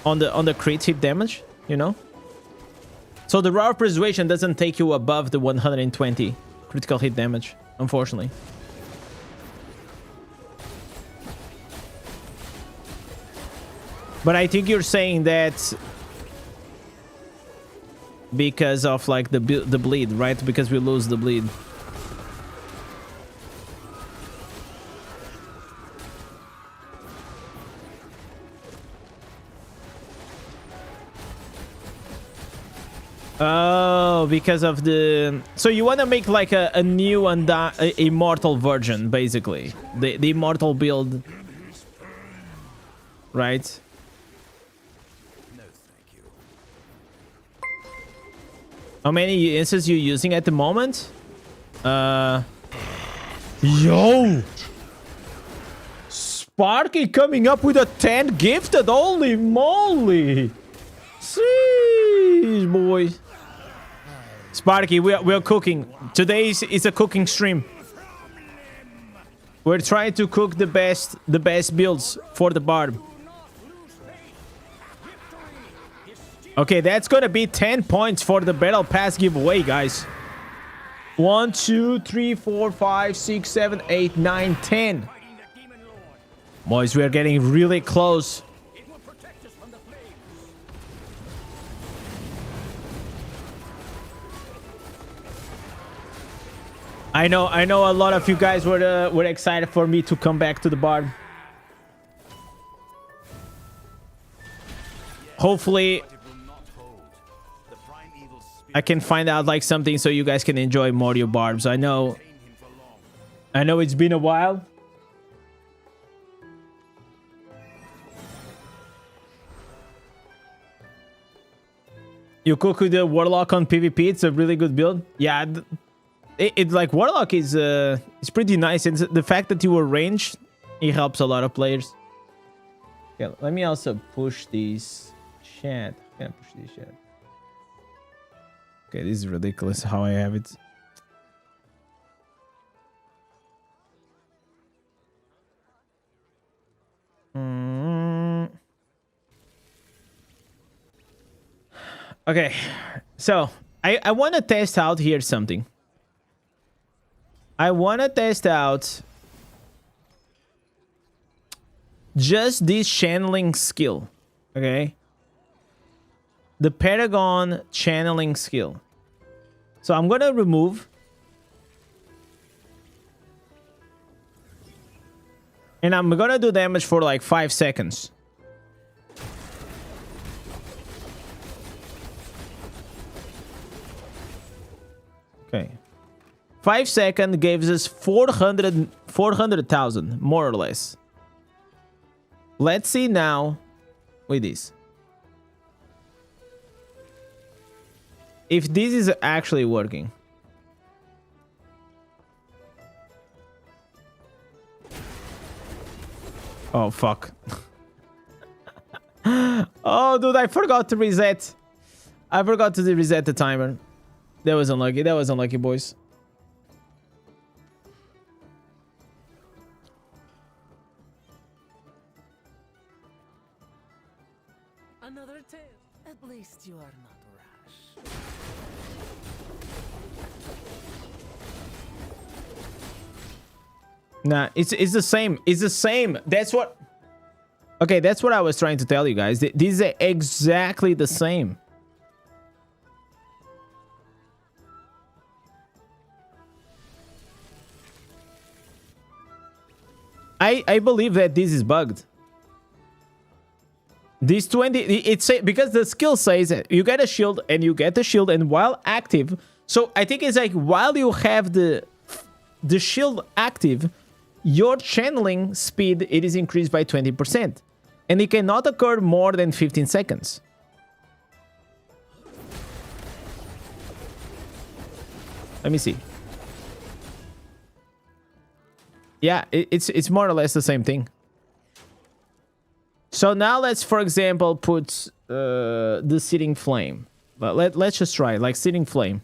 on the crit hit damage, you know? So the Roar of Persuasion doesn't take you above the 120 critical hit damage, unfortunately. But I think you're saying that because of like the bleed, right? Because we lose the bleed. Oh, because of the... So you want to make like a new and immortal version, basically. The immortal build. Right? No, thank you. How many instances you using at the moment? Yo! Sparky coming up with a 10 gifted, holy moly! Jeez, boy. Sparky, we're cooking. Today is a cooking stream. We're trying to cook the best builds for the Barb. Okay, that's gonna be 10 points for the Battle Pass giveaway, guys. 1, 2, 3, 4, 5, 6, 7, 8, 9, 10. Boys, we are getting really close. I know a lot of you guys were excited for me to come back to the Barb. Hopefully I can find out like something so you guys can enjoy more of your Barbs. I know it's been a while. You cook with the Warlock on PvP. It's a really good build. Yeah, it's like Warlock is pretty nice, and the fact that you were ranged, it helps a lot of players. Yeah, let me also push these chat. Can I push this chat? Okay, this is ridiculous how I have it. Okay, so I want to test out here something. I want to test out just this channeling skill, okay? The Paragon channeling skill. So I'm gonna remove. And I'm gonna do damage for like 5 seconds. Okay. 5 seconds gives us 400,000, more or less. Let's see now with this. If this is actually working. Oh, fuck. Oh, dude, I forgot to reset. I forgot to reset the timer. That was unlucky. That was unlucky, boys. Another tale. At least you are not rash. Nah, it's the same. It's the same. That's what... Okay, that's what I was trying to tell you guys. These are exactly the same. I believe that this is bugged. This 20... It's because the skill says that you get a shield and you get the shield and while active... So I think it's like while you have the shield active... Your channeling speed, it is increased by 20%. And it cannot occur more than 15 seconds. Let me see. Yeah, it's more or less the same thing. So now let's, for example, put the Searing Flame. But let's just try, like Searing Flame.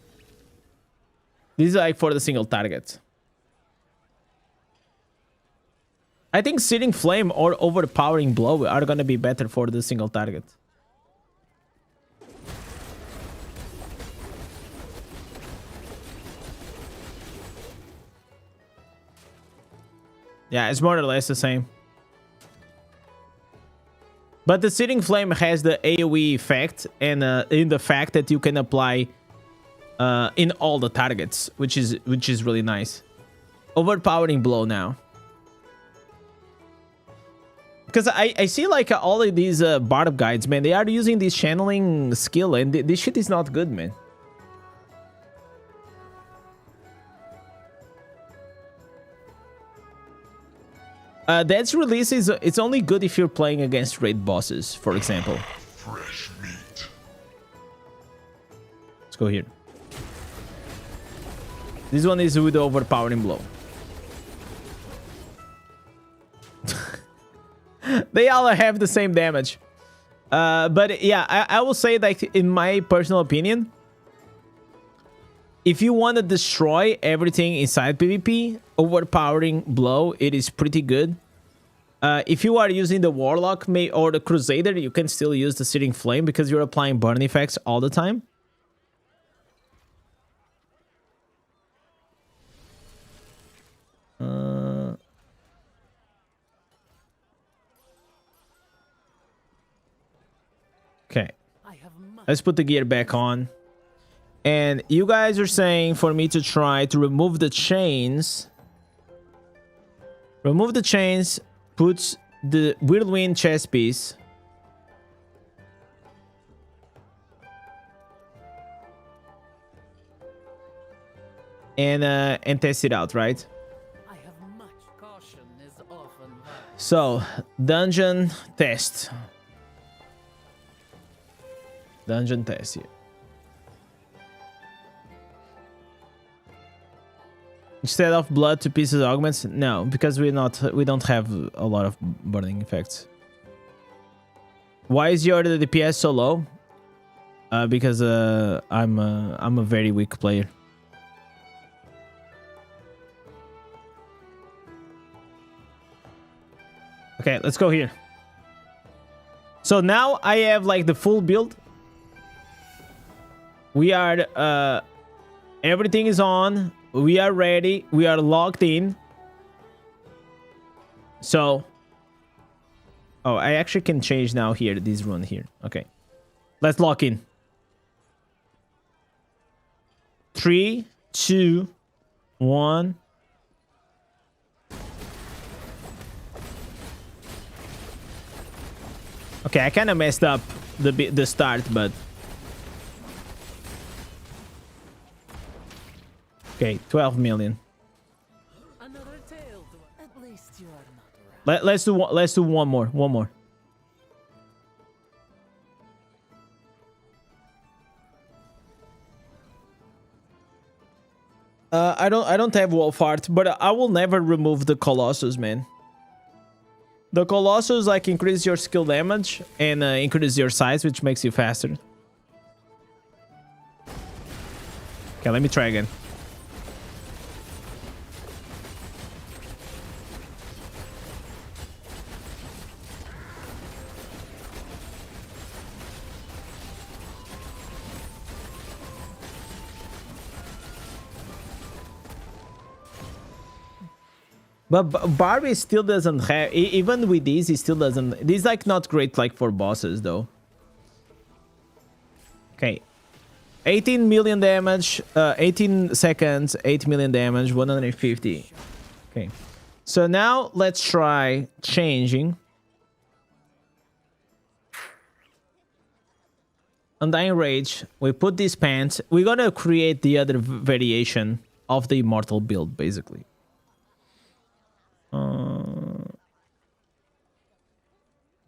This is like for the single target. I think Searing Flame or Overpowering Blow are gonna be better for the single target. Yeah, it's more or less the same. But the Searing Flame has the AoE effect and in the fact that you can apply in all the targets, which is really nice. Overpowering Blow now. Because I see like all of these Barb guides, man, they are using this channeling skill and this shit is not good, man. That's release is it's only good if you're playing against raid bosses, for example. Fresh meat. Let's go here. This one is with the Overpowering Blow. They all have the same damage. But yeah, I will say that in my personal opinion, if you want to destroy everything inside PvP, Overpowering Blow, it is pretty good. If you are using the Warlock or the Crusader, you can still use the Searing Flame because you're applying burn effects all the time. Okay, let's put the gear back on. And you guys are saying for me to try to remove the chains. Remove the chains, put the Whirlwind chest piece. And test it out, right? I have much caution is often bad. So, dungeon test. Dungeon test here. Instead of blood to pieces augments, no, because we don't have a lot of burning effects. Why is your DPS so low? Because I'm a very weak player. Okay, let's go here. So now I have like the full build. We are everything is on. We are ready. We are logged in. So oh, I actually can change now here this rune here. Okay. Let's lock in. 3, 2, 1. Okay, I kind of messed up the start, but okay, 12 million. Another tale. At least you are not rash. Let's do one more. One more. I don't have wolf heart, but I will never remove the Colossus, man. The Colossus like increase your skill damage and increase your size, which makes you faster. Okay, let me try again. But Barbie still doesn't have, even with these, he still doesn't. This is like not great like for bosses though. Okay. 18 million damage, 18 seconds, 8 million damage, 150. Okay. So now let's try changing. Undying Rage. We put these pants. We're gonna create the other variation of the Immortal build, basically.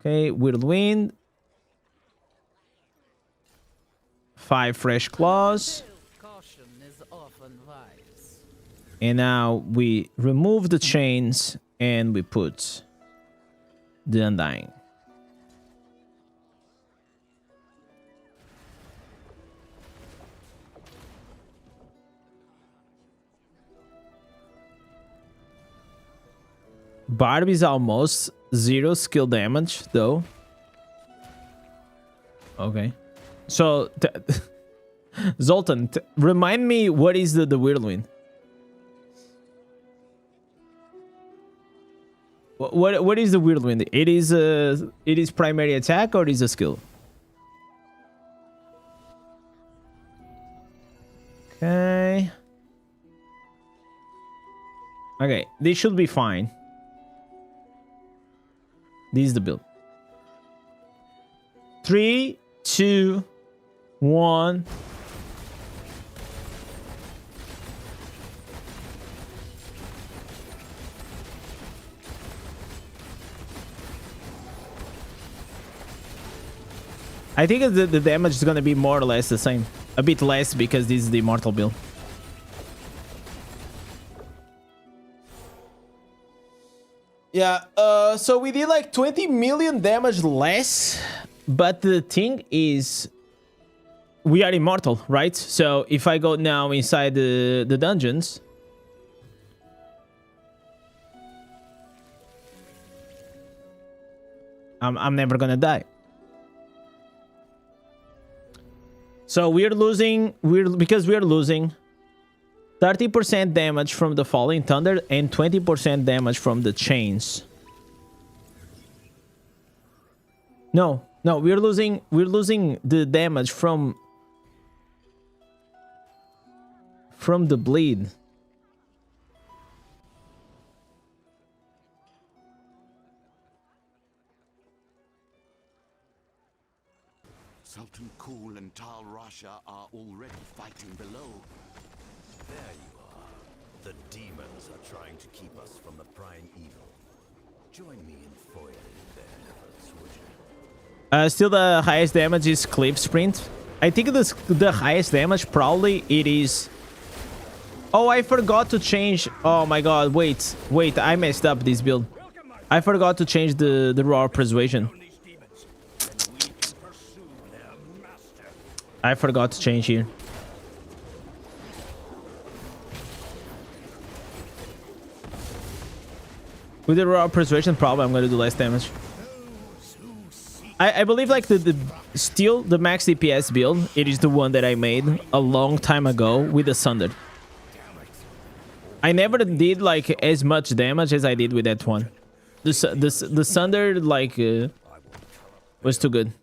Okay, Whirlwind. 5 fresh claws. Caution is often wise. And now we remove the chains and we put the Undying. Barbie's almost 0 skill damage though. Okay. So Zoltan, remind me what is the Whirlwind? What is the Whirlwind? It is primary attack or it is a skill? Okay. Okay, this should be fine. This is the build. 3, 2, 1. I think the damage is gonna be more or less the same. A bit less because this is the Immortal build. Yeah, so we did like 20 million damage less, but the thing is, we are immortal, right? So if I go now inside the dungeons, I'm never gonna die. So we're losing, because we're losing 30% damage from the Falling Thunder and 20% damage from the chains. No, we're losing the damage from the bleed. Sultan Kul and Tal Rasha are already fighting below. There you are. The demons are trying to keep us from the prime evil. Join me in foiling their efforts, would you? Still the highest damage is Cliff Sprint. I think the highest damage probably it is... Oh, I forgot to change... Oh my god, wait, I messed up this build. I forgot to change the Raw Persuasion. I forgot to change here. With the Raw Persuasion, probably I'm gonna do less damage. Those who seek I believe like the still the max DPS build, it is the one that I made a long time ago with the Sunder. I never did like as much damage as I did with that one. The Sunder like was too good.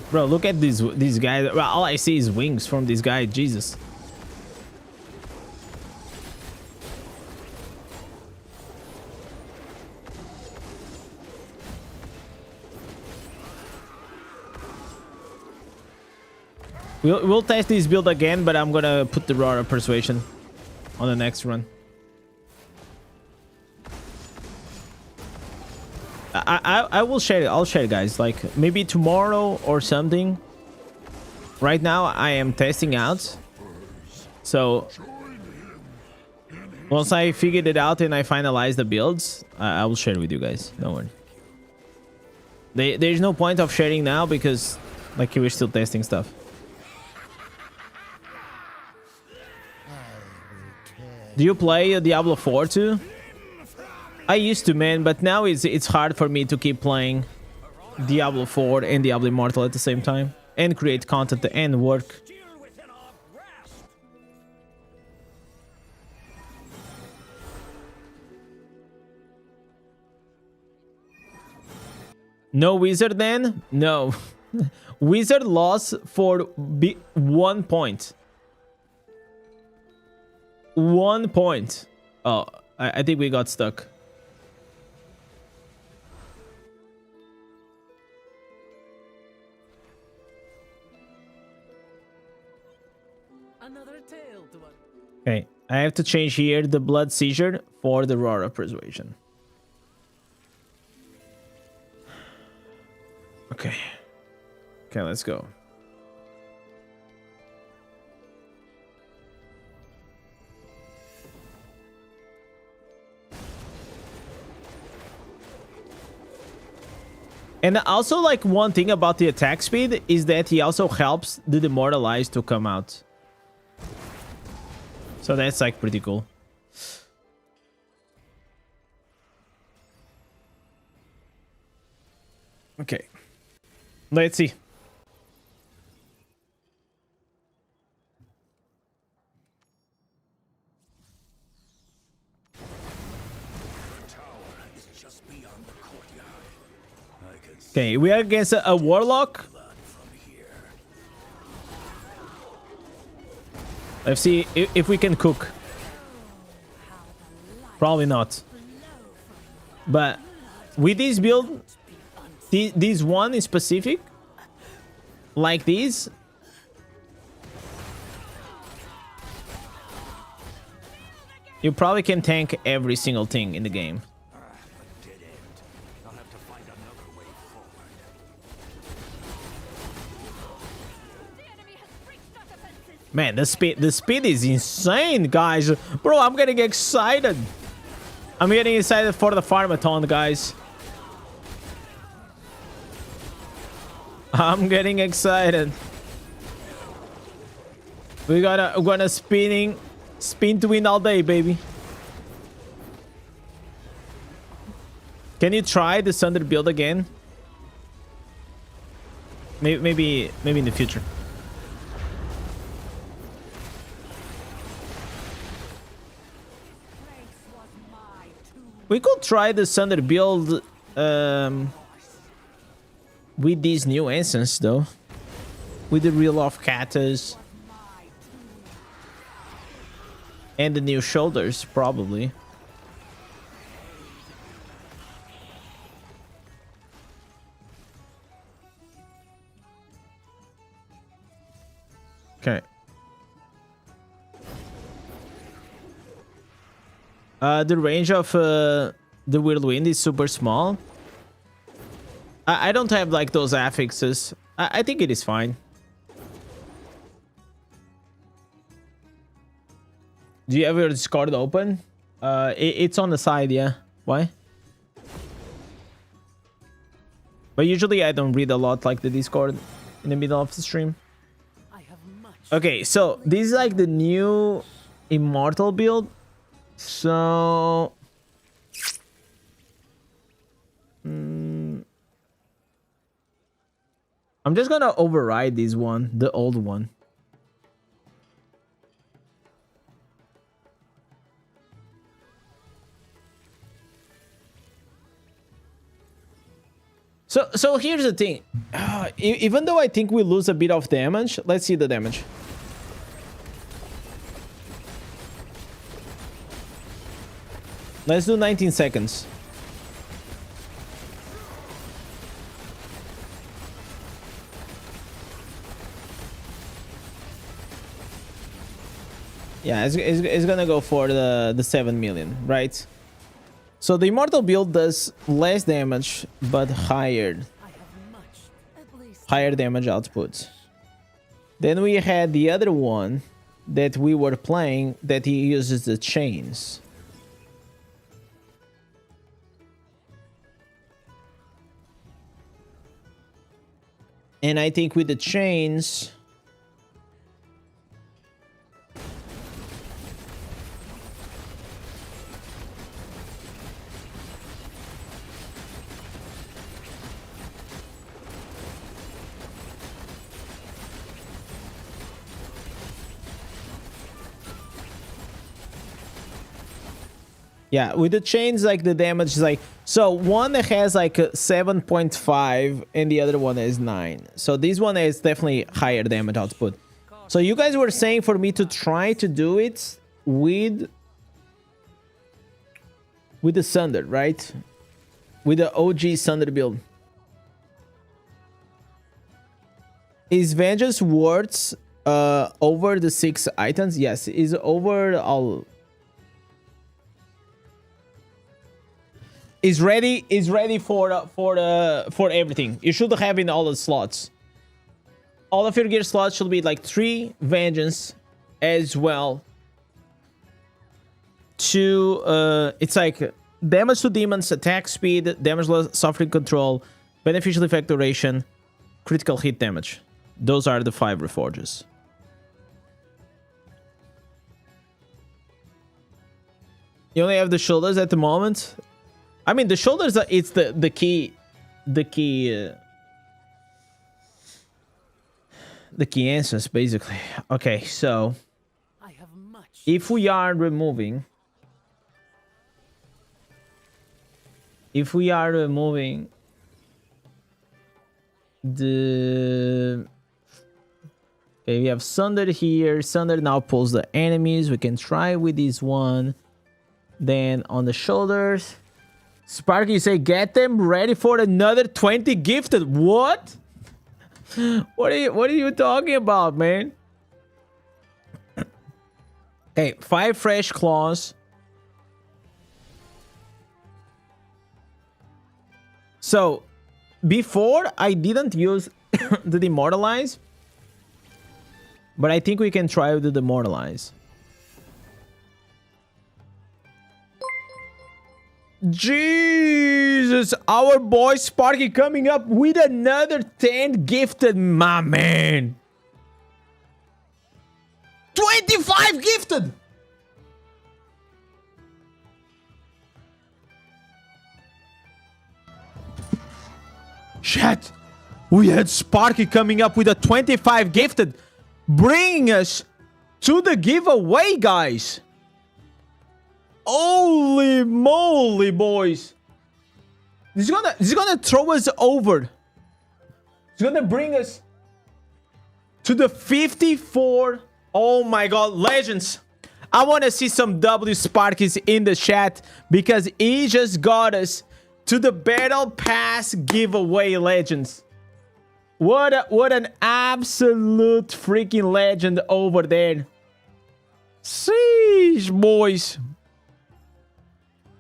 Bro, look at these guys. All I see is wings from this guy. Jesus. We'll test this build again, but I'm gonna put the Roar of Persuasion on the next run. I will share it. I'll share it, guys. Like maybe tomorrow or something. Right now I am testing out. So once I figured it out and I finalize the builds, I will share it with you guys. Don't worry. There's no point of sharing now because like we're still testing stuff. Do you play Diablo 4 too? I used to, man, but now it's hard for me to keep playing Diablo 4 and Diablo Immortal at the same time and create content and work. No wizard then? No. Wizard lost for 1 point. 1 point. Oh, I think we got stuck. Another tale to us. Okay, I have to change here the blood seizure for the Roar of Persuasion. Okay. Okay, let's go. And also, like, one thing about the attack speed is that he also helps the Demoralized to come out. So that's, like, pretty cool. Okay. Let's see. Okay, we are against a warlock. Let's see if we can cook. Probably not. But with this build, this one in specific, like this, you probably can tank every single thing in the game. Man, the speed is insane, guys. Bro, I'm getting excited. I'm getting excited for the Farmathon, guys. I'm getting excited. We're gonna spin to win all day, baby. Can you try the Sunder build again? Maybe in the future. We could try the Sunder build with these new instance though. With the reel of Katas. And the new shoulders, probably. Okay. The range of the whirlwind is super small. I don't have like those affixes. I think it is fine. Do you have your Discord open? It's on the side, yeah. Why? But usually I don't read a lot like the Discord in the middle of the stream. I have much. Okay, so this is like the new Immortal build. So... I'm just gonna override this one, the old one. So here's the thing. Even though I think we lose a bit of damage, let's see the damage. Let's do 19 seconds. Yeah, it's gonna go for the 7 million, right? So the Immortal build does less damage, but higher I have much. At least damage output. Then we had the other one that we were playing that he uses the chains. And I think with the chains... Yeah, with the chains, like the damage is like... So one has like 7.5 and the other one is 9. So this one is definitely higher damage output. So you guys were saying for me to try to do it with the Sunder, right? With the OG Sunder build. Is Vengeance worth over the 6 items? Yes, is over all... Is ready for everything. You should have in all the slots. All of your gear slots should be like 3 Vengeance as well. It's like damage to demons, attack speed, damage loss, suffering control, beneficial effect duration, critical hit damage. Those are the 5 reforges. You only have the shoulders at the moment. I mean, the shoulders are, it's the key answers basically. Okay, so I have much. if we are removing the... Okay, we have Sunder here. Sunder now pulls the enemies. We can try with this one. Then on the shoulders, Sparky, you say get them ready for another 20 gifted. What? What are you talking about, man? Okay, 5 fresh claws. So before I didn't use the demoralize, but I think we can try with the demoralize. Jesus, our boy Sparky coming up with another 10 gifted, my man. 25 gifted. Chat, we had Sparky coming up with a 25 gifted, bringing us to the giveaway, guys. Holy moly, boys. This is gonna throw us over. It's gonna bring us to the 54. Oh my god, legends. I want to see some W Sparkies in the chat because he just got us to the Battle Pass giveaway, legends. What an absolute freaking legend over there. Sheesh, boys.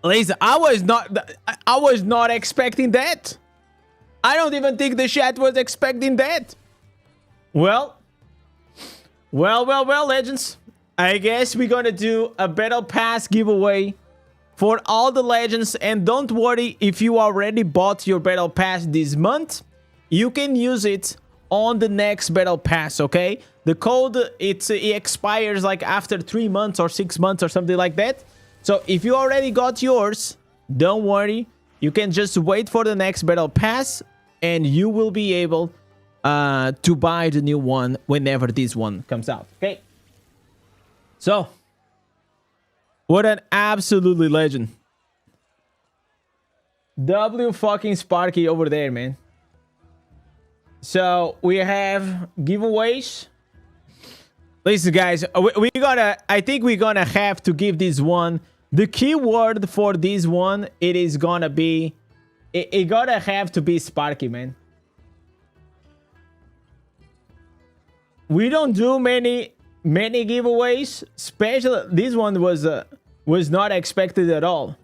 Listen, I was not expecting that. I don't even think the chat was expecting that. Well, legends. I guess we're gonna do a Battle Pass giveaway for all the legends. And don't worry, if you already bought your battle pass this month, you can use it on the next battle pass, okay? The code, it expires like after 3 months or 6 months or something like that. So if you already got yours, don't worry. You can just wait for the next battle pass and you will be able to buy the new one whenever this one comes out, okay? So, what an absolutely legend. W fucking Sparky over there, man. So, we have giveaways. Listen, guys, I think we're gonna have to give this one. The keyword for this one, it is gonna be... It gotta have to be Sparky, man. We don't do many giveaways. Especially this one was not expected at all.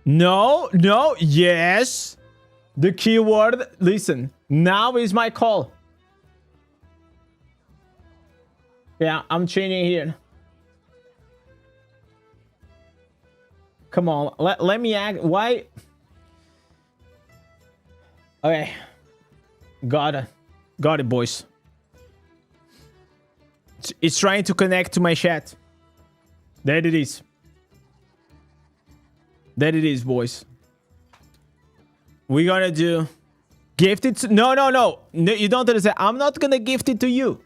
No, yes. The keyword, listen, now is my call. Yeah, I'm changing here. Come on, let me act. Why? Okay. Got it, boys. It's trying to connect to my chat. There it is. There it is, boys. We're gonna do... Gift it to... No, you don't understand. I'm not gonna gift it to you.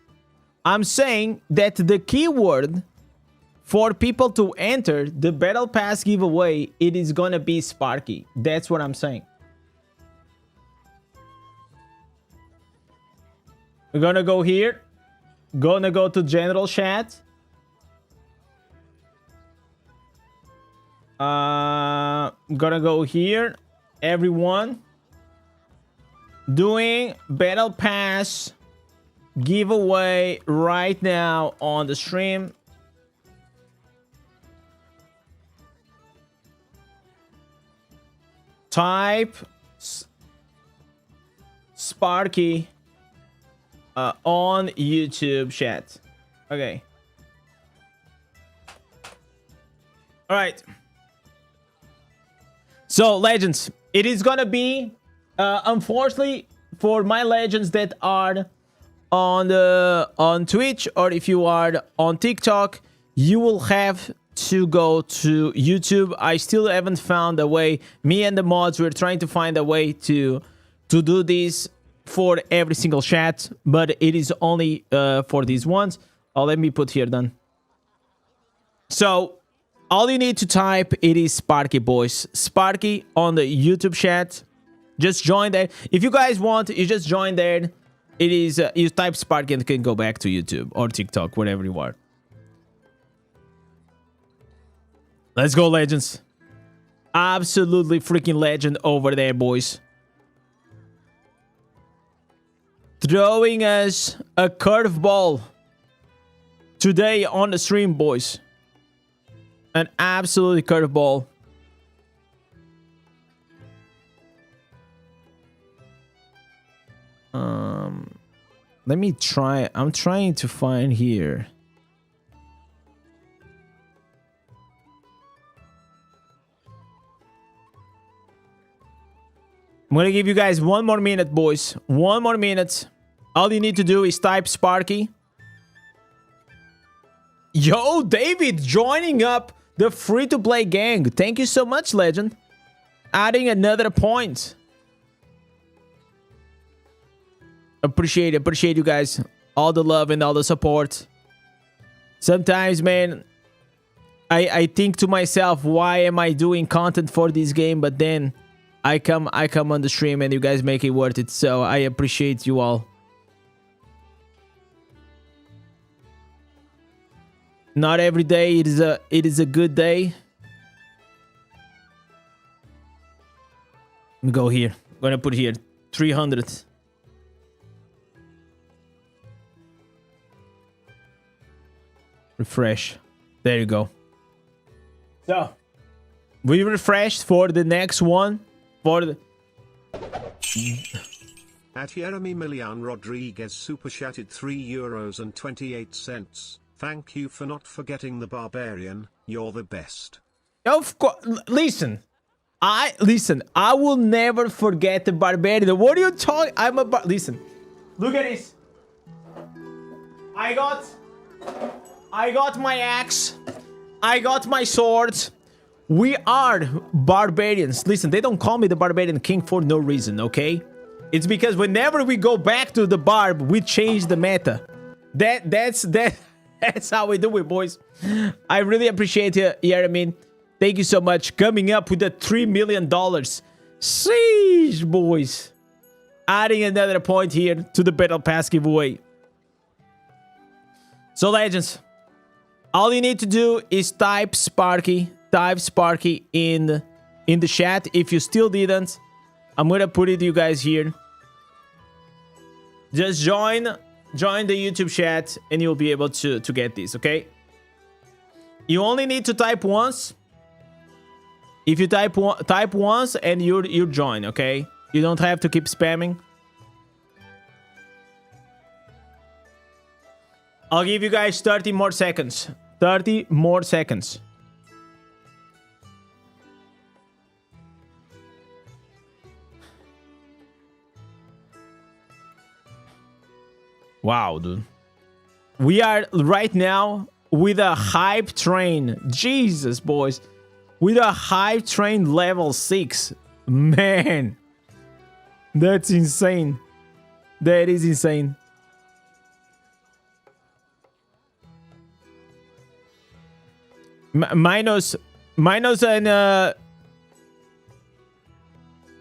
I'm saying that the keyword for people to enter the Battle Pass giveaway, it is gonna be Sparky. That's what I'm saying. We're gonna go here. Gonna go to general chat. Gonna go here. Everyone. Doing Battle Pass giveaway right now on the stream. Type Sparky on YouTube chat. Okay. All right. So, legends, it is gonna be unfortunately for my legends that are on Twitch, or if you are on TikTok, you will have to go to YouTube. I still haven't found a way. Me and the mods, we're trying to find a way to do this for every single chat, but it is only for these ones. Oh, let me put here then. So all you need to type, it is Sparky, boys. Sparky on the YouTube chat. Just join there. If you guys want, you just join there. It is you type Sparky and can go back to YouTube or TikTok, whatever you are. Let's go, legends. Absolutely freaking legend over there, boys. Throwing us a curveball today on the stream, boys. An absolute curveball. Let me try. I'm trying to find here. I'm gonna give you guys 1 more minute, boys. 1 more minute. All you need to do is type Sparky. Yo, David, joining up the free-to-play gang. Thank you so much, legend. Adding another point. Appreciate you guys. All the love and all the support. Sometimes, man, I think to myself, why am I doing content for this game? But then I come on the stream and you guys make it worth it. So I appreciate you all. Not every day it is a good day. Let me go here. I'm gonna put here 300. Refresh. There you go. So we refreshed for the next one. For the At Jeremy Milian Rodriguez super chatted €3.28. Thank you for not forgetting the barbarian. You're the best. Of course. Listen. I will never forget the barbarian. What are you talking? Listen. Look at this. I got my axe. I got my sword. We are barbarians. Listen, they don't call me the barbarian king for no reason, okay? It's because whenever we go back to the barb, we change the meta. That's how we do it, boys. I really appreciate it, Yeramin. Thank you so much. Coming up with the $3 million. Sheesh, boys. Adding another point here to the Battle Pass giveaway. So, legends, all you need to do is type Sparky in the chat. If you still didn't, I'm gonna put it to you guys here. Just join the YouTube chat and you'll be able to get this, okay? You only need to type once. If you type once and you join, okay? You don't have to keep spamming. I'll give you guys 30 more seconds. 30 more seconds. Wow, dude. We are right now with a hype train. Jesus, boys. With a hype train level 6. Man. That's insane. That is insane. Minus and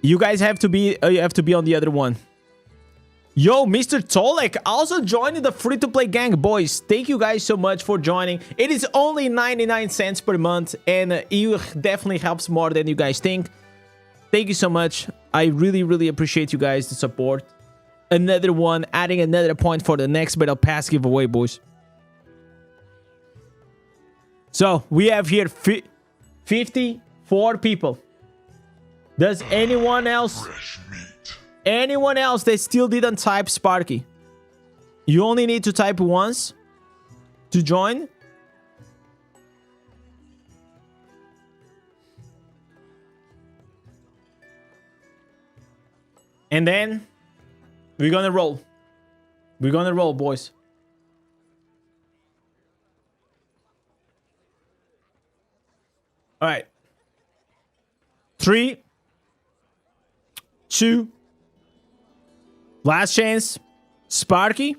you guys have to be on the other one. Yo, Mr. Tolek also joined the free-to-play gang, boys. Thank you guys so much for joining. It is only 99 cents per month, and it definitely helps more than you guys think. Thank you so much. I really, really appreciate you guys' the support. Another one, adding another point for the next Battle Pass giveaway, boys. So, we have here 54 people. Does anyone else... Anyone else that still didn't type Sparky? You only need to type once to join. And then we're gonna roll. We're gonna roll, boys. All right. 3, 2, last chance. Sparky.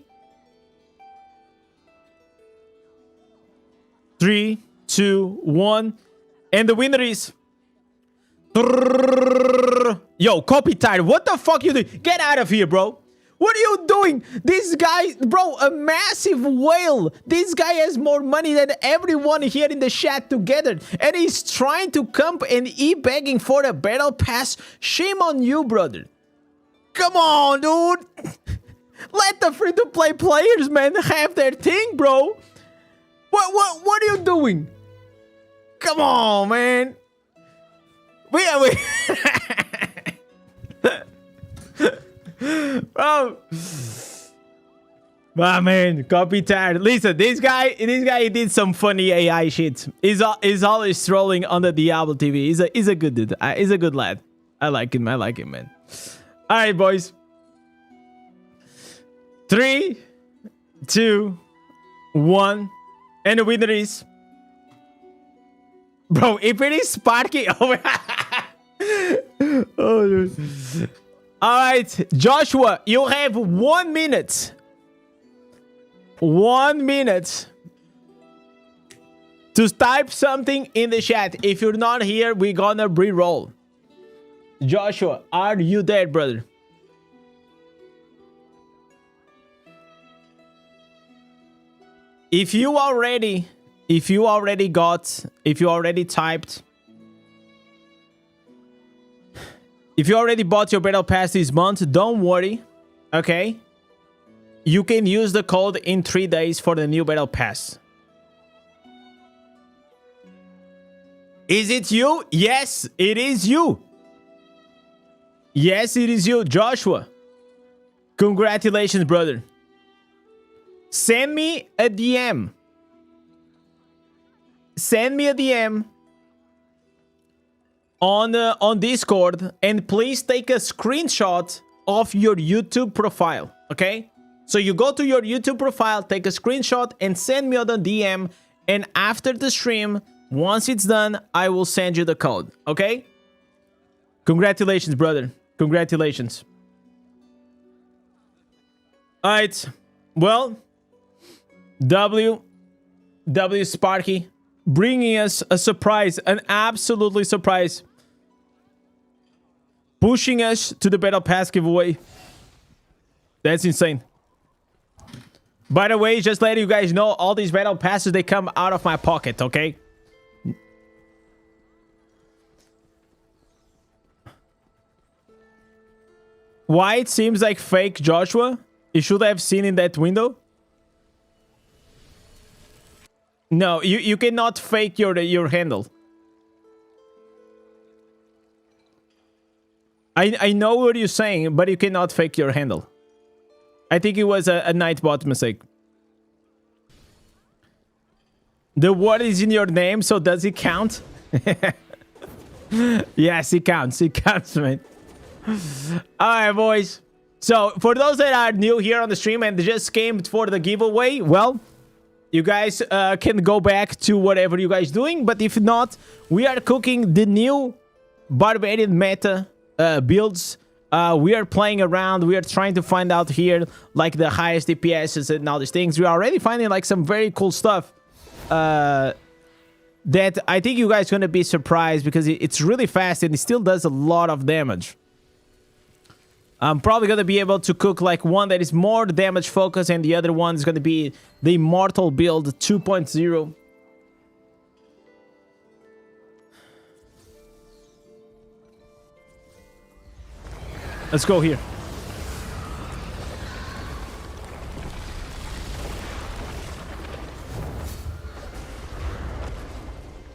3, 2, 1. And the winner is... Yo, copy title. What the fuck you doing? Get out of here, bro. What are you doing? This guy, bro, a massive whale. This guy has more money than everyone here in the chat together. And he's trying to come and begging for a battle pass. Shame on you, brother. Come on, dude. Let the free-to-play players, man, have their thing, bro. What are you doing? Come on, man. Wait. Bro. Ah, man, copy tired. Listen, this guy did some funny AI shit. He's always trolling on the Diablo TV. He's a good dude. He's a good lad. I like him, man. All right, boys. 3, 2, 1. And the winner is... Bro, if it is Sparky... Oh, dude. All right, Joshua, you have 1 minute. 1 minute to type something in the chat. If you're not here, we're gonna re-roll. Joshua, are you there, brother? If you already typed, if you already bought your battle pass this month, don't worry, okay? You can use the code in 3 days for the new battle pass. Is it you? Yes, it is you. Yes, it is you, Joshua. Congratulations, brother. Send me a DM. send me a DM on Discord, and please take a screenshot of your YouTube profile, okay? So you go to your YouTube profile, take a screenshot, and send me on the DM, and after the stream, once it's done, I will send you the code, okay? Congratulations, brother. Congratulations. Alright, well, W Sparky bringing us a surprise, an absolutely surprise. Pushing us to the Battle Pass giveaway. That's insane. By the way, just letting you guys know, all these Battle Passes, they come out of my pocket, okay? Why it seems like fake, Joshua? You should have seen in that window. No, you cannot fake your handle. I know what you're saying, but you cannot fake your handle. I think it was a Nightbot mistake. The word is in your name, so does it count? Yes, it counts. It counts, man. Alright, boys. So, for those that are new here on the stream and just came for the giveaway, well, you guys can go back to whatever you guys doing. But if not, we are cooking the new Barbarian meta builds. We are playing around. We are trying to find out here, like, the highest DPSs and all these things. We are already finding, like, some very cool stuff that I think you guys are going to be surprised because it's really fast and it still does a lot of damage. I'm probably going to be able to cook like one that is more damage focused and the other one is going to be the Immortal build 2.0. Let's go here.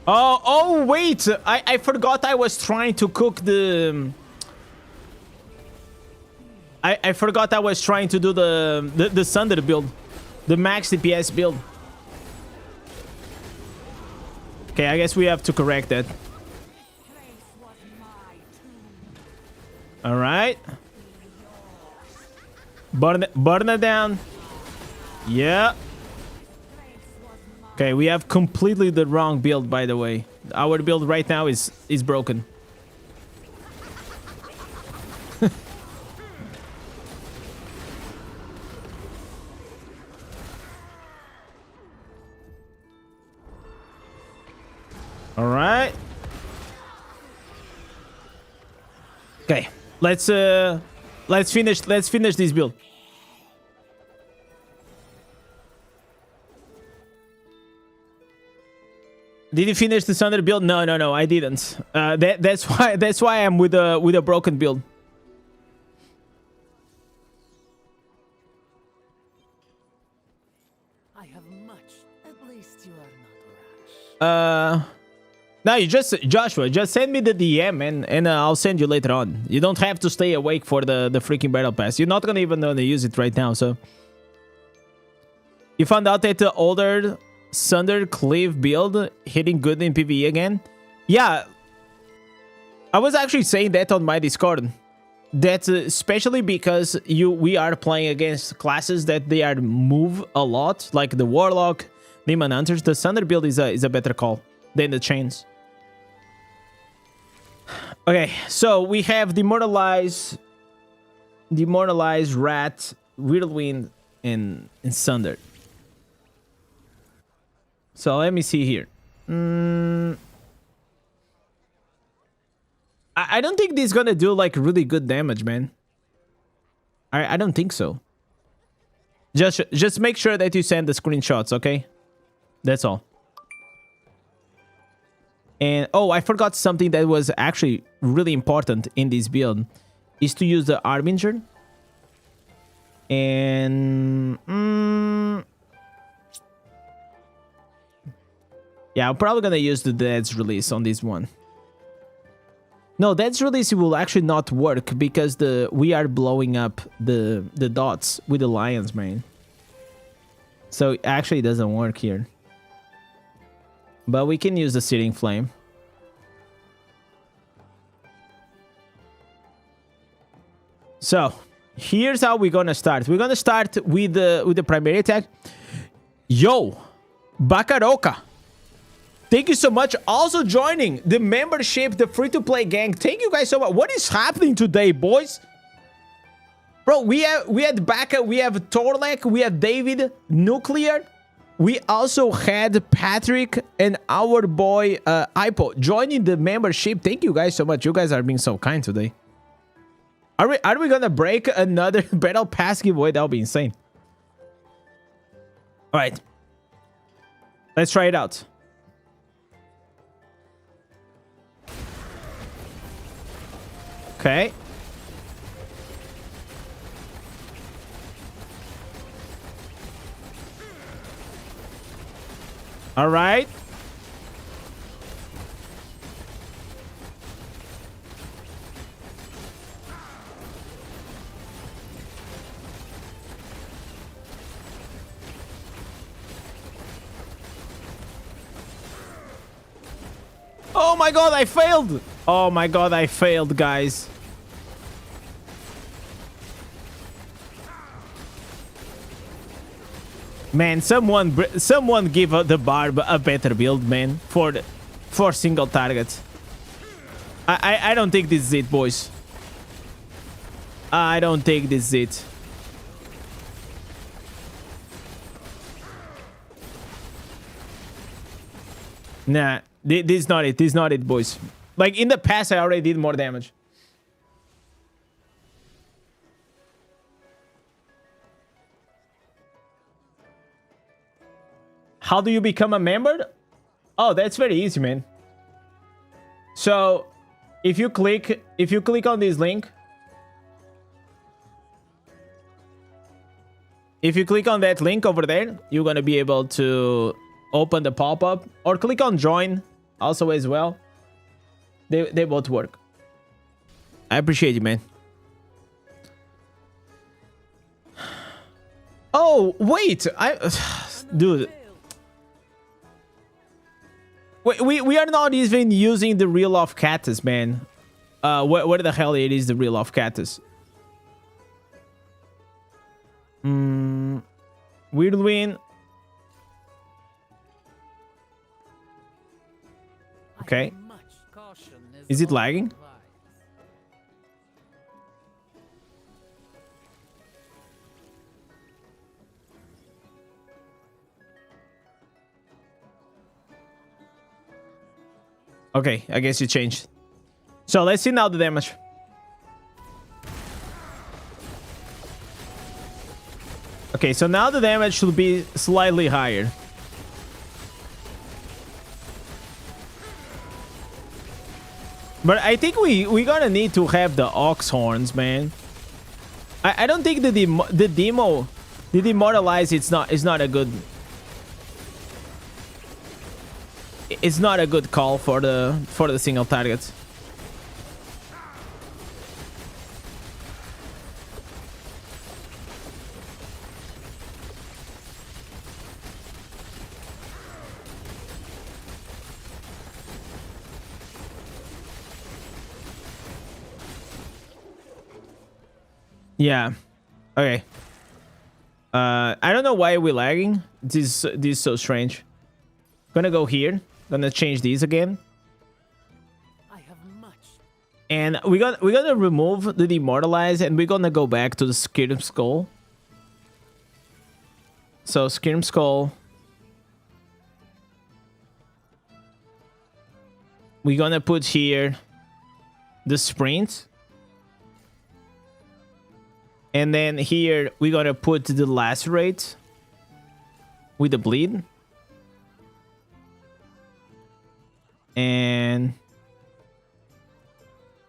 Oh, wait. I forgot I was trying to cook the... I forgot I was trying to do the Sunder build. The max DPS build. Okay, I guess we have to correct that. Alright. Burn it down. Yeah. Okay, we have completely the wrong build, by the way. Our build right now is broken. All right. Okay, let's finish this build. Did you finish the Thunder build? No, I didn't. That's why I'm with a broken build. I have much. At least you are not rash. No, you Joshua, just send me the DM and I'll send you later on. You don't have to stay awake for the freaking battle pass. You're not gonna even know to use it right now, so. You found out that the older Thunder Cleave build hitting good in PvE again? Yeah. I was actually saying that on my Discord. That's especially because we are playing against classes that they are move a lot, like the Warlock, Demon Hunters. The Thunder build is a better call than the Chains. Okay, so we have Demoralize, Rat, Whirlwind, and Thunder. So let me see here. I don't think this is gonna do like really good damage, man. I don't think so. Just make sure that you send the screenshots, okay? That's all. And oh, I forgot something that was actually really important in this build is to use the Harbinger. And yeah, I'm probably gonna use the Dead's Release on this one. No, Dead's Release will actually not work because we are blowing up the dots with the lions, man. So it actually doesn't work here. But we can use the Searing Flame. So, here's how we're gonna start. We're gonna start with the primary attack. Yo, Bakaroka. Thank you so much. Also joining the membership, the free-to-play gang. Thank you guys so much. What is happening today, boys? Bro, we had Baka, we have Torlek, we have David, Nuclear. We also had Patrick and our boy Ipo joining the membership. Thank you guys so much. You guys are being so kind today. Are we gonna break another battle pass giveaway? That would be insane. All right, let's try it out. Okay. All right. Oh my god, I failed! Oh my god, I failed, guys. Man, someone give the Barb a better build, man, for single targets. I don't think this is it, boys. I don't think this is it. Nah, this is not it. This is not it, boys. Like, in the past, I already did more damage. How do you become a member? Oh, that's very easy, man. So, if you click on this link, if you click on that link over there, you're gonna be able to open the pop-up, or click on join also as well. They both work. I appreciate you, man. Oh wait, dude. We are not even using the Reel of Cactus, man. Where the hell it is the Reel of Cactus? Whirlwind. Okay. Is it lagging? Okay, I guess you changed. So let's see now the damage. Okay, so now the damage should be slightly higher. But I think we gonna need to have the ox horns, man. I don't think the demoralize it's not a good. It's not a good call for the single targets. Yeah. Okay. I don't know why we're lagging. This is so strange. Gonna go here. Gonna change these again. I have much. And we're gonna remove the demoralize, and we're gonna go back to the Skirm Skull. So Skirm Skull. We're gonna put here the sprint. And then here we're gonna put the lacerate with the bleed. And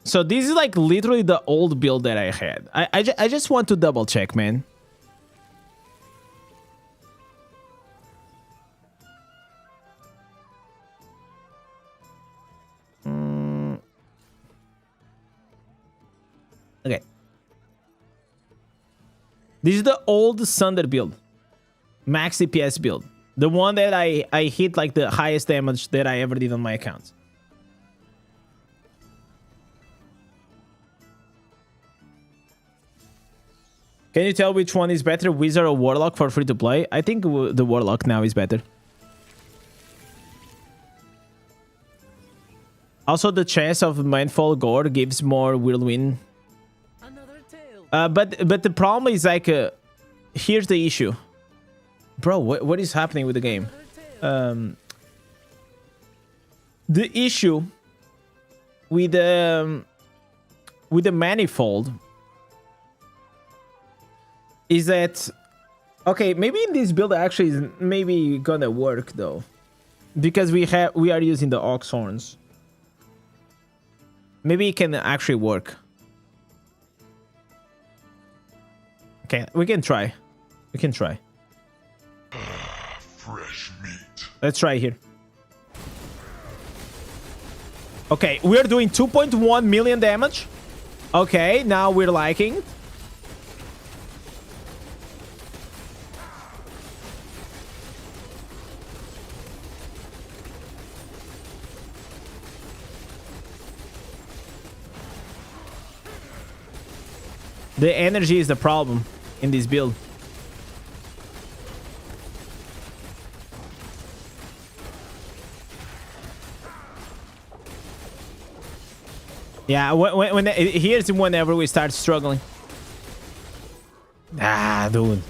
so this is like literally the old build that I had. I just want to double check, man. Okay. This is the old Sunder build. Max DPS build. The one that I hit like the highest damage that I ever did on my account. Can you tell which one is better, Wizard or Warlock for free to play? I think the Warlock now is better. Also, the chance of Mindfall Gore gives more whirlwind. Another tale. But the problem is like, here's the issue, bro. What is happening with the game? The issue with the manifold is that, okay, maybe in this build actually is maybe gonna work though, because we are using the ox horns. Maybe it can actually work. Okay, we can try. We can try. Fresh meat. Let's try here. Okay, we're doing 2.1 million damage. Okay, now we're liking. The energy is the problem in this build. Yeah, here's whenever we start struggling. Ah, dude.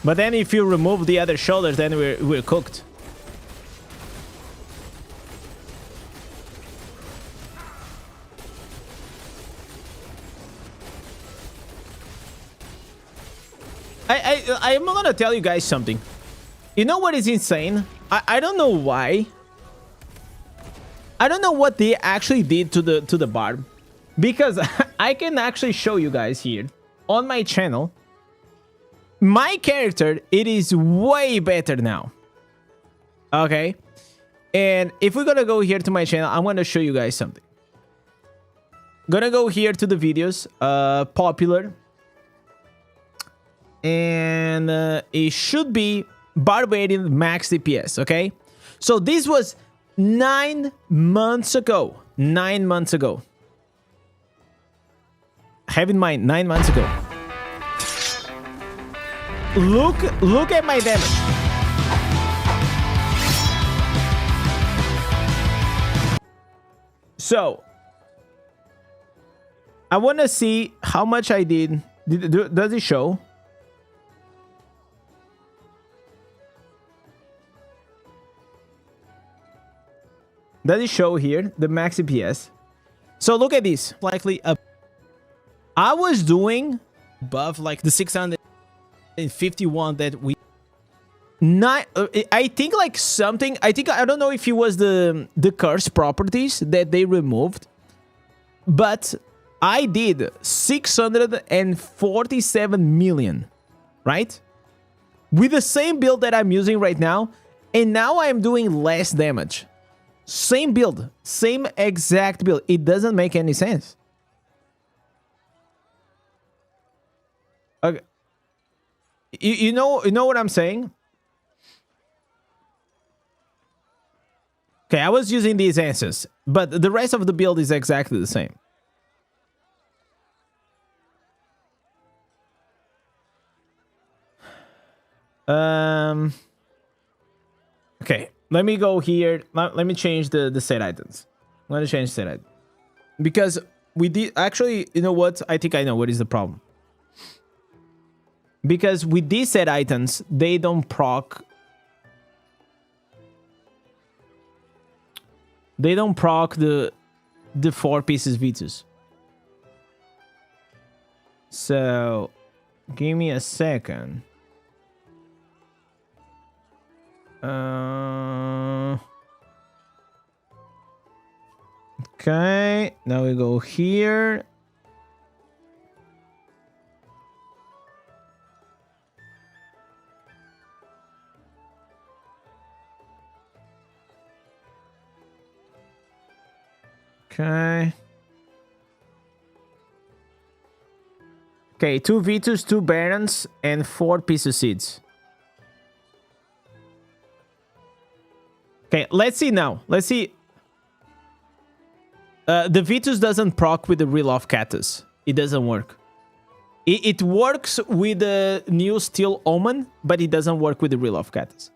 But then if you remove the other shoulders, then we're cooked. I'm gonna tell you guys something. You know what is insane? I don't know why. I don't know what they actually did to the barb, because I can actually show you guys here on my channel. My character, it is way better now. Okay, and if we're gonna go here to my channel, I'm gonna show you guys something. Gonna go here to the videos, popular. And it should be Barbarian max DPS, okay? So this was 9 months ago. 9 months ago. Have in mind, 9 months ago. Look at my damage. So I want to see how much I did. Does it show? Does it show here the max DPS? So look at this. Likely I was doing above like the 651 that we I think like something. I don't know if it was the curse properties that they removed, but I did 647 million, right? With the same build that I'm using right now, and now I'm doing less damage. Same build, same exact build. It doesn't make any sense. Okay. You know what I'm saying? Okay, I was using these answers, but the rest of the build is exactly the same. Okay. Let me go here. Let me change the set items. I'm going to change set items. Because we did... Actually, you know what? I think I know what is the problem. Because with these set items, they don't proc... They don't proc the 4 pieces Vitus. So, give me a second. Okay, now we go here. Okay. Okay, 2 Vitus, 2 Barons, and 4 Piece of Seeds. Okay, let's see now. Let's see. The Vitus doesn't proc with the Reel of Cactus. It doesn't work. It works with the new Steel Omen, but it doesn't work with the Reel of Cactus.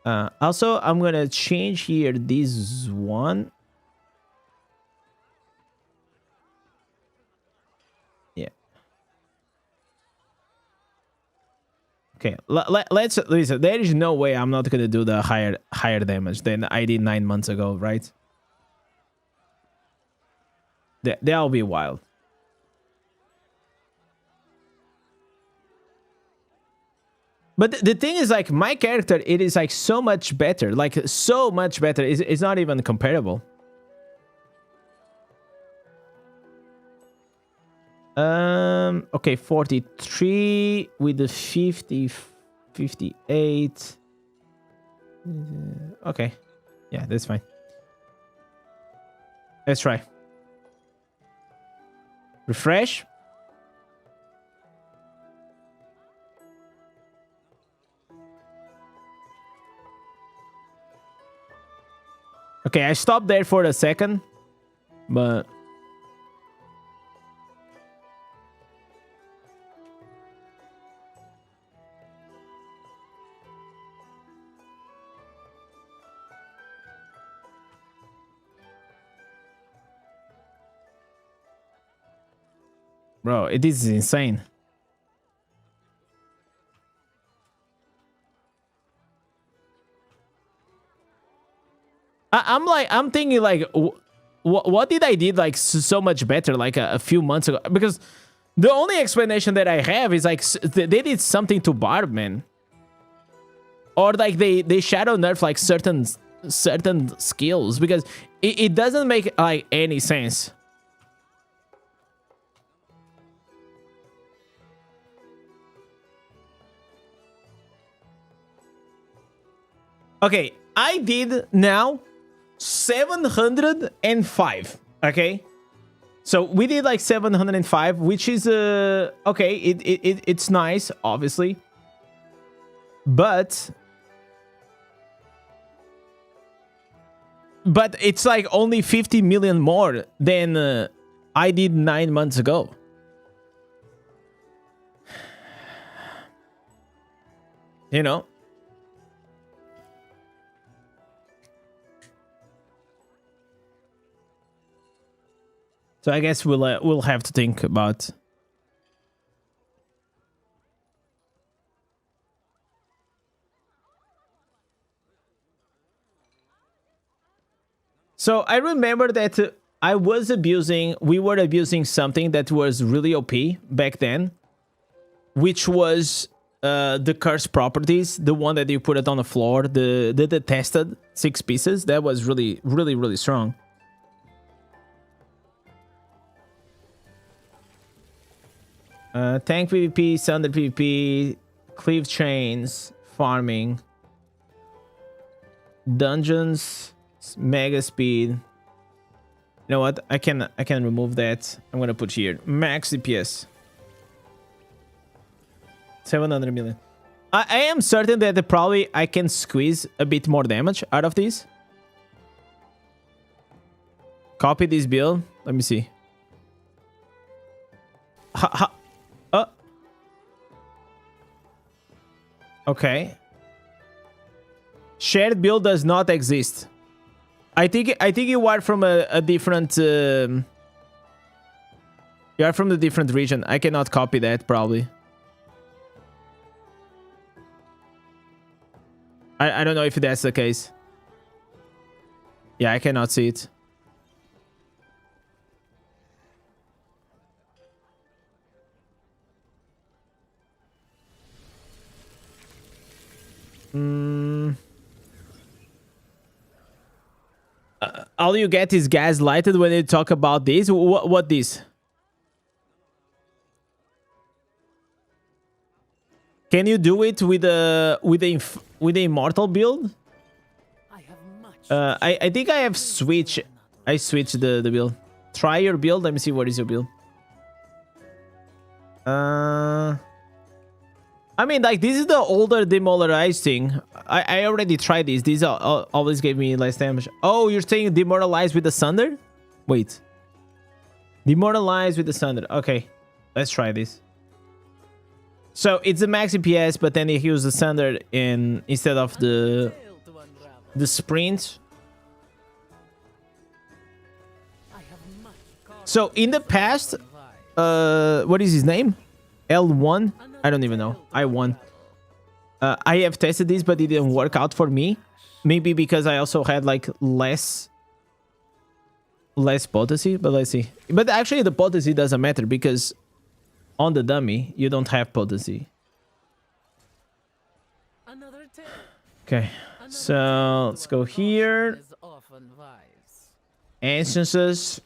Also, I'm gonna change here this one. Yeah. Okay, let's listen. There is no way I'm not gonna do the higher damage than I did 9 months ago, right? That'll be wild. But the thing is, like, my character, it is like so much better, like so much better. It's not even comparable. Okay, 43 with the 50, 58. Okay, yeah, that's fine. Let's try. Refresh. Okay, I stopped there for a second, but... Bro, it is insane. I'm thinking like, what did I did like so much better like a few months ago? Because the only explanation that I have is like they did something to Barb, man, or like they shadow nerf like certain skills, because it doesn't make like any sense. Okay, I did now 705. Okay, so we did like 705, which is okay. It's nice, obviously, but it's like only 50 million more than I did 9 months ago. You know. So I guess we'll have to think about. So I remember that we were abusing something that was really OP back then, which was the curse properties, the one that you put it on the floor, the tested 6 pieces. That was really strong. Tank PvP, Thunder PvP, Cleave Chains, Farming, Dungeons, Mega Speed. You know what? I can remove that. I'm gonna put here max DPS. 700 million. I am certain that probably I can squeeze a bit more damage out of this. Copy this build. Let me see. Okay. Shared build does not exist. I think you are from a different. You are from the different region. I cannot copy that probably. I don't know if that's the case. Yeah, I cannot see it. All you get is gaslighted when you talk about this. What this? Can you do it with the immortal build? I think I have switched. I switched the build. Try your build. Let me see what is your build. I mean, like, this is the older demoralized thing. I already tried this. These always gave me less damage. Oh, you're saying demoralize with the Sunder? Wait. Demoralize with the Sunder. Okay, let's try this. So it's a max DPS, but then he uses the Sunder instead of the sprint. So in the past, what is his name? L1? I don't even know. I1. I have tested this, but it didn't work out for me. Maybe because I also had like less potency, but let's see. But actually the potency doesn't matter because on the dummy, you don't have potency. Okay, so let's go here. Instances.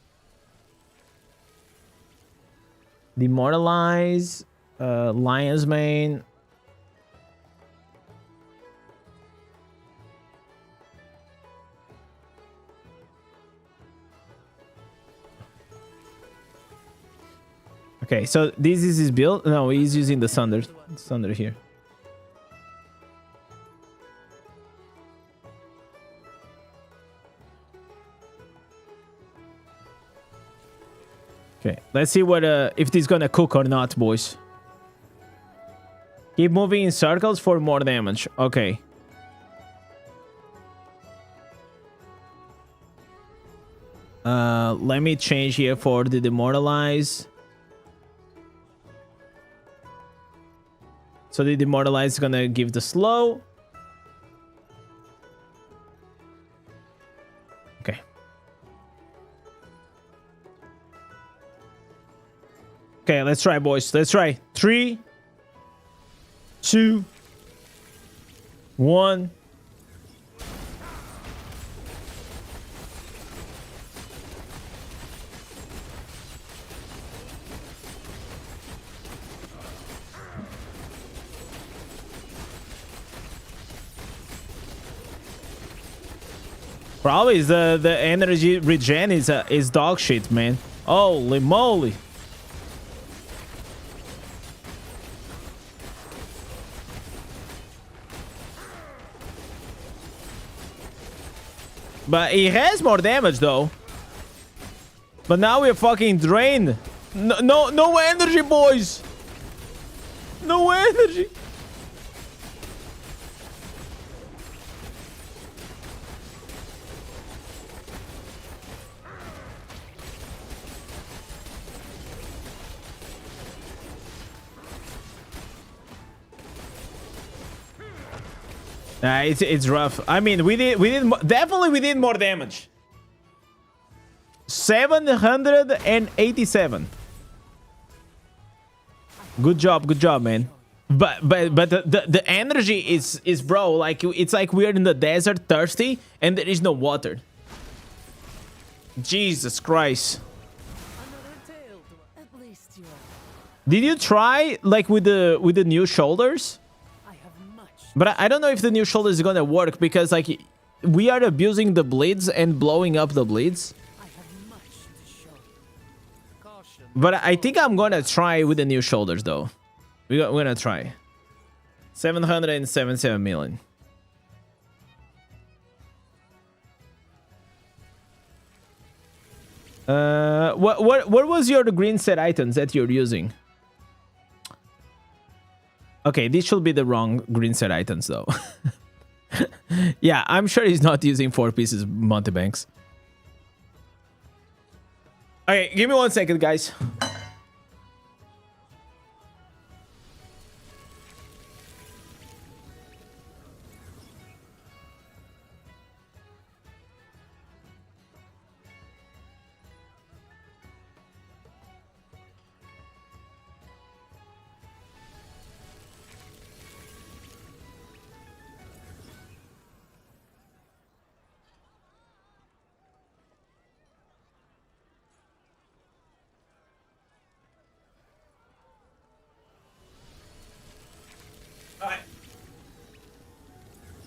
Demoralize. Lion's Mane. Okay, so this is his build. No, he's using the Sunder here. Okay, let's see what if this is gonna cook or not, boys. Keep moving in circles for more damage. Okay. Let me change here for the demoralize. So the demoralize is gonna give the slow. Okay. Okay, let's try, boys. Let's try. 3, 2, 1. Probably is the energy regen is dog shit, man. Holy moly. But he has more damage though. But now we're fucking drained. No energy, boys. No energy. It's rough. I mean, we did definitely more damage. 787. Good job, man. But the energy is bro, like it's like we're in the desert thirsty and there is no water. Jesus Christ. Did you try like with the new shoulders? But I don't know if the new shoulder is gonna work because like we are abusing the bleeds and blowing up the bleeds. But I think I'm gonna try with the new shoulders though. We're gonna try. 777 million. What was your green set items that you're using? Okay, this should be the wrong green set items though. Yeah, I'm sure he's not using 4 pieces Montebanks. Okay, give me 1 second, guys.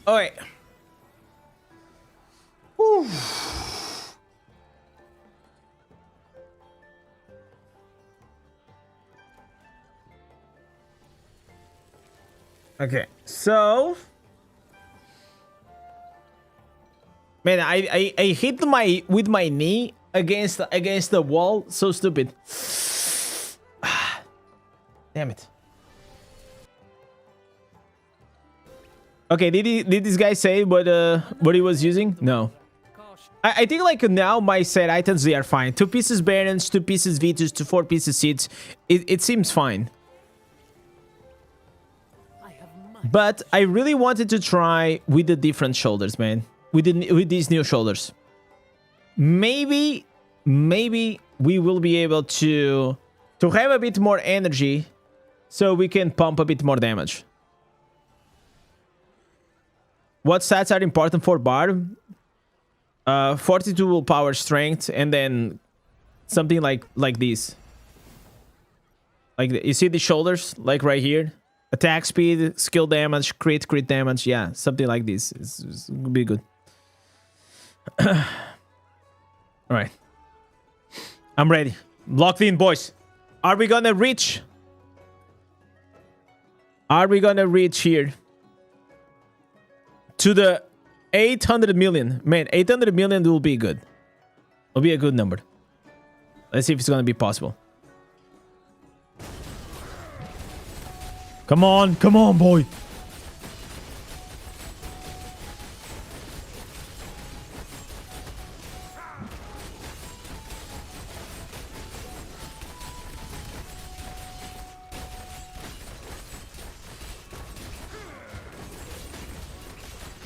All right. Whew. Okay, so man, I hit with my knee against the wall. So stupid. Damn it. Okay, did this guy say what he was using? No. I think like now my set items, they are fine. 2 pieces Barons, 2 pieces Vitus, 4 pieces Seeds. It seems fine. But I really wanted to try with the different shoulders, man. With these new shoulders. Maybe we will be able to have a bit more energy so we can pump a bit more damage. What stats are important for Barb? 42 willpower, strength, and then something like this. Like you see the shoulders, like right here. Attack speed, skill damage, crit damage. Yeah, something like this. It's be good. All right, I'm ready. Locked in, boys. Are we gonna reach? Are we gonna reach here to the 800 million? Man, 800 million will be good. Will be a good number. Let's see if it's gonna be possible. Come on, boy.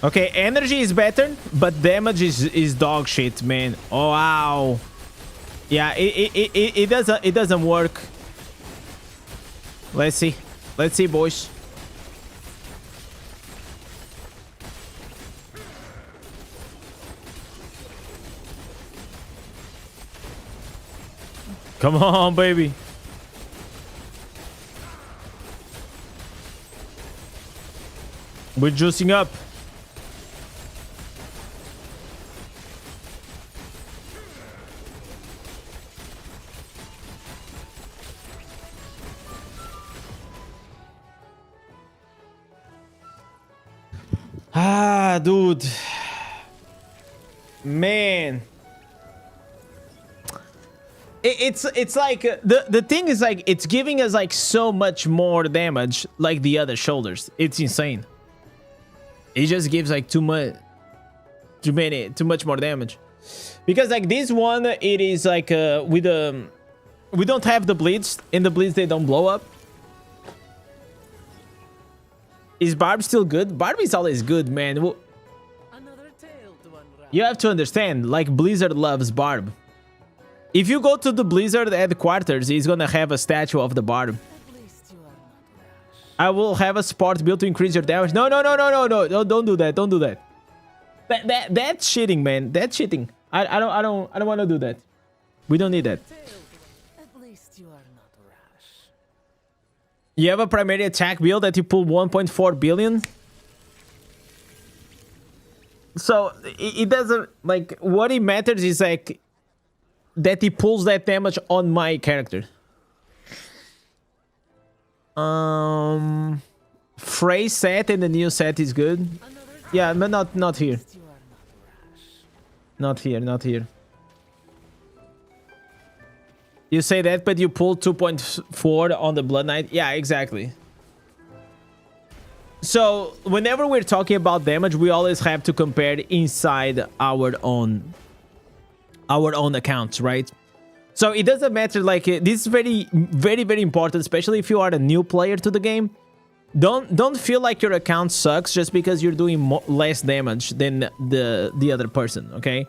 Okay, energy is better, but damage is dog shit, man. Oh wow. Yeah, it doesn't work. Let's see. Let's see, boys. Come on, baby. We're juicing up. Ah, dude. Man. It's like the thing is like it's giving us like so much more damage like the other shoulders. It's insane. It just gives like too much more damage. Because like this one, it is like we don't have the bleeds. In the bleeds they don't blow up. Is Barb still good? Barb is always good, man. Another tale to unravel. You have to understand, like Blizzard loves Barb. If you go to the Blizzard headquarters, he's gonna have a statue of the Barb. At least you are not rash. I will have a sport built to increase your damage. No, don't do that. Don't do that. That's cheating, man. That's cheating. I don't want to do that. We don't need that. At least you are not rash. You have a primary attack build that you pull 1.4 billion. So it doesn't like what it matters is like that he pulls that damage on my character. Frey set and the new set is good. Yeah, but not here. You are not rash. Not here. You say that, but you pull 2.4 on the Blood Knight. Yeah, exactly. So whenever we're talking about damage, we always have to compare inside our own accounts, right? So it doesn't matter. Like this is very important, especially if you are a new player to the game. Don't feel like your account sucks just because you're doing less damage than the other person, okay?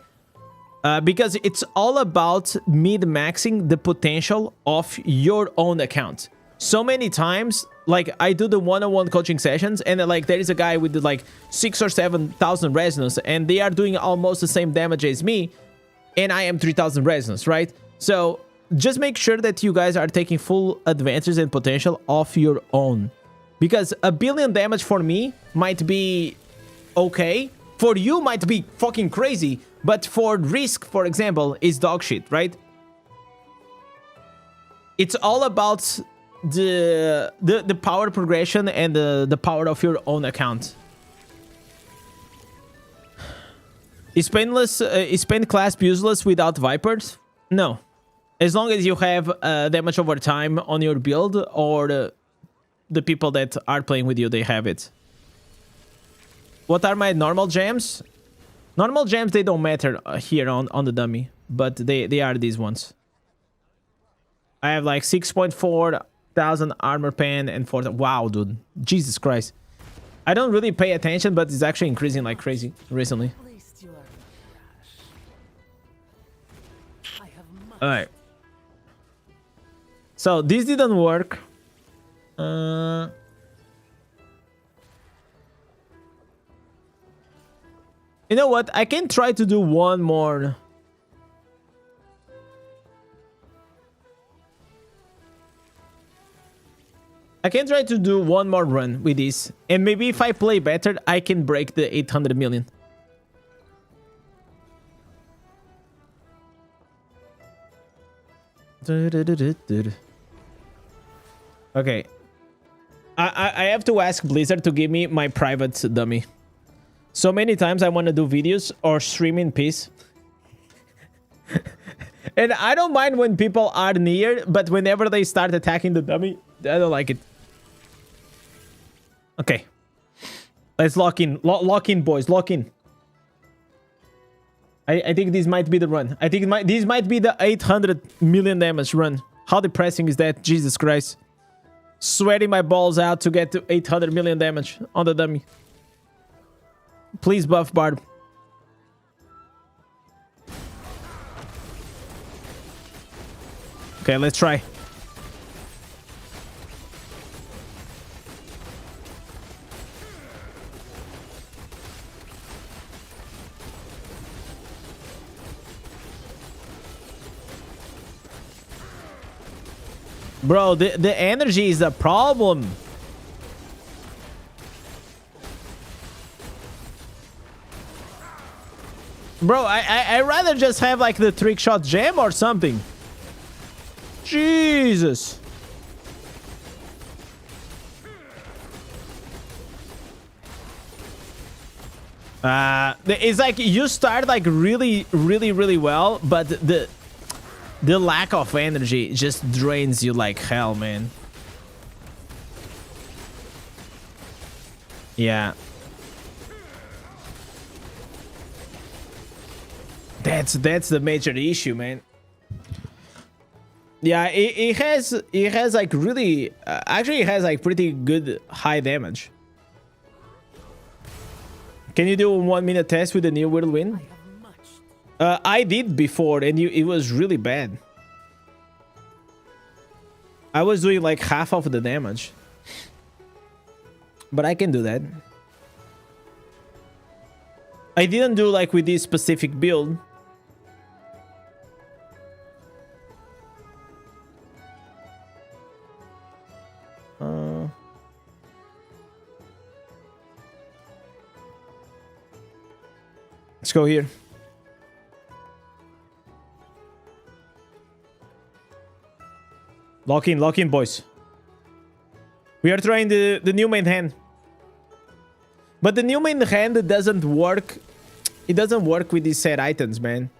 Because it's all about min-maxing the potential of your own account. So many times, like I do the one-on-one coaching sessions, and like there is a guy with like 6,000 or 7,000 resonance, and they are doing almost the same damage as me, and I am 3,000 resonance, right? So just make sure that you guys are taking full advantage and potential of your own. Because a billion damage for me might be okay. For you might be fucking crazy. But for Risk, for example, is dog shit, right? It's all about the power progression and the power of your own account. Is pain clasp useless without Vipers? No. As long as you have damage over time on your build, or the people that are playing with you, they have it. What are my normal gems? Normal gems, they don't matter here on the dummy, but they are these ones. I have like 6.4 thousand armor pen and 4. Wow, dude. Jesus Christ. I don't really pay attention, but it's actually increasing like crazy recently. At least you are not rash. I have much. All right. So this didn't work. You know what? I can try to do one more. I can try to do one more run with this. And maybe if I play better, I can break the 800 million. Okay. I have to ask Blizzard to give me my private dummy. So many times I want to do videos or stream in peace. And I don't mind when people are near, but whenever they start attacking the dummy, I don't like it. Okay. Let's lock in. Lock in, boys. Lock in. I think this might be the run. I think this might be the 800 million damage run. How depressing is that? Jesus Christ. Sweating my balls out to get to 800 million damage on the dummy. Please buff Barb. Okay, let's try. Bro, the energy is a problem. Bro, I rather just have like the trick shot gem or something. Jesus. It's like you start like really well, but the lack of energy just drains you like hell, man. Yeah. That's the major issue, man. Yeah, it has like really actually it has like pretty good high damage. Can you do a 1 minute test with the new whirlwind? I did before, and it was really bad. I was doing like half of the damage, but I can do that. I didn't do like with this specific build. Let's go here. Lock in, boys. We are trying the new main hand. But the new main hand doesn't work. It doesn't work with these set items, man.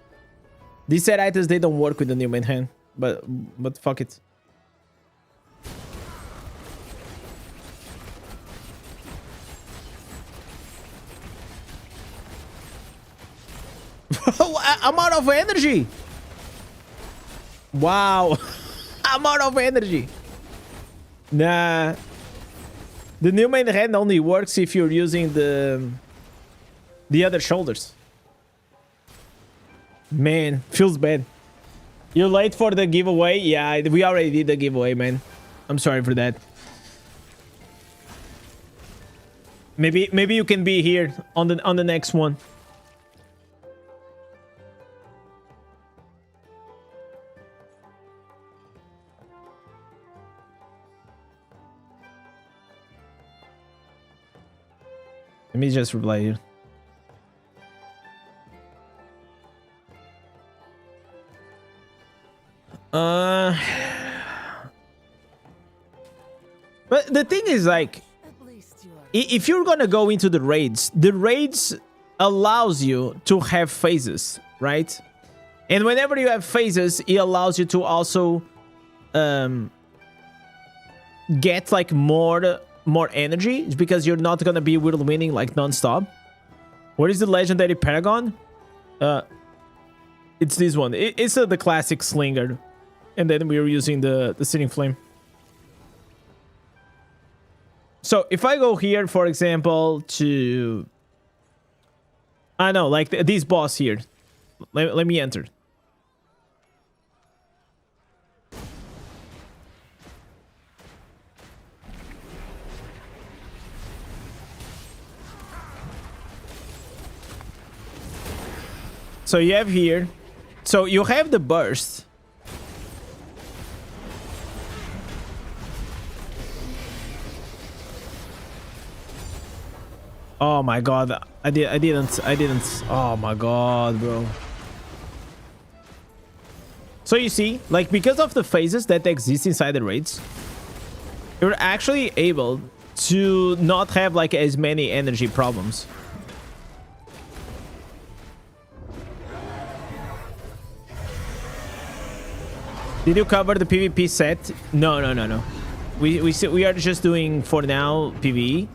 These set items, they don't work with the new main hand. But fuck it. I'm out of energy. Wow. I'm out of energy. Nah. The new main hand only works if you're using the other shoulders. Man, feels bad. You're late for the giveaway? Yeah, we already did the giveaway, man. I'm sorry for that. Maybe you can be here on the next one. Let me just reply here. But the thing is, like, At least you are. if you're gonna go into the raids allows you to have phases, right? And whenever you have phases, it allows you to also get like more energy, because you're not gonna be whirlwinding like non-stop. What is the legendary paragon? It's this one. It's the classic slinger, and then we're using the searing flame. So if I go here, for example, to, I know, like this boss here, let me enter. So you have here, so you have the burst. Oh my god, I didn't. Oh my god, bro. So you see, like, because of the phases that exist inside the raids, you're actually able to not have like as many energy problems. Did you cover the PvP set? No. We are just doing for now PvE.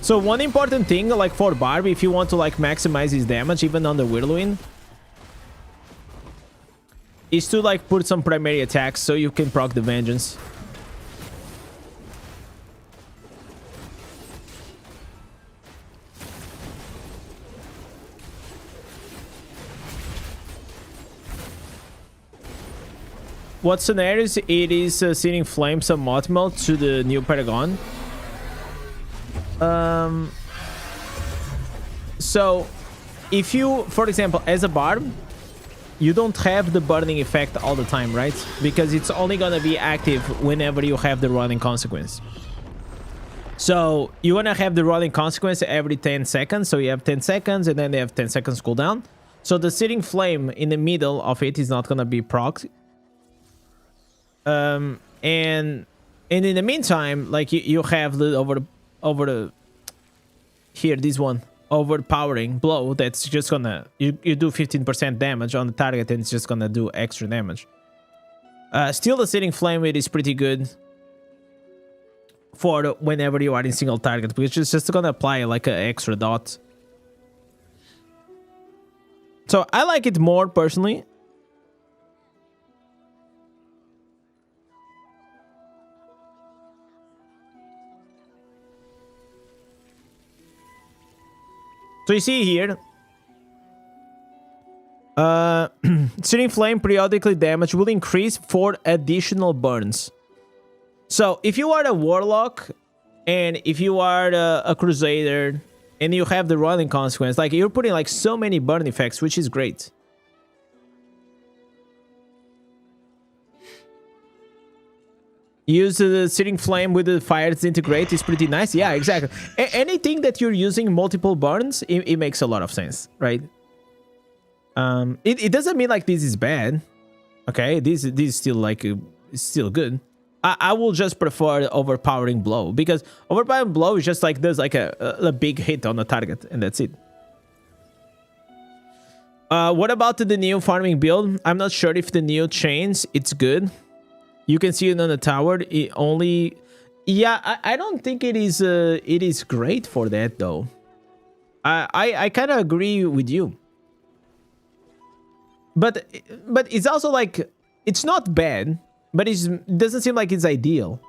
So one important thing, like for Barb, if you want to like maximize his damage even on the Whirlwind, is to like put some primary attacks so you can proc the Vengeance. What scenarios? It is Searing Flame suboptimal to the new Paragon. So if you, for example, as a Barb, you don't have the burning effect all the time, right? Because it's only gonna be active whenever you have the running consequence. So you're gonna have the running consequence every 10 seconds. So you have 10 seconds and then they have 10 seconds cooldown. So the Searing Flame in the middle of it is not gonna be proc. And in the meantime, like you have the over the here, this one overpowering blow that's just gonna you do 15% damage on the target, and it's just gonna do extra damage. Still, the Searing Flame, it is pretty good for whenever you are in single target, which is just gonna apply like an extra dot. So I like it more personally. So you see here, Searing Flame periodically damage will increase for additional burns. So if you are a Warlock, and if you are a Crusader, and you have the running consequence, like you're putting like so many burn effects, which is great. Use the Searing Flame with the fire disintegrate is pretty nice. Yeah, exactly. Anything that you're using multiple burns, it makes a lot of sense, right? It doesn't mean like this is bad. Okay, this is still like still good. I will just prefer overpowering blow, because overpowering blow is just like there's like a big hit on the target, and that's it. What about the new farming build? I'm not sure if the new chains it's good. You can see it on the tower. It only, yeah, I don't think it is great for that though. I kind of agree with you. But it's also like, it's not bad, but it doesn't seem like it's ideal.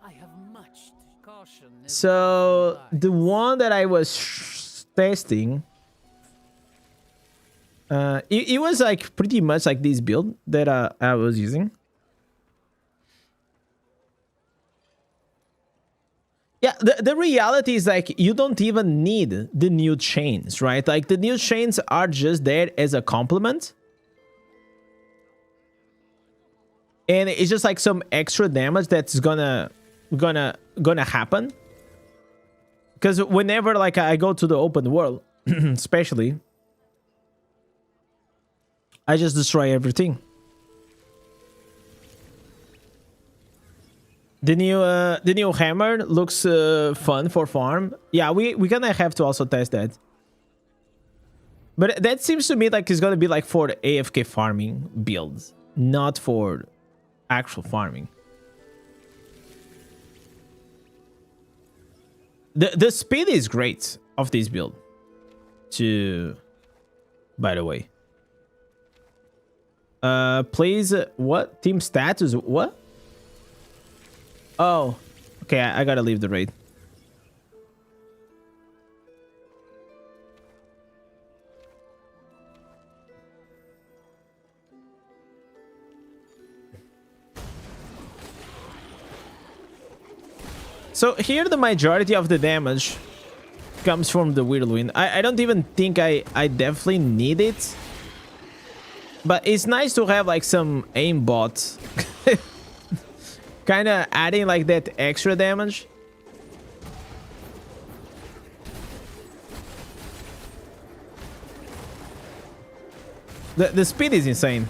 I have much caution. So the one that I was testing, it was like pretty much like this build that I was using. Yeah, the reality is like you don't even need the new chains, right? Like the new chains are just there as a complement. And it's just like some extra damage that's gonna happen. Because whenever like I go to the open world, especially, I just destroy everything. The new hammer looks fun for farm. Yeah, we gonna have to also test that. But that seems to me like it's gonna be like for AFK farming builds, not for actual farming. The speed is great of this build. By the way. Please, what? Team status, what? Oh, okay, I gotta leave the raid. So here the majority of the damage comes from the whirlwind. I don't even think I definitely need it. But it's nice to have like some aimbot. Kind of adding like that extra damage. The speed is insane.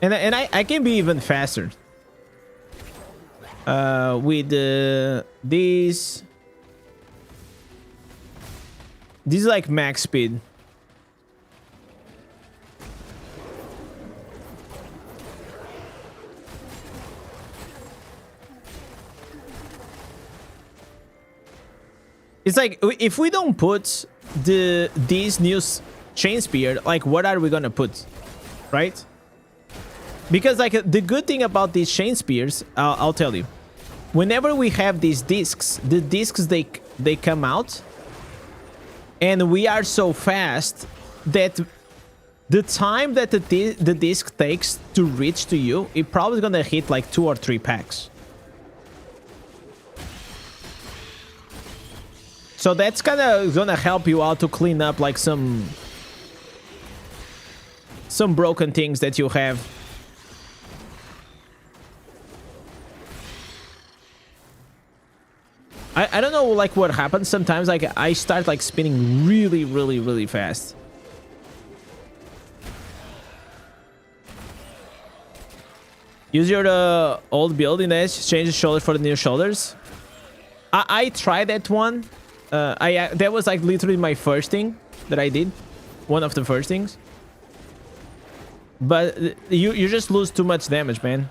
And I can be even faster. With these. This is like max speed. It's like if we don't put these new chain spear, like what are we gonna put, right? Because like the good thing about these chain spears, I'll tell you, whenever we have these discs, the discs they come out, and we are so fast that the time that the disc takes to reach to you, it probably gonna hit like 2 or 3 packs. So that's kind of gonna help you out to clean up like some broken things that you have. I don't know like what happens sometimes, like I start like spinning really fast. Use your old build in this, change the shoulders for the new shoulders. I tried that one. That was like literally my first thing that I did. One of the first things. But you just lose too much damage, man.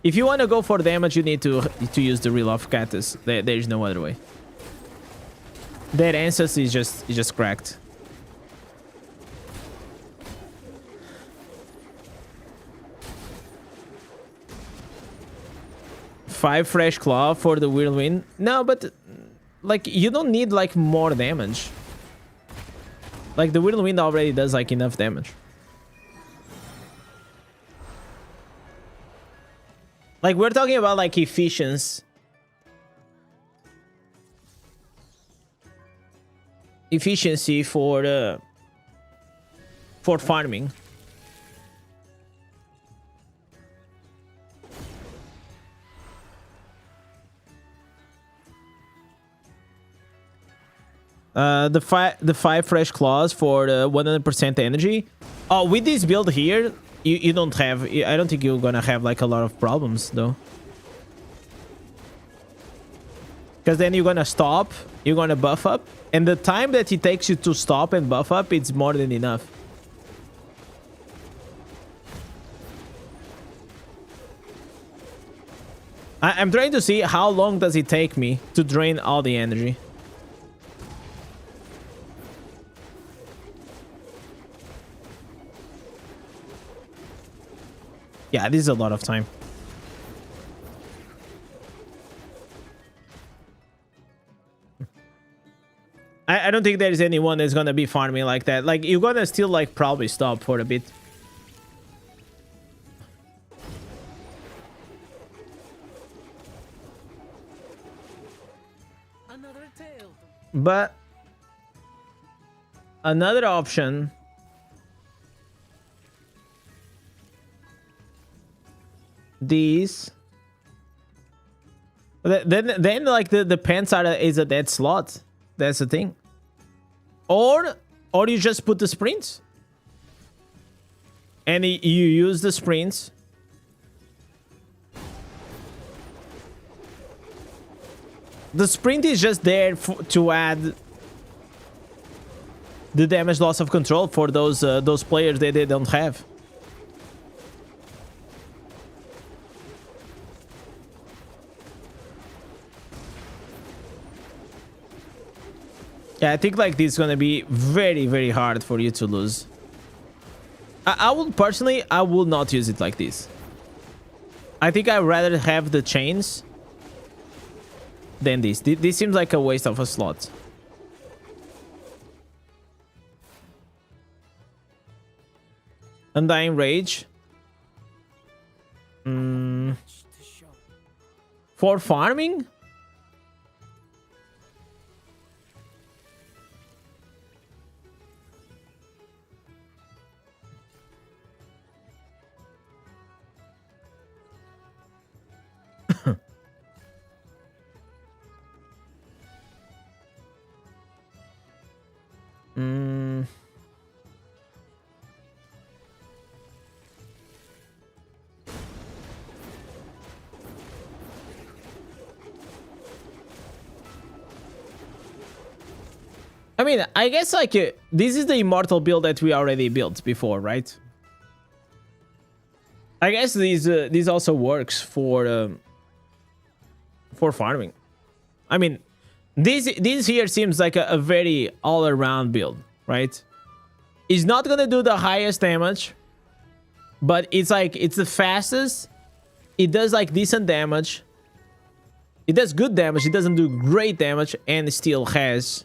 If you want to go for damage, you need to use the real off cactus. There's no other way. That ancestor is just cracked. Five fresh claw for the whirlwind. No, but like you don't need like more damage. Like the whirlwind already does like enough damage. Like we're talking about like efficiency. Efficiency for farming. The five fresh claws for the 100% energy. Oh, with this build here, you don't have. I don't think you're gonna have like a lot of problems though. Because then you're gonna stop, you're gonna buff up, and the time that it takes you to stop and buff up, it's more than enough. I'm trying to see how long does it take me to drain all the energy. Yeah, this is a lot of time. I don't think there's anyone that's gonna be farming like that. Like, you're gonna still, like, probably stop for a bit. Another tale. But another option... These... Then like, the pants is a dead slot. That's the thing. Or you just put the sprints. And you use the sprints. The sprint is just there to add the damage loss of control for those players that they don't have. Yeah, I think like this is gonna be very, very hard for you to lose. I would personally, I will not use it like this. I think I'd rather have the chains than this. This seems like a waste of a slot. Undying Rage. For farming? I mean, I guess like this is the Immortal build that we already built before, right? I guess this also works for farming. I mean, this here seems like a very all-around build, right? It's not gonna do the highest damage, but it's like it's the fastest. It does like decent damage. It does good damage. It doesn't do great damage, and it still has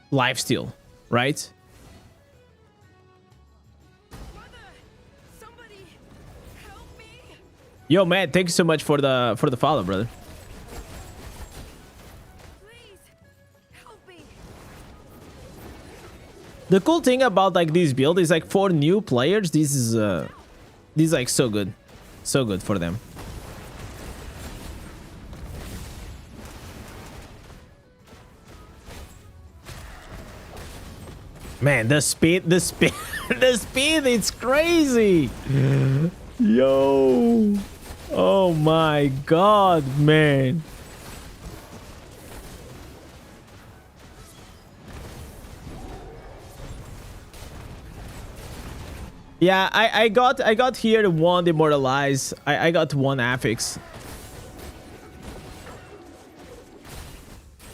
lifesteal, right? Somebody help me. Yo, man, thank you so much for the follow, brother. Please help me. The cool thing about like this build is like for new players, this is like so good for them. Man, the speed, the speed, it's crazy. Yo. Oh my god, man. Yeah, I got here one immortalize. I got one affix.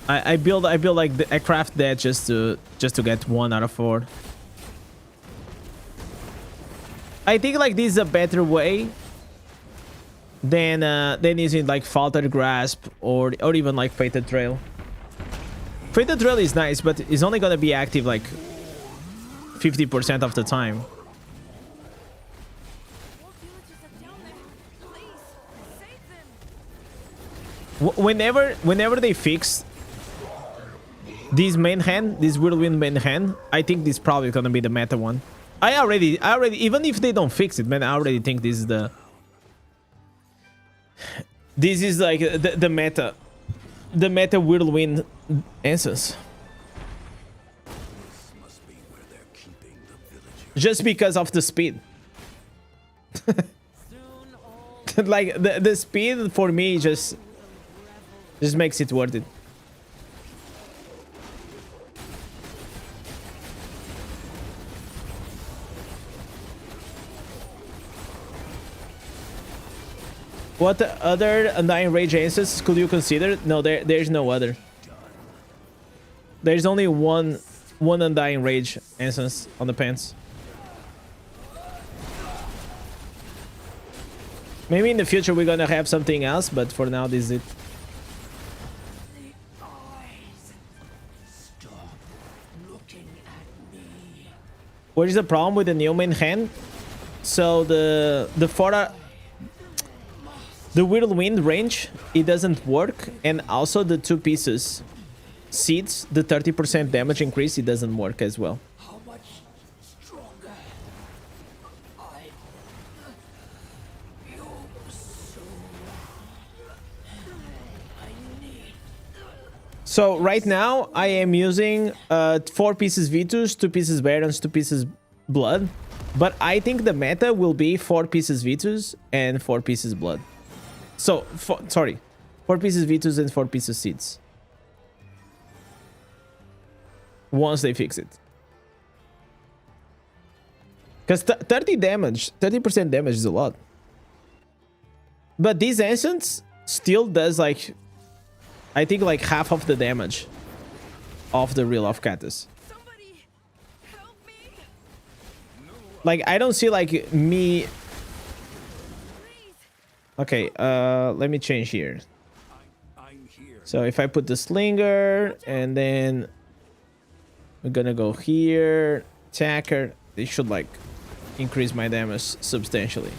I build like I craft that just to get 1 out of 4. I think like this is a better way than using like Faltered Grasp or even like Fated Trail. Fated Trail is nice, but it's only gonna be active like 50% of the time. More villagers are down there. Please save them. Whenever they fix this main hand, this Whirlwind main hand, I think this is probably gonna be the meta one. I already, even if they don't fix it, man, I already think this is like the meta Whirlwind instance. Must be where they're keeping the villagers. Just because of the speed. Soon all Like the speed for me just makes it worth it. What other Undying Rage instances could you consider? No, there's no other. There's only one Undying Rage instance on the pants. Maybe in the future we're gonna have something else, but for now this is it. What is the problem with the new main hand? So the Whirlwind range, it doesn't work, and also the 2 pieces seeds, the 30% damage increase, it doesn't work as well. how much stronger I you so I need So right now I am using 4 pieces V2s, 2 pieces Barons, 2 pieces Blood. But I think the meta will be 4 pieces V2s and 4 pieces Blood. So, 4 pieces V2s and 4 pieces Seeds. Once they fix it. Because 30% damage is a lot. But this Essence still does like, I think like half of the damage of the Reel of Catus. Somebody help me. Like, I don't see like me... Okay, let me change here. So if I put the Slinger and then we're gonna go here, attacker, they should like increase my damage substantially.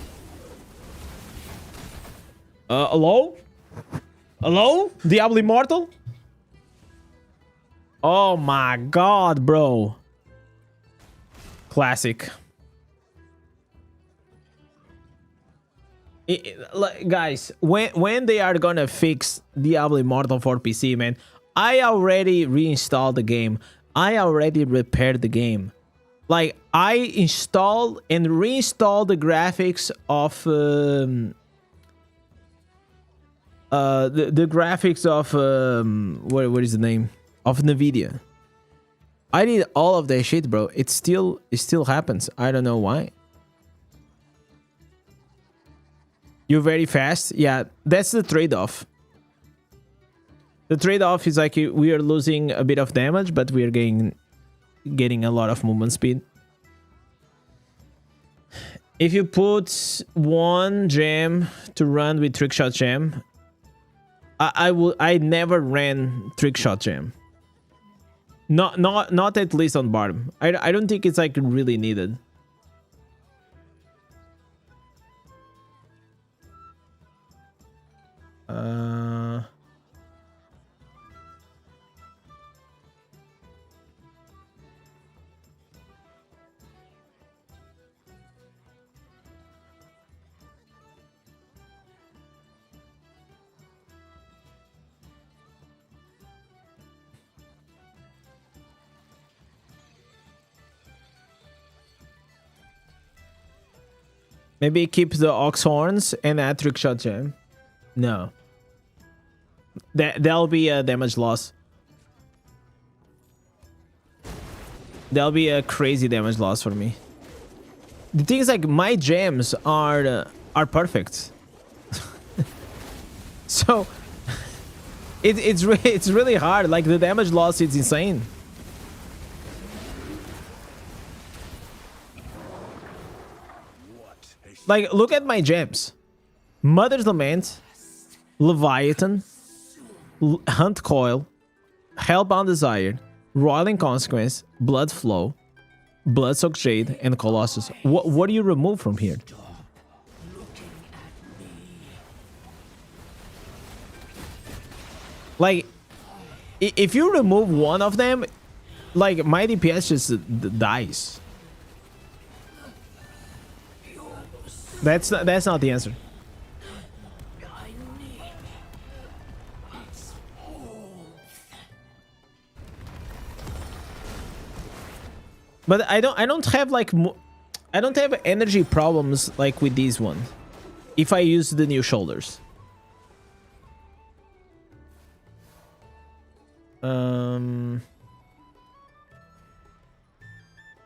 Hello? Hello? Diablo Immortal? Oh my god, bro. Classic. Guys, when they are gonna fix Diablo Immortal for PC, man, I already reinstalled the game. I already repaired the game. Like, I installed and reinstalled the graphics of the graphics of what is the name of NVIDIA. I did all of that shit, bro. It still happens. I don't know why. You're very fast. Yeah, that's the trade-off. The trade-off is like we are losing a bit of damage, but we are getting a lot of movement speed. If you put 1 gem to run with Trickshot Gem, I never ran Trickshot Gem. Not at least on Barb. I don't think it's like really needed. Maybe keep the Ox Horns and add Trickshot Gem. No. That'll be a damage loss. That'll be a crazy damage loss for me. The thing is, like, my gems are perfect. So it's really hard. Like, the damage loss is insane. Like, look at my gems. Mother's Lament, Leviathan, Hunt Coil, Hellbound Desire, Roiling Consequence, Blood Flow, Bloodsoaked Jade, and Colossus. What do you remove from here? Like, if you remove one of them, like, my DPS just dies. That's not the answer. But I don't have like I don't have energy problems like with these one. If I use the new shoulders.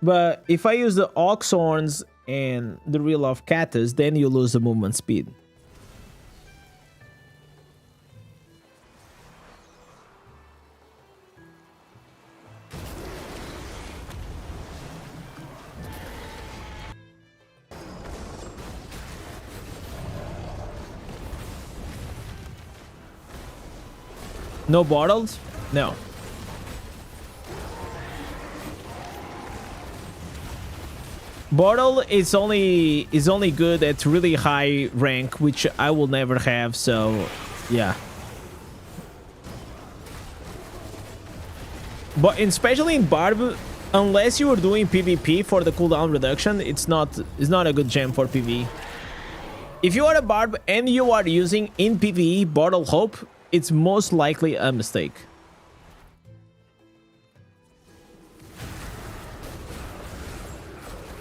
But if I use the Ox Horns and the Reel of Catus, then you lose the movement speed. No bottled? No. Bottle is only good at really high rank, which I will never have, so yeah. But especially in Barb, unless you are doing PvP for the cooldown reduction, it's not a good gem for PvE. If you are a Barb and you are using in PvE Bottle Hope, it's most likely a mistake.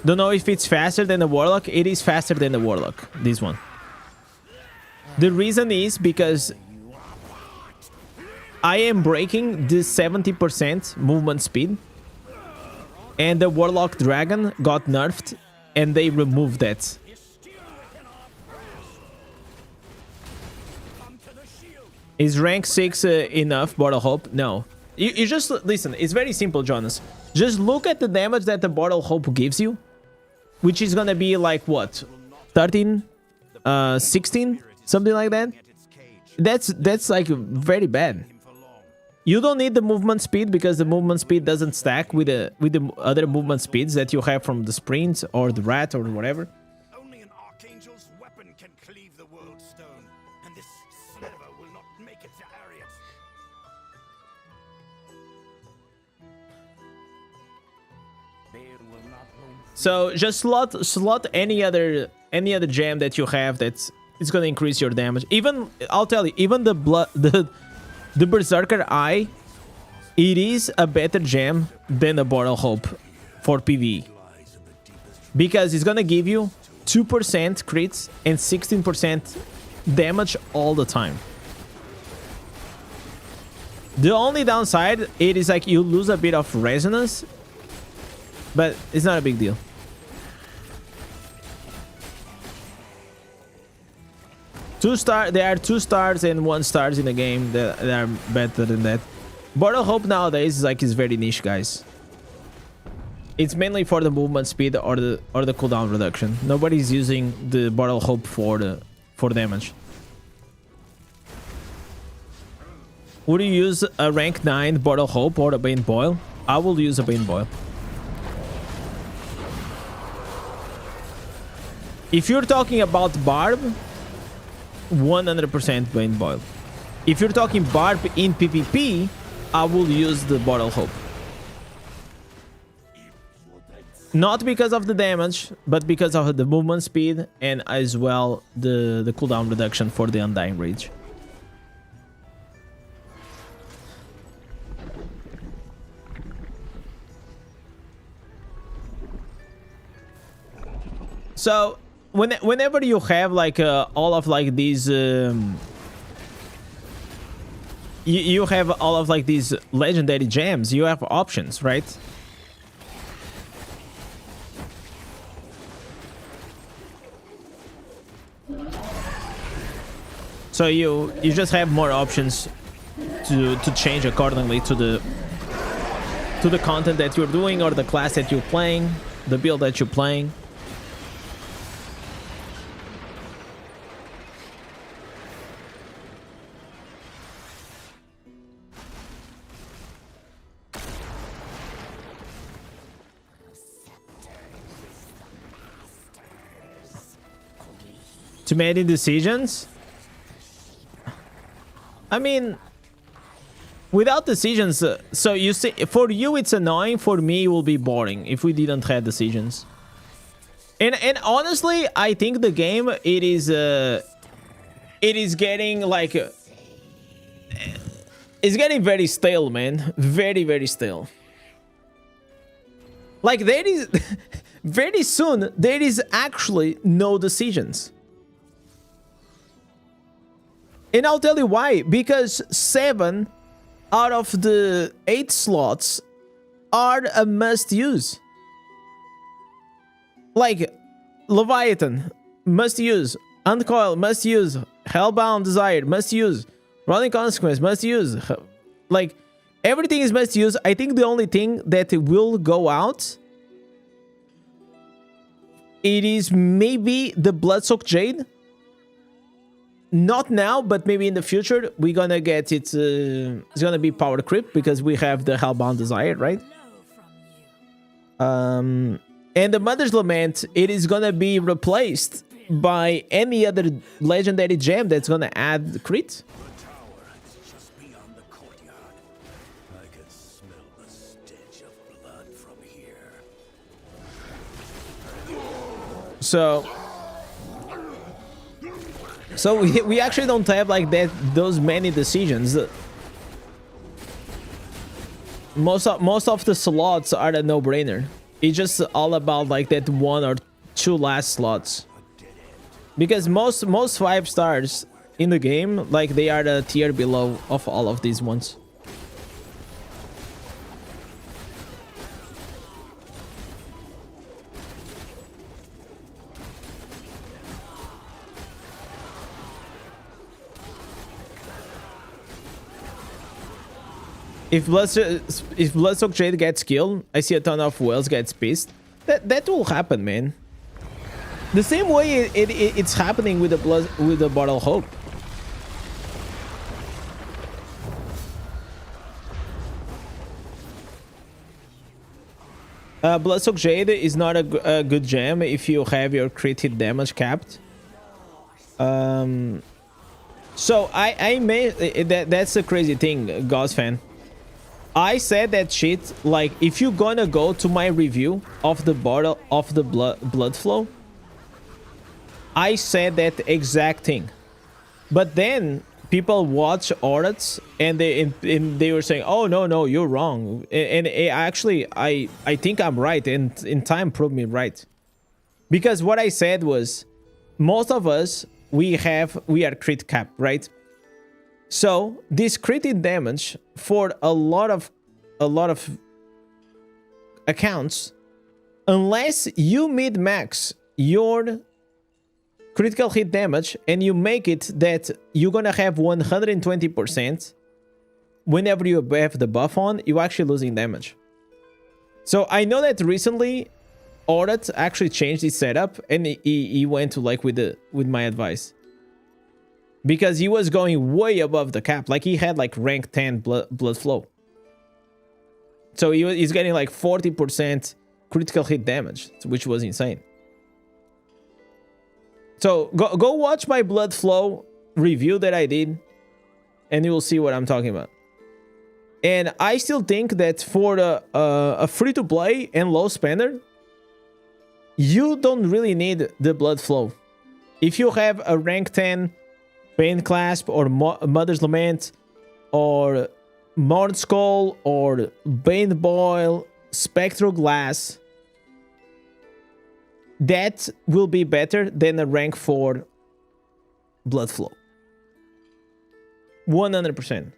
Don't know if it's faster than the Warlock. It is faster than the Warlock, this one. The reason is because I am breaking this 70% movement speed, and the Warlock Dragon got nerfed, and they removed that. Is rank 6 enough, Bottle Hope? No. You just listen, it's very simple, Jonas. Just look at the damage that the Bottle Hope gives you, which is gonna be like what? 13? 16? Something like that? That's like very bad. You don't need the movement speed because the movement speed doesn't stack with the other movement speeds that you have from the sprint or the rat or whatever. Only an archangel's weapon can cleave the world stone, and this sliver will not make it to Ariat. So just slot any other gem that you have that's gonna increase your damage. Even I'll tell you, even the Berserker Eye, it is a better gem than the Bottle Hope for PvE. Because it's gonna give you 2% crits and 16% damage all the time. The only downside, it is like you lose a bit of resonance, but it's not a big deal. There are 2 stars and 1 stars in the game that are better than that. Bottle Hope nowadays is very niche, guys. It's mainly for the movement speed or the cooldown reduction. Nobody's using the Bottle Hope for damage. Would you use a rank 9 Bottle Hope or a Bane Boil? I will use a Bane Boil. If you're talking about Barb, 100% Bane Boil. If you're talking Barb in PvP, I will use the Bottle Hope. Not because of the damage, but because of the movement speed and as well the cooldown reduction for the Undying Rage. So whenever you have like all of like these you have all of like these legendary gems, you have options, right? So you just have more options to change accordingly to the content that you're doing or the class that you're playing, the build that you're playing. To make decisions? I mean, without decisions, so you see, for you it's annoying, for me it will be boring if we didn't have decisions. And honestly, I think the game it is getting like it's getting very stale, man. Very stale. Like there is very soon there is actually no decisions. And I'll tell you why. Because 7 out of the 8 slots are a must-use. Like, Leviathan, must-use. Uncoil, must-use. Hellbound Desire, must-use. Rolling Consequence, must-use. Like, everything is must-use. I think the only thing that will go out, it is maybe the Bloodsoaked Jade. Not now, but maybe in the future we're gonna get it. It's gonna be power creep because we have the Hellbound Desire, right? And the Mother's Lament, it is gonna be replaced by any other legendary gem that's gonna add crit. So we actually don't have like those many decisions. Most of the slots are a no-brainer. It's just all about like that 1 or 2 last slots. Because most 5 stars in the game, like they are the tier below of all of these ones. If Bloodsock Jade gets killed, I see a ton of whales gets pissed. That will happen, man. The same way it's happening with the Bottle Hope. Bloodsock Jade is not a good gem if you have your crit hit damage capped. So I made that's the crazy thing, Gauss fan. I said that shit, like, if you're gonna go to my review of the bottle of the blood flow, I said that exact thing. But then people watch audits and they were saying, oh no, you're wrong. And actually I think I'm right, and in time proved me right. Because what I said was, most of us we are crit cap, right? So this crit damage for a lot of accounts, unless you mid-max your critical hit damage and you make it that you're gonna have 120%, whenever you have the buff on, you're actually losing damage. So I know that recently Audit actually changed his setup, and he went to like with my advice. Because he was going way above the cap. Like he had like rank 10 blood flow. So he's getting like 40% critical hit damage, which was insane. So go watch my blood flow review that I did, and you will see what I'm talking about. And I still think that for a free-to-play and low spender, you don't really need the blood flow. If you have a rank 10 Pain Clasp or Mother's Lament or Morn Skull or Bane Boil, Spectral Glass, that will be better than a rank 4 blood flow. 100%.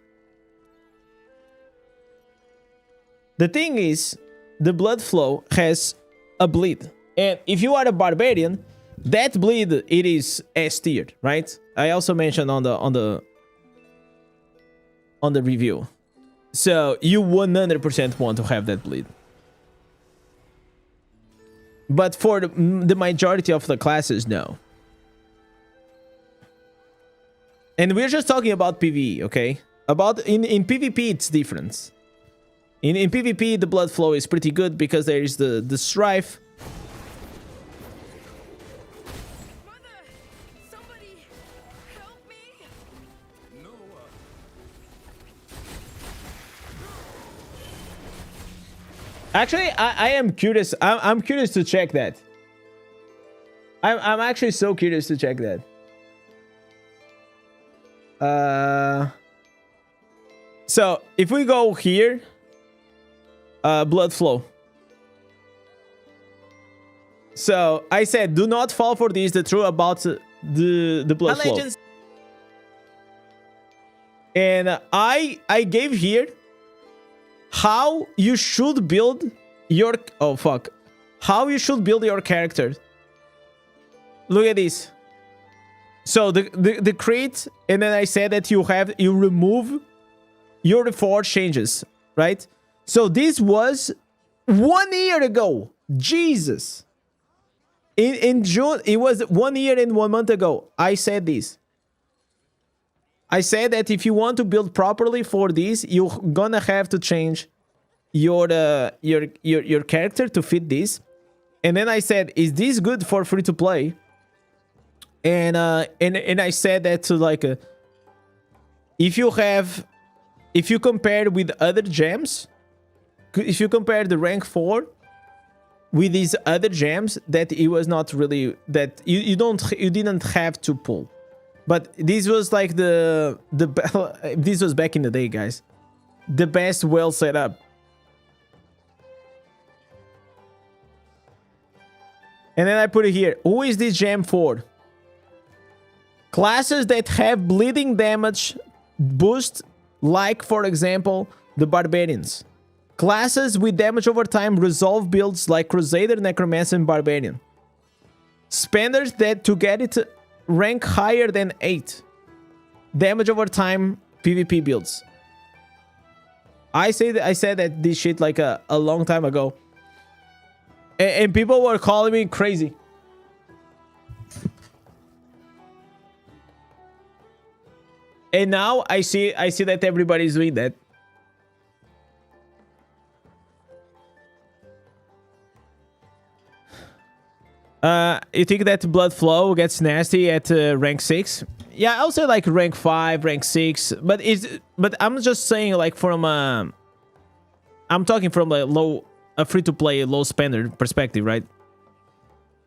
The thing is, the blood flow has a bleed. And if you are a barbarian, that bleed, it is S tiered, right? I also mentioned on the review. So you 100% want to have that bleed. But for the majority of the classes, no. And we're just talking about PvE, okay? In PvP, it's different. In PvP, the blood flow is pretty good because there is the strife. Actually, I am curious. I'm curious to check that. I'm actually so curious to check that. So if we go here, blood flow. So I said, do not fall for this. The truth about the blood flow. And I gave here how you should build your how you should build your character. Look at this. So the crit, and then I said that you remove your default changes, right? So this was 1 year ago. Jesus. In June, it was 1 year and 1 month ago. I said this. I said that if you want to build properly for this, you're gonna have to change your character to fit this. And then I said, is this good for free to play? And I said that to like if you compare with other gems, if you compare the rank 4 with these other gems, that it was not really that you didn't have to pull. But this was like this was back in the day, guys. The best well set up. And then I put it here. Who is this gem for? Classes that have bleeding damage boost, like for example, the Barbarians. Classes with damage over time resolve builds like Crusader, Necromancer, and Barbarian. Spenders that to get it rank higher than 8. Damage over time PvP builds. I said that this shit like a long time ago. And people were calling me crazy. And now I see that everybody's doing that. You think that blood flow gets nasty at rank 6? Yeah, I'll say like rank 5, rank 6, but I'm just saying like from I'm talking from a free-to-play low spender perspective, right?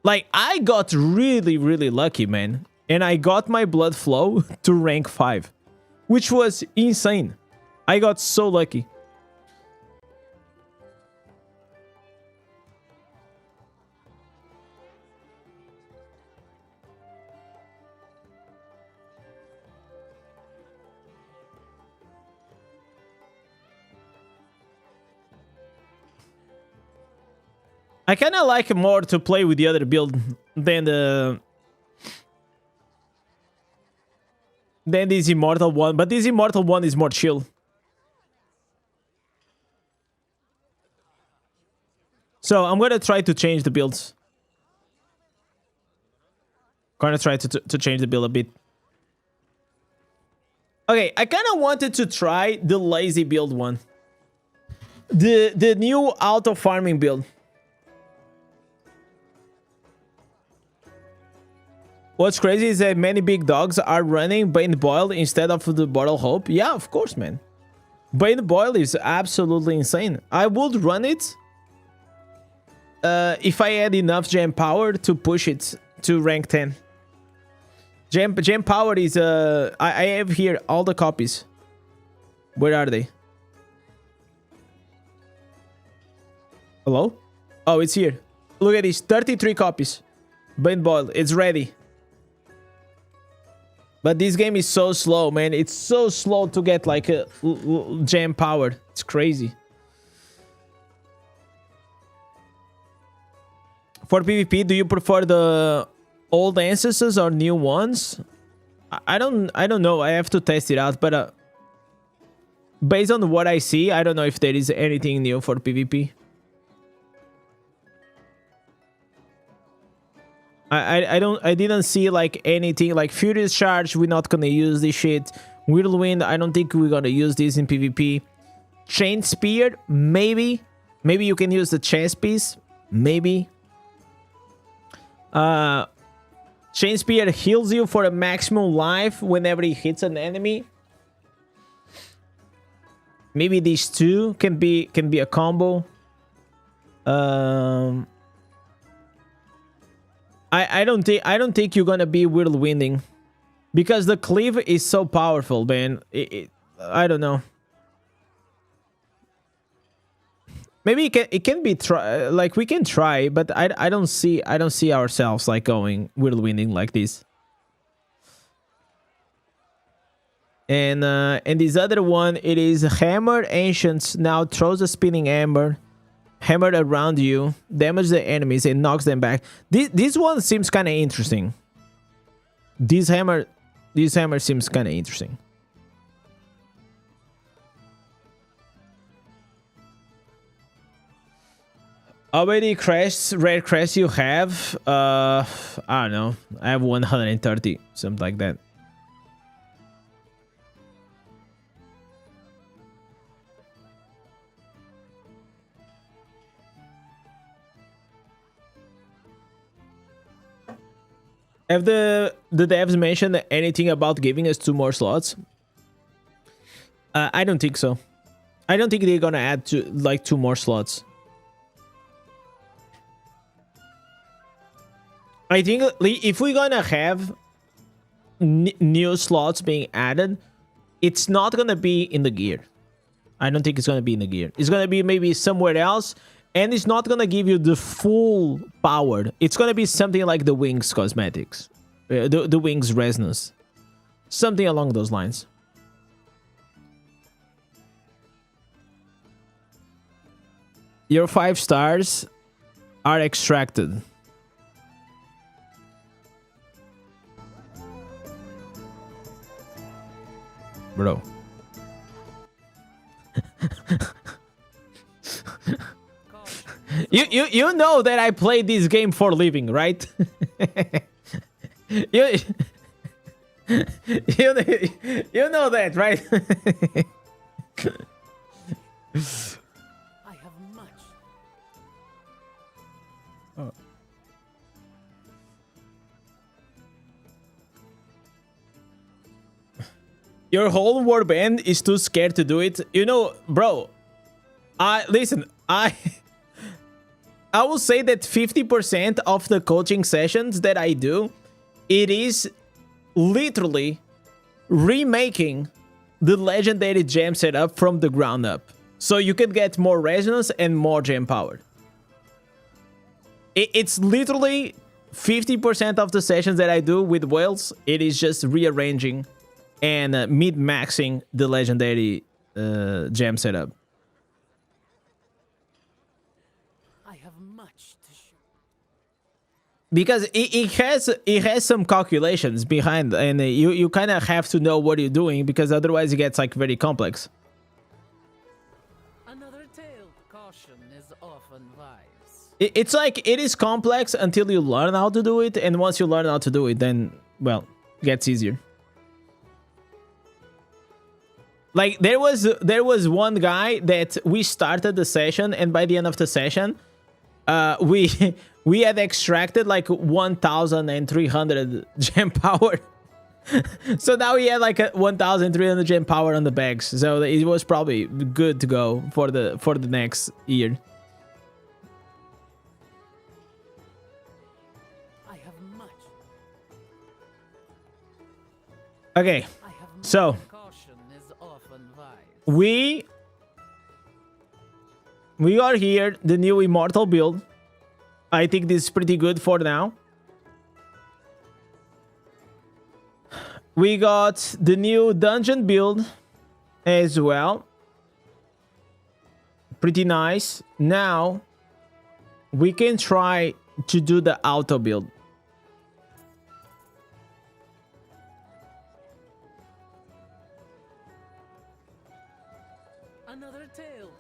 Like I got really lucky, man, and I got my blood flow to rank 5, which was insane. I got so lucky. I kind of like more to play with the other build than this Immortal one, but this Immortal one is more chill. So I'm gonna try to change the builds. Gonna try to change the build a bit. Okay, I kind of wanted to try the lazy build one. The new auto farming build. What's crazy is that many big dogs are running Bane Boil instead of the Bottle Hope. Yeah, of course, man. Bane Boil is absolutely insane. I would run it if I had enough gem power to push it to rank 10. Gem power is... I have here all the copies. Where are they? Hello? Oh, it's here. Look at this. 33 copies. Bane Boil. It's ready. But this game is so slow, man. It's so slow to get like a gem powered. It's crazy. For PvP, do you prefer the old ancestors or new ones? I don't know. I have to test it out, but based on what I see, I don't know if there is anything new for PvP. I didn't see like anything like Furious Charge. We're not gonna use this shit. Whirlwind, I don't think we're gonna use this in PvP. Chain Spear, maybe you can use the chest piece, maybe. Chain Spear heals you for a maximum life whenever it hits an enemy. Maybe these two can be a combo. I don't think you're gonna be whirlwinding because the cleave is so powerful, man. I don't know. Maybe it can be like we can try, but I don't see ourselves like going whirlwinding like this. And this other one, it is Hammer Ancients. Now throws a spinning hammer. Hammered around you, damage the enemies and knocks them back. This one seems kind of interesting. This hammer seems kind of interesting. How many crests, rare crests you have? I don't know. I have 130, something like that. Have the devs mentioned anything about giving us 2 more slots? I don't think so. I don't think they're gonna add 2 more slots. I think if we're gonna have new slots being added, it's not gonna be in the gear. I don't think it's gonna be in the gear. It's gonna be maybe somewhere else, And it's not gonna give you the full power. It's gonna be something like the Wings cosmetics. The Wings resonance. Something along those lines. Your 5 stars are extracted. Bro. You know that I play this game for a living, right? you you know that, right? I have much. Your whole warband is too scared to do it. You know, bro. Listen. I will say that 50% of the coaching sessions that I do, it is literally remaking the legendary gem setup from the ground up, so you can get more resonance and more gem power. It's literally 50% of the sessions that I do with whales. It is just rearranging and mid-maxing the legendary gem setup. I have much to show. Because it has some calculations behind, and you kind of have to know what you're doing, because otherwise it gets like very complex. Another tale. Caution is often wise. It's like it is complex until you learn how to do it, and once you learn how to do it, then, well, it gets easier. Like there was one guy that we started the session, and by the end of the session, we had extracted like 1,300 gem power. So now he had like 1,300 gem power on the bags. So it was probably good to go for the next year. I have much. Okay, I have much. so Caution is often wise. we are here, the new Immortal build. I think this is pretty good for now. We got the new dungeon build as well. Pretty nice. Now, we can try to do the auto build. Another tale.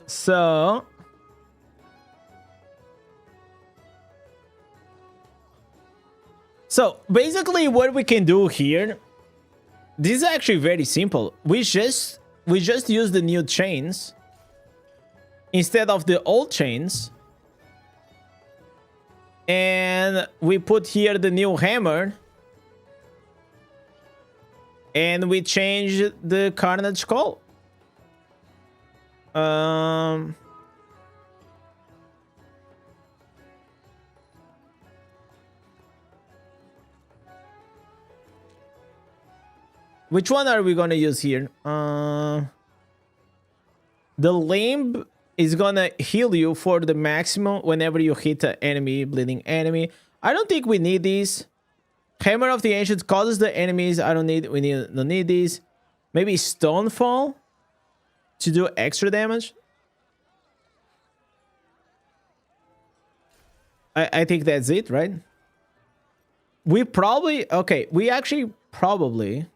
So basically what we can do here, this is actually very simple. We just use the new chains instead of the old chains. And we put here the new hammer. And we change the Carnage Call. Which one are we gonna use here? The limb is gonna heal you for the maximum whenever you hit an enemy, bleeding enemy. I don't think we need these. Hammer of the Ancients causes the enemies. Don't need these. Maybe Stonefall to do extra damage. I think that's it, right? We probably, okay, we actually probably,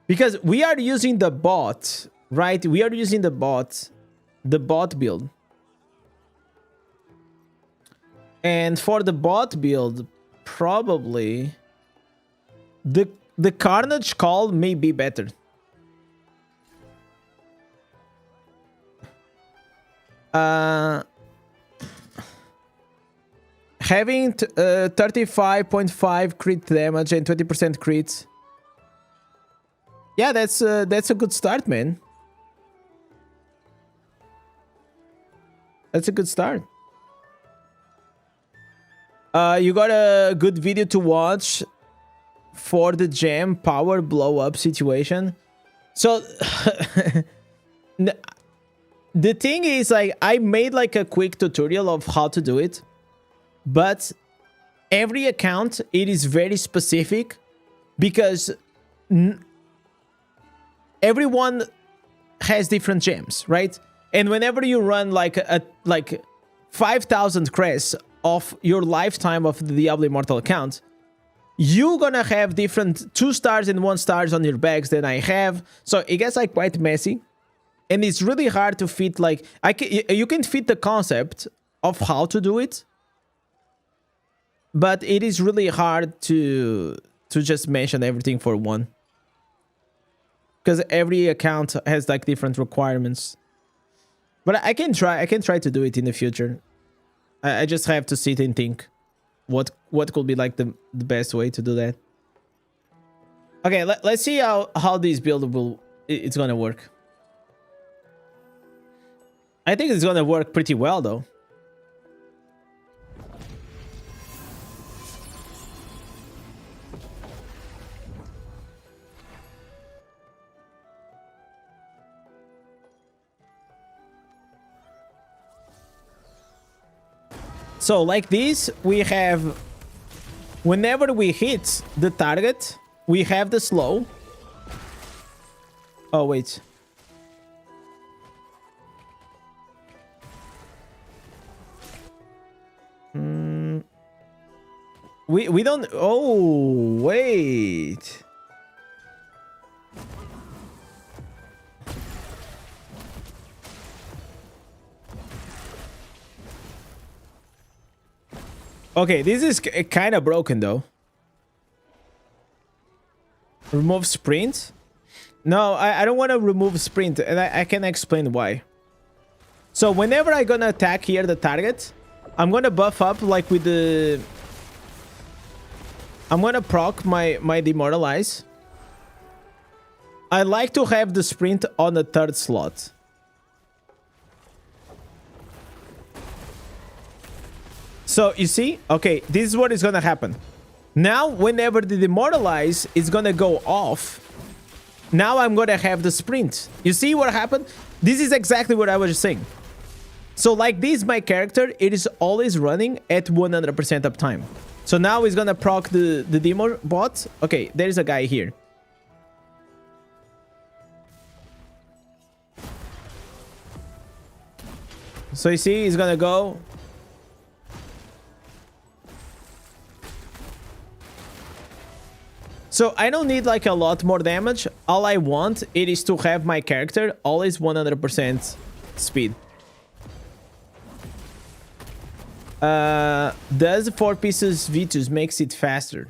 because we are using the bot, right? We are using the bot build. And for the bot build, probably the Carnage Call may be better. Having 35.5 crit damage and 20% crits. Yeah, that's a good start, man. That's a good start. You got a good video to watch for the gem power blow up situation. So the thing is, like, I made like a quick tutorial of how to do it, but every account, it is very specific because everyone has different gems, right? And whenever you run like 5,000 crests of your lifetime of the Diablo Immortal account, you're gonna have different 2 stars and 1 stars on your bags than I have. So it gets like quite messy. And it's really hard to fit, like, you can fit the concept of how to do it, but it is really hard to just mention everything for one. Because every account has like different requirements. But I can try to do it in the future. I just have to sit and think what could be like the best way to do that. Okay, let's see how this build it's gonna work. I think it's gonna work pretty well though. So like this, we have, whenever we hit the target, we have the slow. Oh, wait. We don't, oh, wait. Okay, this is kind of broken though. Remove sprint? No, I don't want to remove sprint, and I can explain why. So whenever I'm gonna attack here the target, I'm gonna buff up like with the... I'm gonna proc my demoralize. I like to have the sprint on the 3rd slot. So you see, okay, this is what is gonna happen. Now, whenever the demoralize is gonna go off, now I'm gonna have the sprint. You see what happened? This is exactly what I was saying. So like this, my character, it is always running at 100% uptime. So now he's gonna proc the demo bot. Okay, there's a guy here. So you see, he's gonna go. So I don't need like a lot more damage. All I want it is to have my character always 100% speed. Does 4 pieces Vitus makes it faster?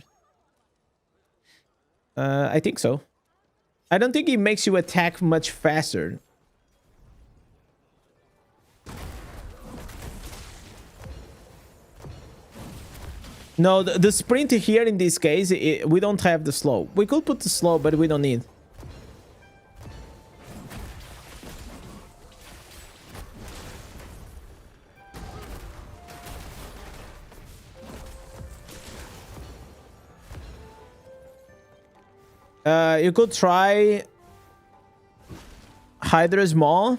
I think so. I don't think it makes you attack much faster. No, the sprint here in this case, we don't have the slow. We could put the slow, but we don't need. You could try Hydra's Maw.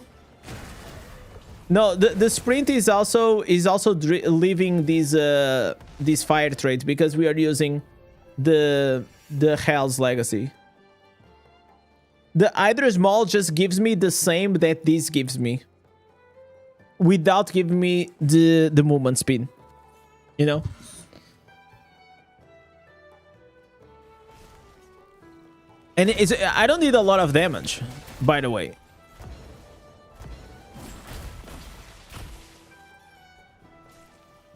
No, the sprint is also leaving this fire trait because we are using the Hell's Legacy. The Hydra's Maw just gives me the same that this gives me, without giving me the movement speed. You know. And I don't need a lot of damage, by the way.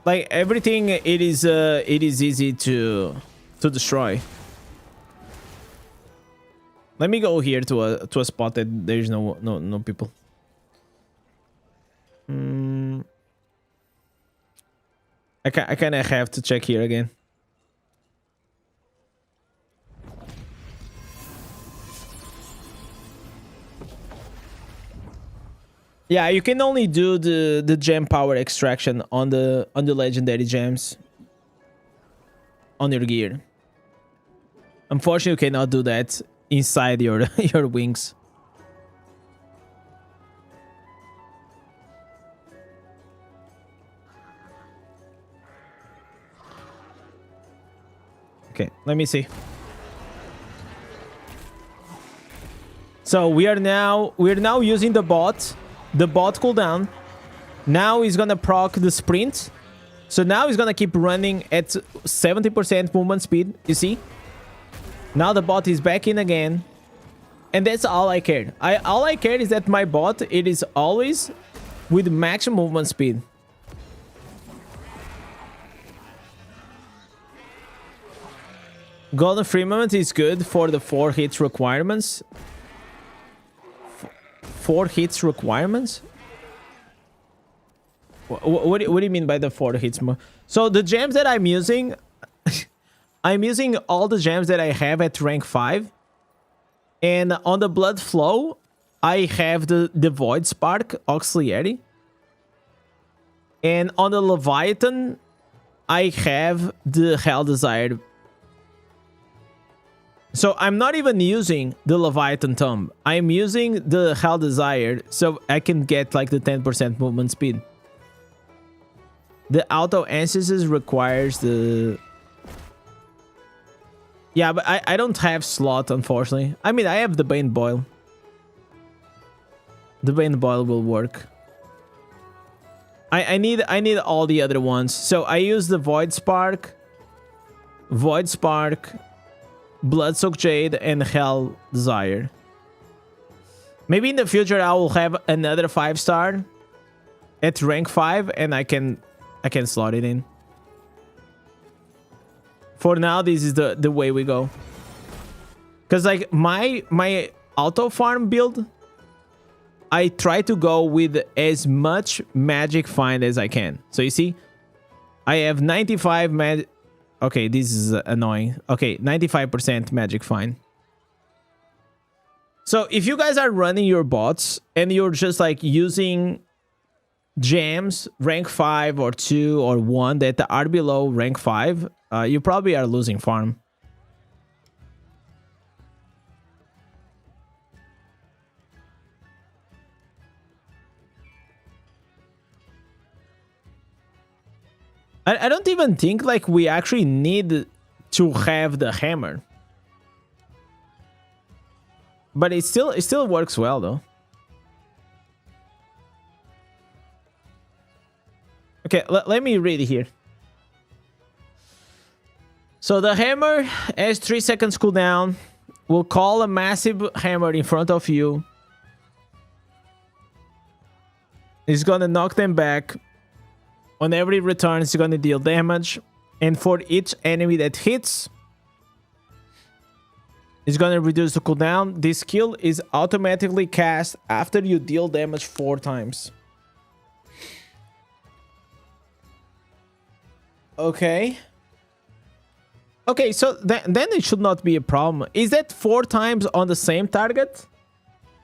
Like everything, it is easy to destroy. Let me go here to a spot that there's no people. I kind of have to check here again. Yeah, you can only do the gem power extraction on the legendary gems on your gear. Unfortunately, you cannot do that inside your wings. Okay, let me see. So we are now using the bot cooldown. Now he's gonna proc the sprint. So now he's gonna keep running at 70% movement speed. You see? Now the bot is back in again. And that's all I cared. All I cared is that my bot, it is always with maximum movement speed. Golden Firmament is good for the 4 hits requirements. 4 hits requirements? What do you mean by the 4 hits? So the gems that I'm using, I'm using all the gems that I have at rank 5. And on the Blood Flow, I have the Void Spark Auxiliary. And on the Leviathan, I have the Hell Desire. So I'm not even using the Leviathan Tomb. I'm using the Hell Desire so I can get like the 10% movement speed. The Auto Ancestors requires the... Yeah, but I don't have slot, unfortunately. I mean, I have the Bane Boil. The Bane Boil will work. I need all the other ones. So I use the Void Spark, Bloodsoaked Jade, and Hell Desire. Maybe in the future I will have another 5-star at rank 5 and I can slot it in. For now, this is the way we go. Cause like my auto farm build, I try to go with as much magic find as I can. So you see, I have 95 magic. Okay, this is annoying. Okay, 95% magic find. So if you guys are running your bots and you're just like using gems rank 5 or 2 or 1 that are below rank 5, you probably are losing farm. I don't even think like we actually need to have the hammer. But it still works well though. Okay, let me read it here. So the hammer has 3 seconds cooldown. Will call a massive hammer in front of you. It's gonna knock them back. On every return, it's gonna deal damage. And for each enemy that hits, it's gonna reduce the cooldown. This skill is automatically cast after you deal damage 4 times. Okay. Okay, so then it should not be a problem. Is that 4 times on the same target?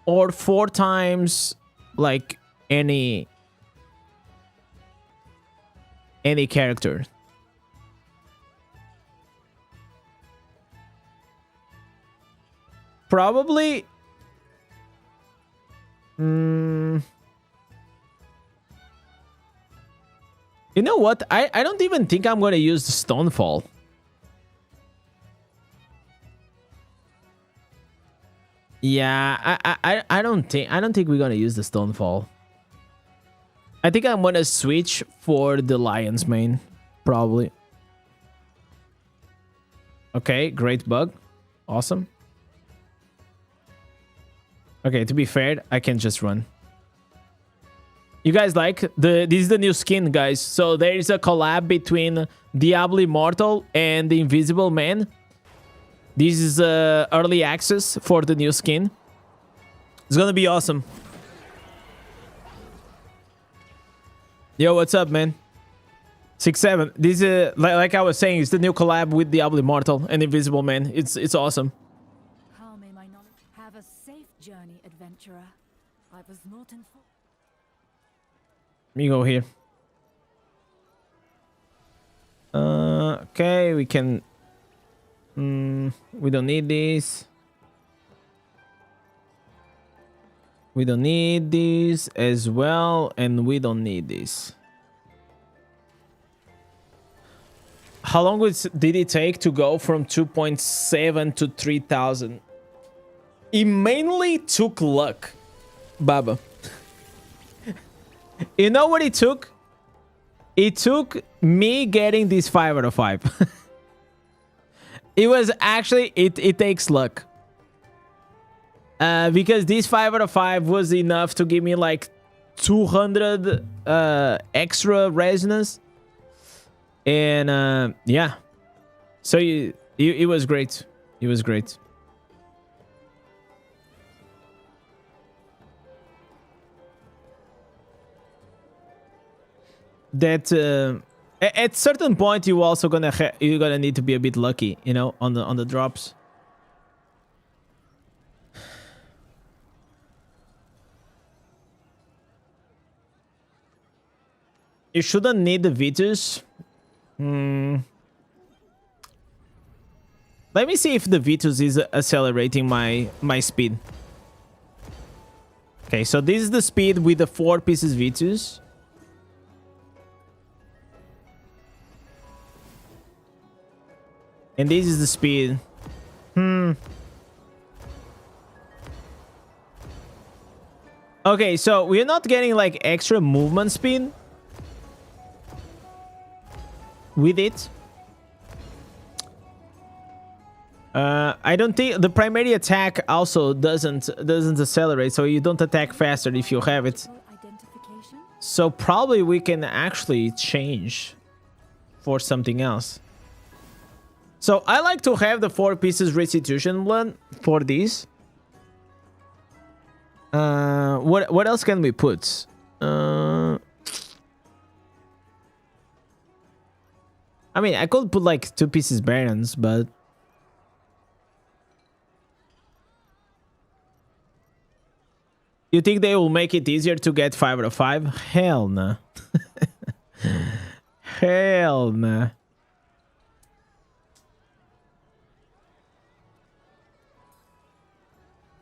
Or 4 times like any character? Probably. You know what? I don't even think I'm gonna use the Stonefall. Yeah, I don't think we're gonna use the Stonefall. I think I'm gonna switch for the Lion's Mane, probably. Okay, great bug. Awesome. Okay, to be fair, I can just run. You guys like this is the new skin, guys. So there is a collab between Diablo Immortal and the Invisible Man. This is early access for the new skin. It's gonna be awesome. Yo, what's up, man? 6-7. This is like I was saying, it's the new collab with Diablo Immortal and Invisible Man. It's awesome. How may my knowledge have a safe journey, adventurer? I was not informed. Let me go here. Okay, we can. We don't need this. We don't need this as well, and we don't need this. how long did it take to go from 2.7 to 3,000? It mainly took luck, Baba. You know what it took? It took me getting this 5 out of 5. It was actually, it takes luck. Because this 5 out of 5 was enough to give me like 200 extra resonance. And yeah. So it was great. It was great. That at certain point you're also you're gonna need to be a bit lucky, you know, on the drops. You shouldn't need the Vitus. Let me see if the Vitus is accelerating my speed. Okay, so this is the speed with the 4 pieces Vitus. And this is the speed. Okay, so we're not getting like extra movement speed with it. I don't think the primary attack also doesn't accelerate, so you don't attack faster if you have it. Identification? So probably we can actually change for something else. So I like to have the 4 pieces restitution blood for these. What else can we put? I mean, I could put like 2 pieces Barons, but you think they will make it easier to get 5 out of 5? Hell no. Hell no.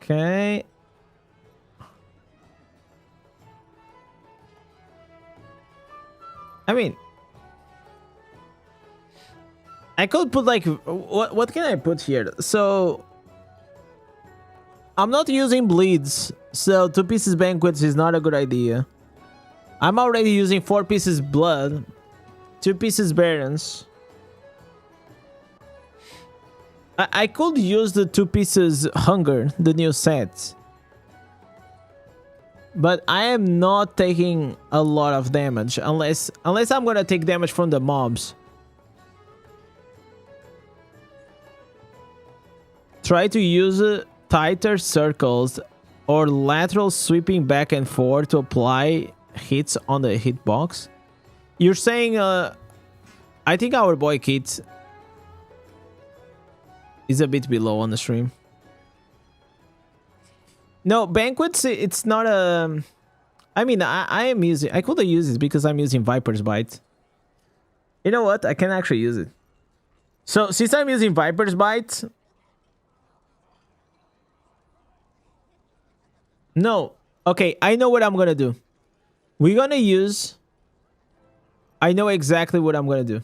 Okay. I mean, I could put like what can I put here? So I'm not using bleeds, so 2 pieces banquets is not a good idea. I'm already using 4 pieces blood, 2 pieces barons. I could use the 2 pieces hunger, the new set. But I am not taking a lot of damage unless I'm gonna take damage from the mobs. Try to use tighter circles or lateral sweeping back and forth to apply hits on the hitbox. You're saying I think our boy Kit is a bit below on the stream. No, banquets, it's not a... I mean, I am using... I could use it because I'm using Viper's Bite. You know what? I can actually use it. So, since I'm using Viper's Bite... No. Okay, I know what I'm gonna do. We're gonna use... I know exactly what I'm gonna do.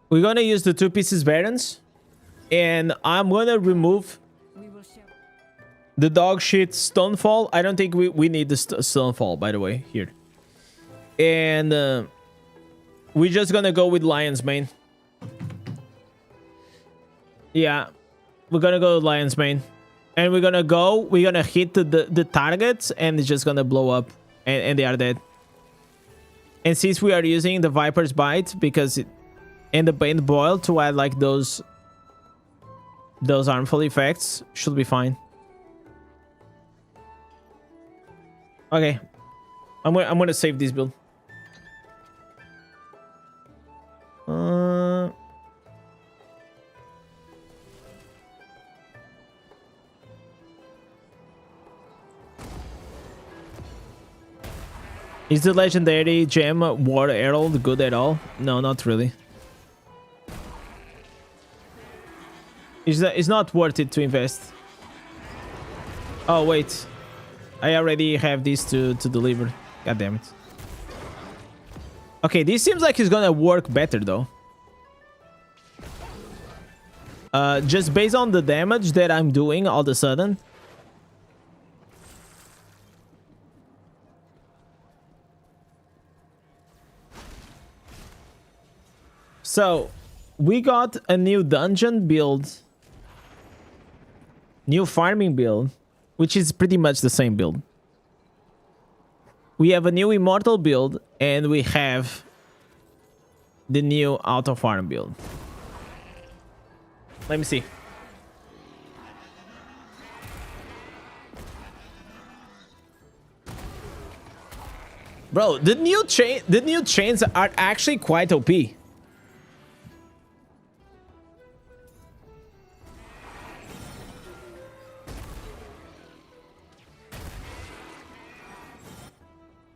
We're gonna use the 2 pieces Barons. And I'm gonna remove the dog shit Stonefall. I don't think we need the Stonefall, by the way, here. And we're just gonna go with Lion's Mane. Yeah, we're gonna go with Lion's Mane. And we're gonna hit the targets, and it's just gonna blow up. And they are dead. And since we are using the Viper's Bite, because and the Bane Boil to add like those harmful effects, should be fine. Okay, I'm gonna save this build. Is the legendary gem War Herald good at all? No, not really. It's not worth it to invest. Oh, wait. I already have this to deliver. God damn it. Okay, this seems like it's gonna work better though. Just based on the damage that I'm doing all of a sudden. So, we got a new dungeon build. New farming build, which is pretty much the same build. We have a new immortal build, and we have the new auto farm build. Let me see. Bro, the new chains are actually quite OP.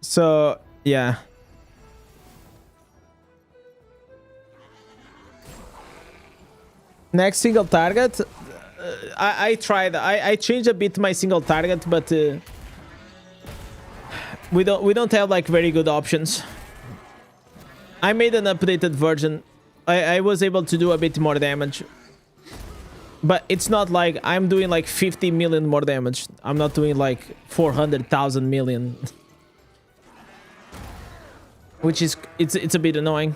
So, yeah. Next single target. I tried. I changed a bit my single target, but we don't have like very good options. I made an updated version. I was able to do a bit more damage. But it's not like I'm doing like 50 million more damage. I'm not doing like 400,000 million. Which is, it's a bit annoying.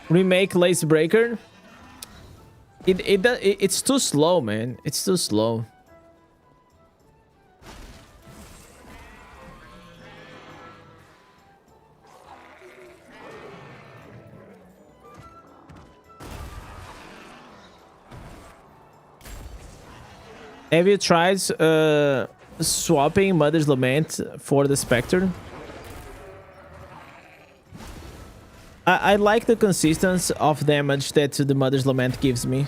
Remake Lace Breaker. It's too slow, man. It's too slow. Have you tried swapping Mother's Lament for the Spectre? I like the consistency of damage that the Mother's Lament gives me.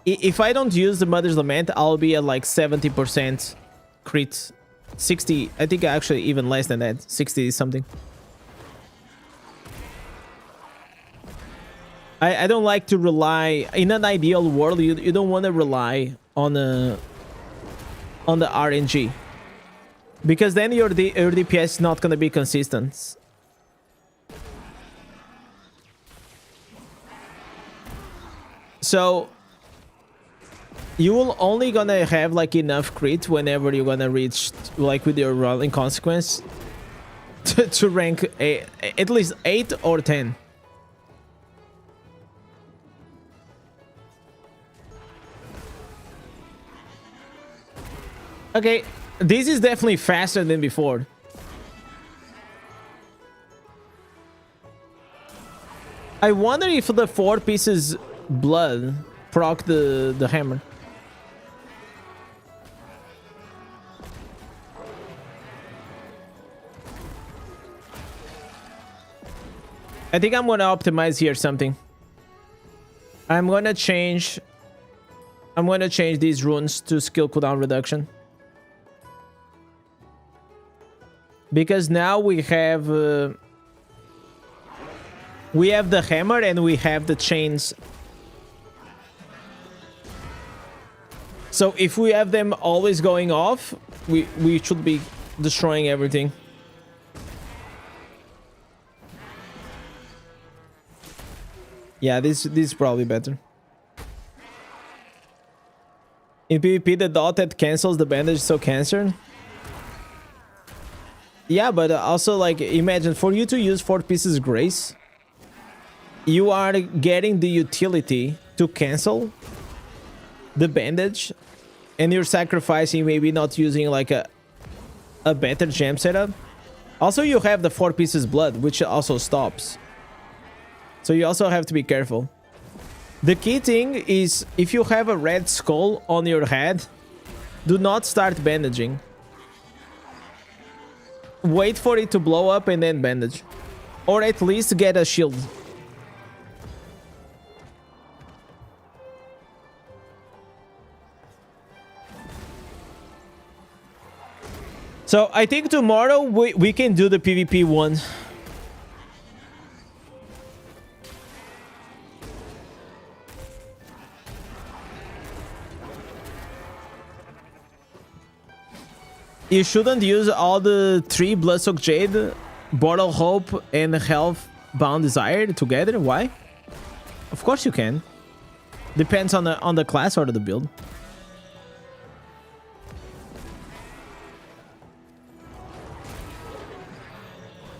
If I don't use the Mother's Lament, I'll be at like 70% crit. 60, I think actually even less than that. 60 something. I don't like to rely in an ideal world. You don't want to rely on the RNG, because then your DPS is not gonna be consistent. So you will only gonna have like enough crit whenever you're gonna reach like with your rolling consequence to rank at least 8 or 10. Okay, this is definitely faster than before. I wonder if the 4 pieces blood proc the hammer. I think I'm gonna optimize here something. I'm gonna change these runes to skill cooldown reduction. Because now we have the hammer and we have the chains. So if we have them always going off, we should be destroying everything. Yeah, this is probably better. In PvP, the dot that cancels the bandage is so cancer. Yeah, but also, like, imagine for you to use 4 pieces grace, you are getting the utility to cancel the bandage, and you're sacrificing maybe not using like a better gem setup. Also, you have the 4 pieces blood, which also stops. So you also have to be careful. The key thing is, if you have a red skull on your head, do not start bandaging. Wait for it to blow up and then bandage. Or at least get a shield. So I think tomorrow we can do the PvP one. You shouldn't use all the 3 Bloodsoaked Jade, Bottle Hope, and Health Bound Desire together. Why? Of course you can. Depends on the class or the build.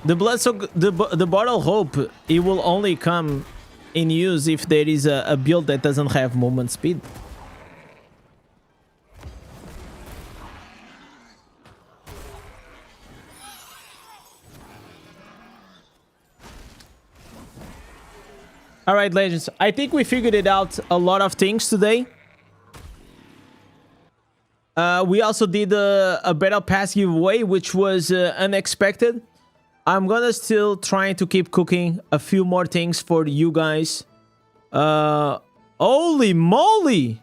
The Bloodsoak, the Bottle Hope, it will only come in use if there is a build that doesn't have movement speed. All right, legends. I think we figured it out a lot of things today. We also did a Battle Pass giveaway, which was unexpected. I'm gonna still try to keep cooking a few more things for you guys. Holy moly!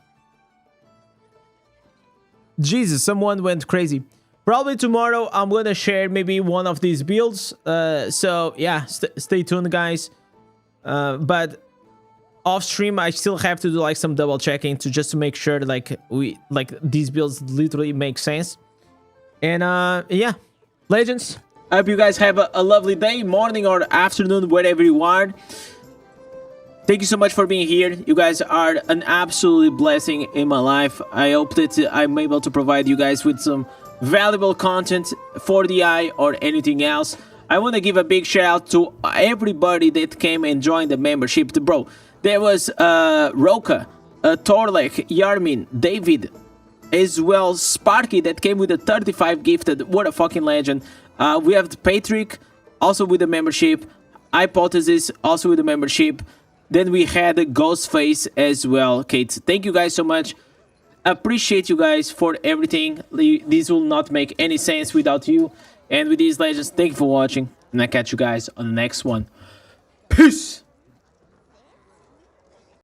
Jesus, someone went crazy. Probably tomorrow I'm gonna share maybe one of these builds. So yeah, stay tuned, guys. But off stream I still have to do like some double checking to just to make sure like these builds literally make sense. And yeah, legends, I hope you guys have a lovely day, morning or afternoon, wherever you are. Thank you so much for being here. You guys are an absolute blessing in my life. I hope that I'm able to provide you guys with some valuable content for the eye or anything else. I want to give a big shout out to everybody that came and joined the membership. Bro, there was Roka, Torlek, Yarmin, David, as well Sparky that came with a 35 gifted. What a fucking legend. We have Patrick, also with the membership. Hypothesis, also with the membership. Then we had Ghostface as well. Kate, thank you guys so much. Appreciate you guys for everything. This will not make any sense without you. And with these legends, thank you for watching. And I catch you guys on the next one. Peace!